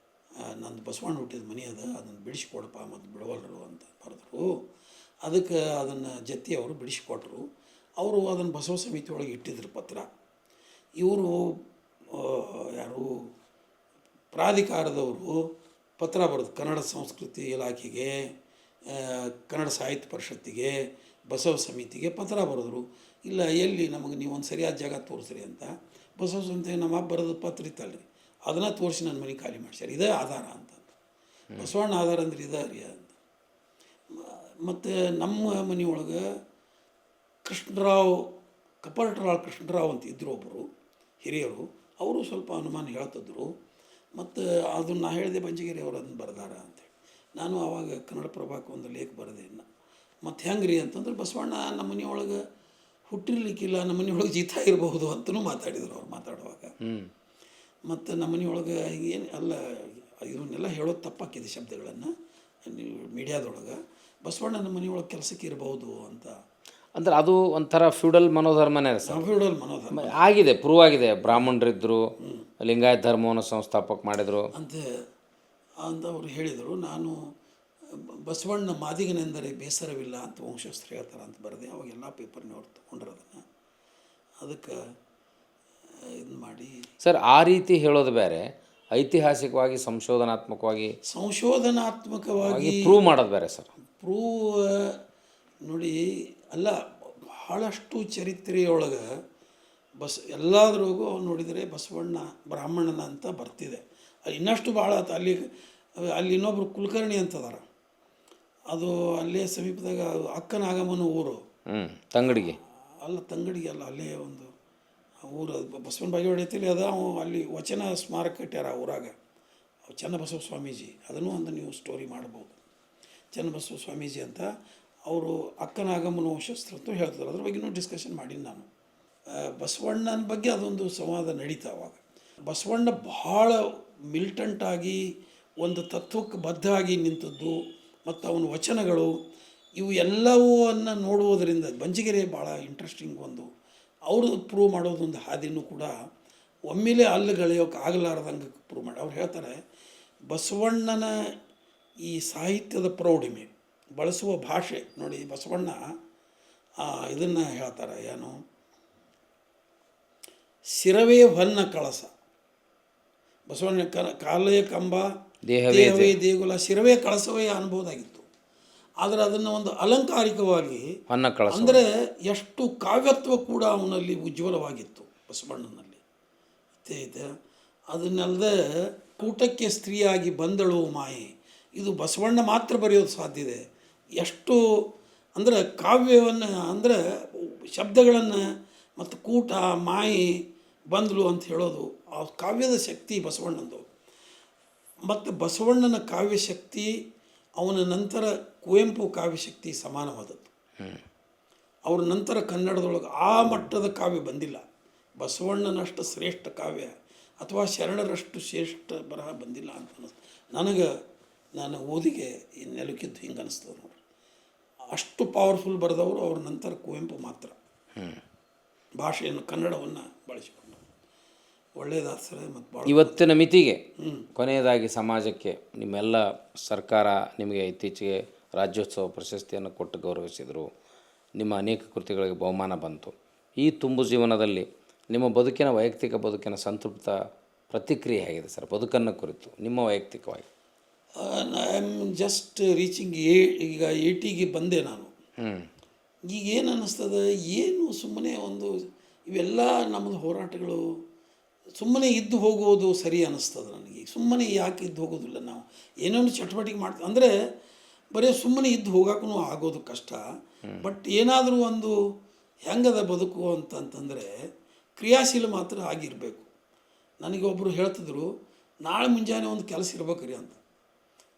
ನಂದು ಬಸವಣ್ಣ ಹುಟ್ಟಿದ ಮನೆ ಅದ, ಅದನ್ನು ಬಿಡಿಸ್ಕೊಡಪ್ಪ, ಮತ್ತು ಬಿಡವಲ್ರು ಅಂತ ಬರೆದ್ರು. ಅದಕ್ಕೆ ಅದನ್ನು ಜತಿ ಅವರು ಬಿಡಿಸ್ಕೊಟ್ರು. ಅವರು ಅದನ್ನು ಬಸವ ಸಮಿತಿ ಒಳಗೆ ಇಟ್ಟಿದ್ರು ಪತ್ರ. ಇವರು ಯಾರು ಪ್ರಾಧಿಕಾರದವರು ಪತ್ರ ಬರೆದು ಕನ್ನಡ ಸಂಸ್ಕೃತಿ ಇಲಾಖೆಗೆ, ಕನ್ನಡ ಸಾಹಿತ್ಯ ಪರಿಷತ್ತಿಗೆ, ಬಸವ ಸಮಿತಿಗೆ ಪತ್ರ ಬರೆದ್ರು. ಇಲ್ಲ, ಎಲ್ಲಿ ನಮಗೆ ನೀವು ಒಂದು ಸರಿಯಾದ ಜಾಗ ತೋರಿಸ್ರಿ ಅಂತ. ಬಸವ ಸಮಿತಿಗೆ ನಮ್ಮ ಬರೆದ ಪತ್ರ ಇತ್ತಲ್ರಿ, ಅದನ್ನು ತೋರಿಸಿ ನನ್ನ ಮನೆ ಖಾಲಿ ಮಾಡ್ಸ್ಯಾರ, ಇದೇ ಆಧಾರ ಅಂತ. ಬಸವಣ್ಣ ಆಧಾರ ಅಂದ್ರೆ ಇದೇ ರೀ ಅಂತ. ಮತ್ತು ನಮ್ಮ ಮನೆಯೊಳಗೆ ಕೃಷ್ಣರಾವ್, ಕಪರ್ಟರಾಳ್ ಕೃಷ್ಣರಾವ್ ಅಂತ ಇದ್ದರು, ಒಬ್ಬರು ಹಿರಿಯರು. ಅವರು ಸ್ವಲ್ಪ ಅನುಮಾನ ಹೇಳ್ತಿದ್ರು. ಮತ್ತು ಅದನ್ನು ನಾ ಹೇಳಿದೆ, ಬಂಜಗೆರೆ ಅವರು ಅದನ್ನು ಬರೆದಾರ ಅಂತೇಳಿ. ನಾನು ಆವಾಗ ಕನ್ನಡ ಪ್ರಭಾಕ್ಕೆ ಒಂದು ಲೇಖ ಬರೆದೆ. ಮತ್ತು ಹೆಂಗೆ ರೀ ಅಂತಂದ್ರೆ, ಬಸವಣ್ಣ ನಮ್ಮ ಮನೆಯೊಳಗೆ ಹುಟ್ಟಿರ್ಲಿಕ್ಕಿಲ್ಲ, ನಮ್ಮ ಮನೆಯೊಳಗೆ ಜೀತ ಇರಬಹುದು ಅಂತಲೂ ಮಾತಾಡಿದರು ಅವ್ರು ಮಾತಾಡುವಾಗ. ಮತ್ತು ನಮ್ಮ ಮನೆಯೊಳಗೆ ಏನು ಅಲ್ಲ, ಇವನ್ನೆಲ್ಲ ಹೇಳೋದು ತಪ್ಪಾಕಿದೆ ಶಬ್ದಗಳನ್ನು ಮೀಡಿಯಾದೊಳಗೆ. ಬಸವಣ್ಣ ನಮ್ಮ ಮನೆಯೊಳಗೆ ಕೆಲಸಕ್ಕೆ ಇರಬಹುದು ಅಂತ. ಅಂದ್ರೆ ಅದು ಒಂಥರ ಫ್ಯೂಡಲ್ ಮನೋಧರ್ಮನೇ ಸರ್. ಫ್ಯೂಡಲ್ ಮನೋಧರ್ಮ ಆಗಿದೆ, ಪ್ರೂವ್ ಆಗಿದೆ. ಬ್ರಾಹ್ಮಣರಿದ್ದರು, ಲಿಂಗಾಯತ ಧರ್ಮವನ್ನು ಸಂಸ್ಥಾಪಕ ಮಾಡಿದರು ಅಂತ ಅವ್ರು ಹೇಳಿದರು. ನಾನು ಬಸವಣ್ಣ ಮಾದಿಗನೆಂದರೆ ಬೇಸರವಿಲ್ಲ ಅಂತ ವಂಶಸ್ಥರು ಹೇಳ್ತಾರೆ ಅಂತ ಬರೆದೆ. ಅವಾಗೆಲ್ಲ ಪೇಪರ್ನವ್ರು ತೊಗೊಂಡ್ರು ಅದನ್ನು. ಅದಕ್ಕೆ ಇದು ಮಾಡಿ ಸರ್, ಆ ರೀತಿ ಹೇಳೋದು ಬೇರೆ, ಐತಿಹಾಸಿಕವಾಗಿ ಸಂಶೋಧನಾತ್ಮಕವಾಗಿ ಪ್ರೂವ್ ಮಾಡೋದು ಬೇರೆ ಸರ್. ಪ್ರೂವ್ ನೋಡಿ, ಅಲ್ಲ, ಬಹಳಷ್ಟು ಚರಿತ್ರೆಯೊಳಗೆ ಎಲ್ಲದ್ರಾಗೂ ನೋಡಿದರೆ ಬಸವಣ್ಣ ಬ್ರಾಹ್ಮಣನ ಅಂತ ಬರ್ತಿದೆ. ಅಲ್ಲಿ ಇನ್ನಷ್ಟು ಭಾಳ ಅಲ್ಲಿ ಇನ್ನೊಬ್ರು ಕುಲಕರ್ಣಿ ಅಂತದಾರ, ಅದು ಅಲ್ಲೇ ಸಮೀಪದಾಗ ಅಕ್ಕನ ಆಗಮನ ಊರು. ತಂಗಡಿಗೆ ಅಲ್ಲ, ತಂಗಡಿಗೆ ಅಲ್ಲ, ಅಲ್ಲೇ ಒಂದು ಊರು ಬಸವನ ಬಾಗೇವಾಡಿ ಐತಿಲ್ಲ, ಅದು ಅಲ್ಲಿ ವಚನ ಸ್ಮಾರಕ ಕಟ್ಟ್ಯಾರ ಆ ಊರಾಗ. ಚನ್ನಬಸವ ಸ್ವಾಮೀಜಿ, ಅದನ್ನು ಒಂದು ನೀವು ಸ್ಟೋರಿ ಮಾಡ್ಬೋದು. ಚನ್ನಬಸವ ಸ್ವಾಮೀಜಿ ಅಂತ ಅವರು ಅಕ್ಕನ ಆಗಮನ ವಂಶಸ್ಥರು ಅಂತ ಹೇಳ್ತಾರೆ. ಅದ್ರ ಬಗ್ಗೆನೂ ಡಿಸ್ಕಷನ್ ಮಾಡೀನಿ ನಾನು. ಬಸವಣ್ಣನ ಬಗ್ಗೆ ಅದೊಂದು ಸಂವಾದ ನಡೀತಾ. ಅವಾಗ ಬಸವಣ್ಣ ಭಾಳ ಮಿಲಿಟಂಟಾಗಿ ಒಂದು ತತ್ವಕ್ಕೆ ಬದ್ಧವಾಗಿ ನಿಂತದ್ದು, ಮತ್ತು ಅವನ ವಚನಗಳು ಇವು ಎಲ್ಲವನ್ನ ನೋಡುವುದರಿಂದ ಬಂಜಿಗೆರೆ ಭಾಳ ಇಂಟ್ರೆಸ್ಟಿಂಗ್ ಒಂದು ಅವ್ರದ್ದು ಪ್ರೂವ್ ಮಾಡೋದೊಂದು ಹಾದಿನೂ ಕೂಡ ಒಮ್ಮೆಲೇ ಅಲ್ಲುಗಳೆಯೋಕೆ ಆಗಲಾರ್ದಂಗೆ ಪ್ರೂವ್ ಮಾಡಿ ಅವ್ರು ಹೇಳ್ತಾರೆ ಬಸವಣ್ಣನ ಈ ಸಾಹಿತ್ಯದ ಪ್ರೌಢಿಮೆ ಬಳಸುವ ಭಾಷೆ ನೋಡಿ. ಬಸವಣ್ಣ ಇದನ್ನು ಹೇಳ್ತಾರೆ, ಏನು ಶಿರವೇ ಹೊನ್ನ ಕಳಸ, ಬಸವಣ್ಣ ಕಾಲೇ ಕಂಬ ದೇಹವೇ ದೇಗುಲ ಶಿರವೇ ಕಳಸವೇ ಅನ್ಬೋದಾಗಿತ್ತು. ಆದರೆ ಅದನ್ನು ಒಂದು ಅಲಂಕಾರಿಕವಾಗಿ ಅಂದರೆ ಎಷ್ಟು ಕಾವ್ಯತ್ವ ಕೂಡ ಅವನಲ್ಲಿ ಉಜ್ವಲವಾಗಿತ್ತು ಬಸವಣ್ಣನಲ್ಲಿ ಇದೆ. ಅದನ್ನಲ್ಲದೆ ಕೂಟಕ್ಕೆ ಸ್ತ್ರೀಯಾಗಿ ಬಂದಳು ಮಾಯೆ, ಇದು ಬಸವಣ್ಣ ಮಾತ್ರ ಬರೆಯೋದು ಸಾಧ್ಯ ಇದೆ. ಎಷ್ಟು ಅಂದರೆ ಕಾವ್ಯವನ್ನು ಅಂದರೆ ಶಬ್ದಗಳನ್ನು ಮತ್ತು ಕೂಟ ಮಾಯಿ ಬಂದಳು ಅಂತ ಹೇಳೋದು ಆ ಕಾವ್ಯದ ಶಕ್ತಿ ಬಸವಣ್ಣಂದು. ಮತ್ತು ಬಸವಣ್ಣನ ಕಾವ್ಯಶಕ್ತಿ ಅವನ ನಂತರ ಕುವೆಂಪು ಕಾವ್ಯಶಕ್ತಿ ಸಮಾನವಾದದ್ದು. ಅವ್ರ ನಂತರ ಕನ್ನಡದೊಳಗೆ ಆ ಮಟ್ಟದ ಕಾವ್ಯ ಬಂದಿಲ್ಲ. ಬಸವಣ್ಣನಷ್ಟು ಶ್ರೇಷ್ಠ ಕಾವ್ಯ ಅಥವಾ ಶರಣರಷ್ಟು ಶ್ರೇಷ್ಠ ಬರಹ ಬಂದಿಲ್ಲ ಅಂತ ಅನ್ನಿಸ್ತು ನನಗೆ. ನಾನು ಓದಿಗೆ ನೆಲಕ್ಕಿದ್ದು ಹಿಂಗೆ ಅನ್ನಿಸ್ತದೆ ನೋಡಿ. ಅಷ್ಟು ಪವರ್ಫುಲ್ ಬರೆದವರು ಅವ್ರ ನಂತರ ಕುವೆಂಪು ಮಾತ್ರ ಭಾಷೆಯನ್ನು ಕನ್ನಡವನ್ನು ಬಳಸಿಕೊಂಡು ಒಳ್ಳೆಯದಾಗ್ತದೆ. ಮತ್ತು ಭಾಳ ಇವತ್ತಿನ ಮಿತಿಗೆ ಕೊನೆಯದಾಗಿ ಸಮಾಜಕ್ಕೆ ನಿಮ್ಮೆಲ್ಲ ಸರ್ಕಾರ ನಿಮಗೆ ಇತ್ತೀಚೆಗೆ ರಾಜ್ಯೋತ್ಸವ ಪ್ರಶಸ್ತಿಯನ್ನು ಕೊಟ್ಟು ಗೌರವಿಸಿದರು, ನಿಮ್ಮ ಅನೇಕ ಕೃತಿಗಳಿಗೆ ಬಹುಮಾನ ಬಂತು. ಈ ತುಂಬು ಜೀವನದಲ್ಲಿ ನಿಮ್ಮ ಬದುಕಿನ ವೈಯಕ್ತಿಕ ಬದುಕಿನ ಸಂತೃಪ್ತ ಪ್ರತಿಕ್ರಿಯೆ ಹೇಗಿದೆ ಸರ್ ಬದುಕನ್ನು ಕುರಿತು ನಿಮ್ಮ ವೈಯಕ್ತಿಕವಾಗಿ? ಐ ಆಮ್ ಜಸ್ಟ್ ರೀಚಿಂಗ್ ಈಗ 80ಗೆ ಬಂದೆ ನಾನು. ಈಗ ಏನು ಅನ್ನಿಸ್ತದೆ, ಏನು ಸುಮ್ಮನೆ ಒಂದು ಇವೆಲ್ಲ ನಮ್ಮದು ಹೋರಾಟಗಳು ಸುಮ್ಮನೆ ಇದ್ದು ಹೋಗೋದು ಸರಿ ಅನ್ನಿಸ್ತದೆ ನನಗೆ. ಸುಮ್ಮನೆ ಯಾಕೆ ಇದ್ದು ಹೋಗೋದಿಲ್ಲ, ನಾವು ಏನೇನು ಚಟುವಟಿಕೆ ಮಾಡ್ತೀವಿ ಅಂದರೆ ಬರೀ ಸುಮ್ಮನೆ ಇದ್ದು ಹೋಗೋಕ್ಕೂ ಆಗೋದು ಕಷ್ಟ. ಬಟ್ ಏನಾದರೂ ಒಂದು ಹೆಂಗದ ಬದುಕು ಅಂತಂತಂದರೆ ಕ್ರಿಯಾಶೀಲ ಮಾತ್ರ ಆಗಿರಬೇಕು. ನನಗೆ ಒಬ್ಬರು ಹೇಳ್ತಿದ್ರು, ನಾಳೆ ಮುಂಜಾನೆ ಒಂದು ಕೆಲಸ ಇರ್ಬೇಕ್ರಿ ಅಂತ.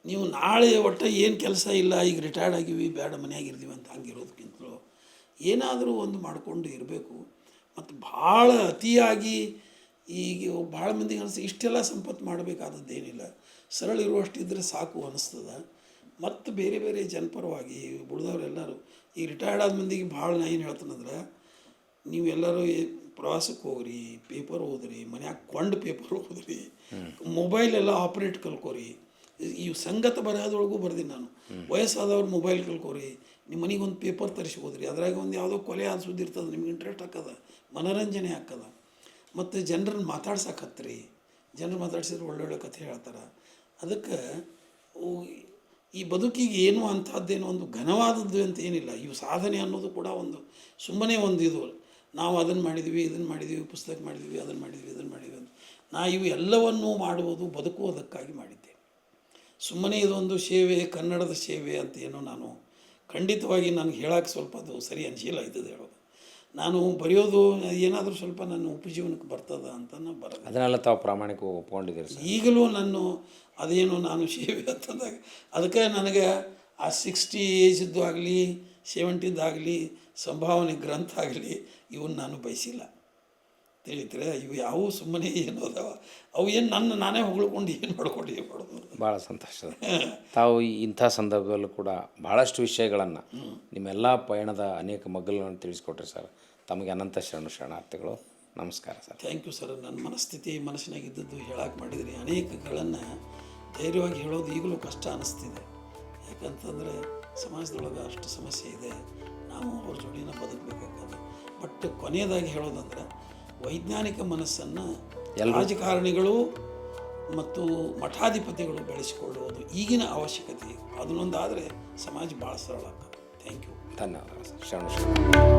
ನೀವು ನಾಳೆ ಒಟ್ಟು ಏನು ಕೆಲಸ ಇಲ್ಲ, ಈಗ ರಿಟೈರ್ಡ್ ಆಗಿವಿ, ಬೇಡ ಮನೆಯಾಗಿರ್ತೀವಿ ಅಂತ ಹಂಗಿರೋದಕ್ಕಿಂತಲೂ ಏನಾದರೂ ಒಂದು ಮಾಡಿಕೊಂಡು ಇರಬೇಕು. ಮತ್ತು ಭಾಳ ಅತಿಯಾಗಿ ಈಗ ಭಾಳ ಮಂದಿಗೆ ಅನಿಸ್ತದೆ ಇಷ್ಟೆಲ್ಲ ಸಂಪತ್ತು ಮಾಡಬೇಕಾದದ್ದೇನಿಲ್ಲ, ಸರಳ ಇರುವಷ್ಟಿದ್ದರೆ ಸಾಕು ಅನ್ನಿಸ್ತದೆ. ಮತ್ತು ಬೇರೆ ಬೇರೆ ಜನಪರವಾಗಿ ಉಳಿದವರೆಲ್ಲರೂ ಈ ರಿಟೈರ್ಡ್ ಆದ ಮಂದಿಗೆ ಭಾಳ ನಾ ಏನು ಹೇಳ್ತಾನಂದ್ರೆ, ನೀವೆಲ್ಲರೂ ಪ್ರವಾಸಕ್ಕೆ ಹೋಗ್ರಿ, ಪೇಪರ್ ಓದ್ರಿ, ಮನ್ಯಾಗ ಕೊಂಡು ಪೇಪರ್ ಓದ್ರಿ, ಮೊಬೈಲೆಲ್ಲ ಆಪ್ರೇಟ್ ಕಲ್ಕೋರಿ. ಈ ಸಂಗತ ಬರಹದೊಳಗೂ ಬರ್ದೀನಿ ನಾನು. ವಯಸ್ಸಾದವ್ರು ಮೊಬೈಲ್ ಕಲ್ಕೋರಿ, ನಿಮ್ಮ ಮನೆಗೆ ಒಂದು ಪೇಪರ್ ತರಿಸಿ ಹೋದ್ರಿ, ಅದ್ರಾಗ ಒಂದು ಯಾವುದೋ ಕೊಲೆ ಆದ ಸುದ್ದಿ ಇರ್ತದೆ, ನಿಮ್ಗೆ ಇಂಟ್ರೆಸ್ಟ್ ಹಾಕದ, ಮನೋರಂಜನೆ ಹಾಕದ. ಮತ್ತು ಜನರನ್ನು ಮಾತಾಡ್ಸಕತ್ರಿ, ಜನರು ಮಾತಾಡ್ಸಿದ್ರೆ ಒಳ್ಳೊಳ್ಳೆ ಕಥೆ ಹೇಳ್ತಾರೆ. ಅದಕ್ಕೆ ಈ ಬದುಕಿಗೆ ಏನು ಅಂಥದ್ದೇನೋ ಒಂದು ಘನವಾದದ್ದು ಅಂತ ಏನಿಲ್ಲ. ಇವು ಸಾಧನೆ ಅನ್ನೋದು ಕೂಡ ಒಂದು ಸುಮ್ಮನೆ ಒಂದು ಇದು, ನಾವು ಅದನ್ನು ಮಾಡಿದ್ವಿ, ಇದನ್ನು ಮಾಡಿದ್ವಿ, ಪುಸ್ತಕ ಮಾಡಿದ್ವಿ, ಅದನ್ನು ಮಾಡಿದ್ವಿ, ಇದನ್ನು ಮಾಡಿದ್ವಿ ಅಂತ. ನಾ ಇವು ಎಲ್ಲವನ್ನೂ ಮಾಡುವುದು ಬದುಕುವುದಕ್ಕಾಗಿ ಮಾಡಿದ್ದೆ. ಸುಮ್ಮನೆ ಇದೊಂದು ಸೇವೆ, ಕನ್ನಡದ ಸೇವೆ ಅಂತ ಏನೋ ನಾನು ಖಂಡಿತವಾಗಿ ನನಗೆ ಹೇಳೋಕ್ಕೆ ಸ್ವಲ್ಪ ಅದು ಸರಿ ಅನಿಸಿಲ್ಲ ಇದ್ದದ್ದು ಹೇಳೋದು. ನಾನು ಬರೆಯೋದು ಏನಾದರೂ ಸ್ವಲ್ಪ ನನ್ನ ಉಪಜೀವನಕ್ಕೆ ಬರ್ತದ ಅಂತ ನಾನು ಬರೋದು. ಅದನ್ನೆಲ್ಲ ತಾವು ಪ್ರಾಮಾಣಿಕವಾಗಿ ಒಪ್ಕೊಂಡಿದ್ದೀರಿ ಸರ್? ಈಗಲೂ ನಾನು ಅದೇನು ನಾನು ಸೇವೆ ಅಂತಂದಾಗ ಅದಕ್ಕೆ ನನಗೆ ಆ 60 ಏಜಿದ್ದು ಆಗಲಿ 70ದ್ದಾಗಲಿ ಸಂಭಾವನೆ ಗ್ರಂಥ ಆಗಲಿ ಇವನ್ನ ನಾನು ಬಯಸಿಲ್ಲ ತಿಳಿತಾರೆ. ಇವು ಯಾವುವು ಸುಮ್ಮನೆ ಏನು ಅದಾವ, ಅವು ಏನು ನಾನೇ ಹೊಗಳ್ಕೊಂಡು ಏನು ಮಾಡ್ಕೊಂಡು ಏನು ಮಾಡೋದು. ಭಾಳ ಸಂತೋಷ. ತಾವು ಇಂಥ ಸಂದರ್ಭದಲ್ಲೂ ಕೂಡ ಭಾಳಷ್ಟು ವಿಷಯಗಳನ್ನು ನಿಮ್ಮೆಲ್ಲ ಪಯಣದ ಅನೇಕ ಮಗ್ಗಲನ್ನು ತಿಳಿಸ್ಕೊಟ್ರಿ ಸರ್. ತಮಗೆ ಅನಂತ ಶರಣಾರ್ಥಿಗಳು. ನಮಸ್ಕಾರ ಸರ್. Thank you sir. ನನ್ನ ಮನಸ್ಥಿತಿ ಮನಸ್ಸಿನಾಗಿದ್ದದ್ದು ಹೇಳಕ್ಕೆ ಮಾಡಿದ್ರಿ. ಅನೇಕಗಳನ್ನು ಧೈರ್ಯವಾಗಿ ಹೇಳೋದು ಈಗಲೂ ಕಷ್ಟ ಅನ್ನಿಸ್ತಿದೆ. ಯಾಕಂತಂದರೆ ಸಮಾಜದೊಳಗೆ ಅಷ್ಟು ಸಮಸ್ಯೆ ಇದೆ, ನಾವು ಅವ್ರ ಜೋಡಿನ ಬದುಕಬೇಕಾಗ್ತದೆ. ಬಟ್ ಕೊನೆಯದಾಗಿ ಹೇಳೋದಂದ್ರೆ ವೈಜ್ಞಾನಿಕ ಮನಸ್ಸನ್ನು ರಾಜಕಾರಣಿಗಳು ಮತ್ತು ಮಠಾಧಿಪತಿಗಳು ಬೆಳೆಸಿಕೊಳ್ಳುವುದು ಈಗಿನ ಅವಶ್ಯಕತೆ. ಅದನ್ನೊಂದಾದರೆ ಸಮಾಜ ಭಾಳ ಸರಳ ಆಗ್ತದೆ. Thank you. ಧನ್ಯವಾದ ಸರ್. ಶರಣ.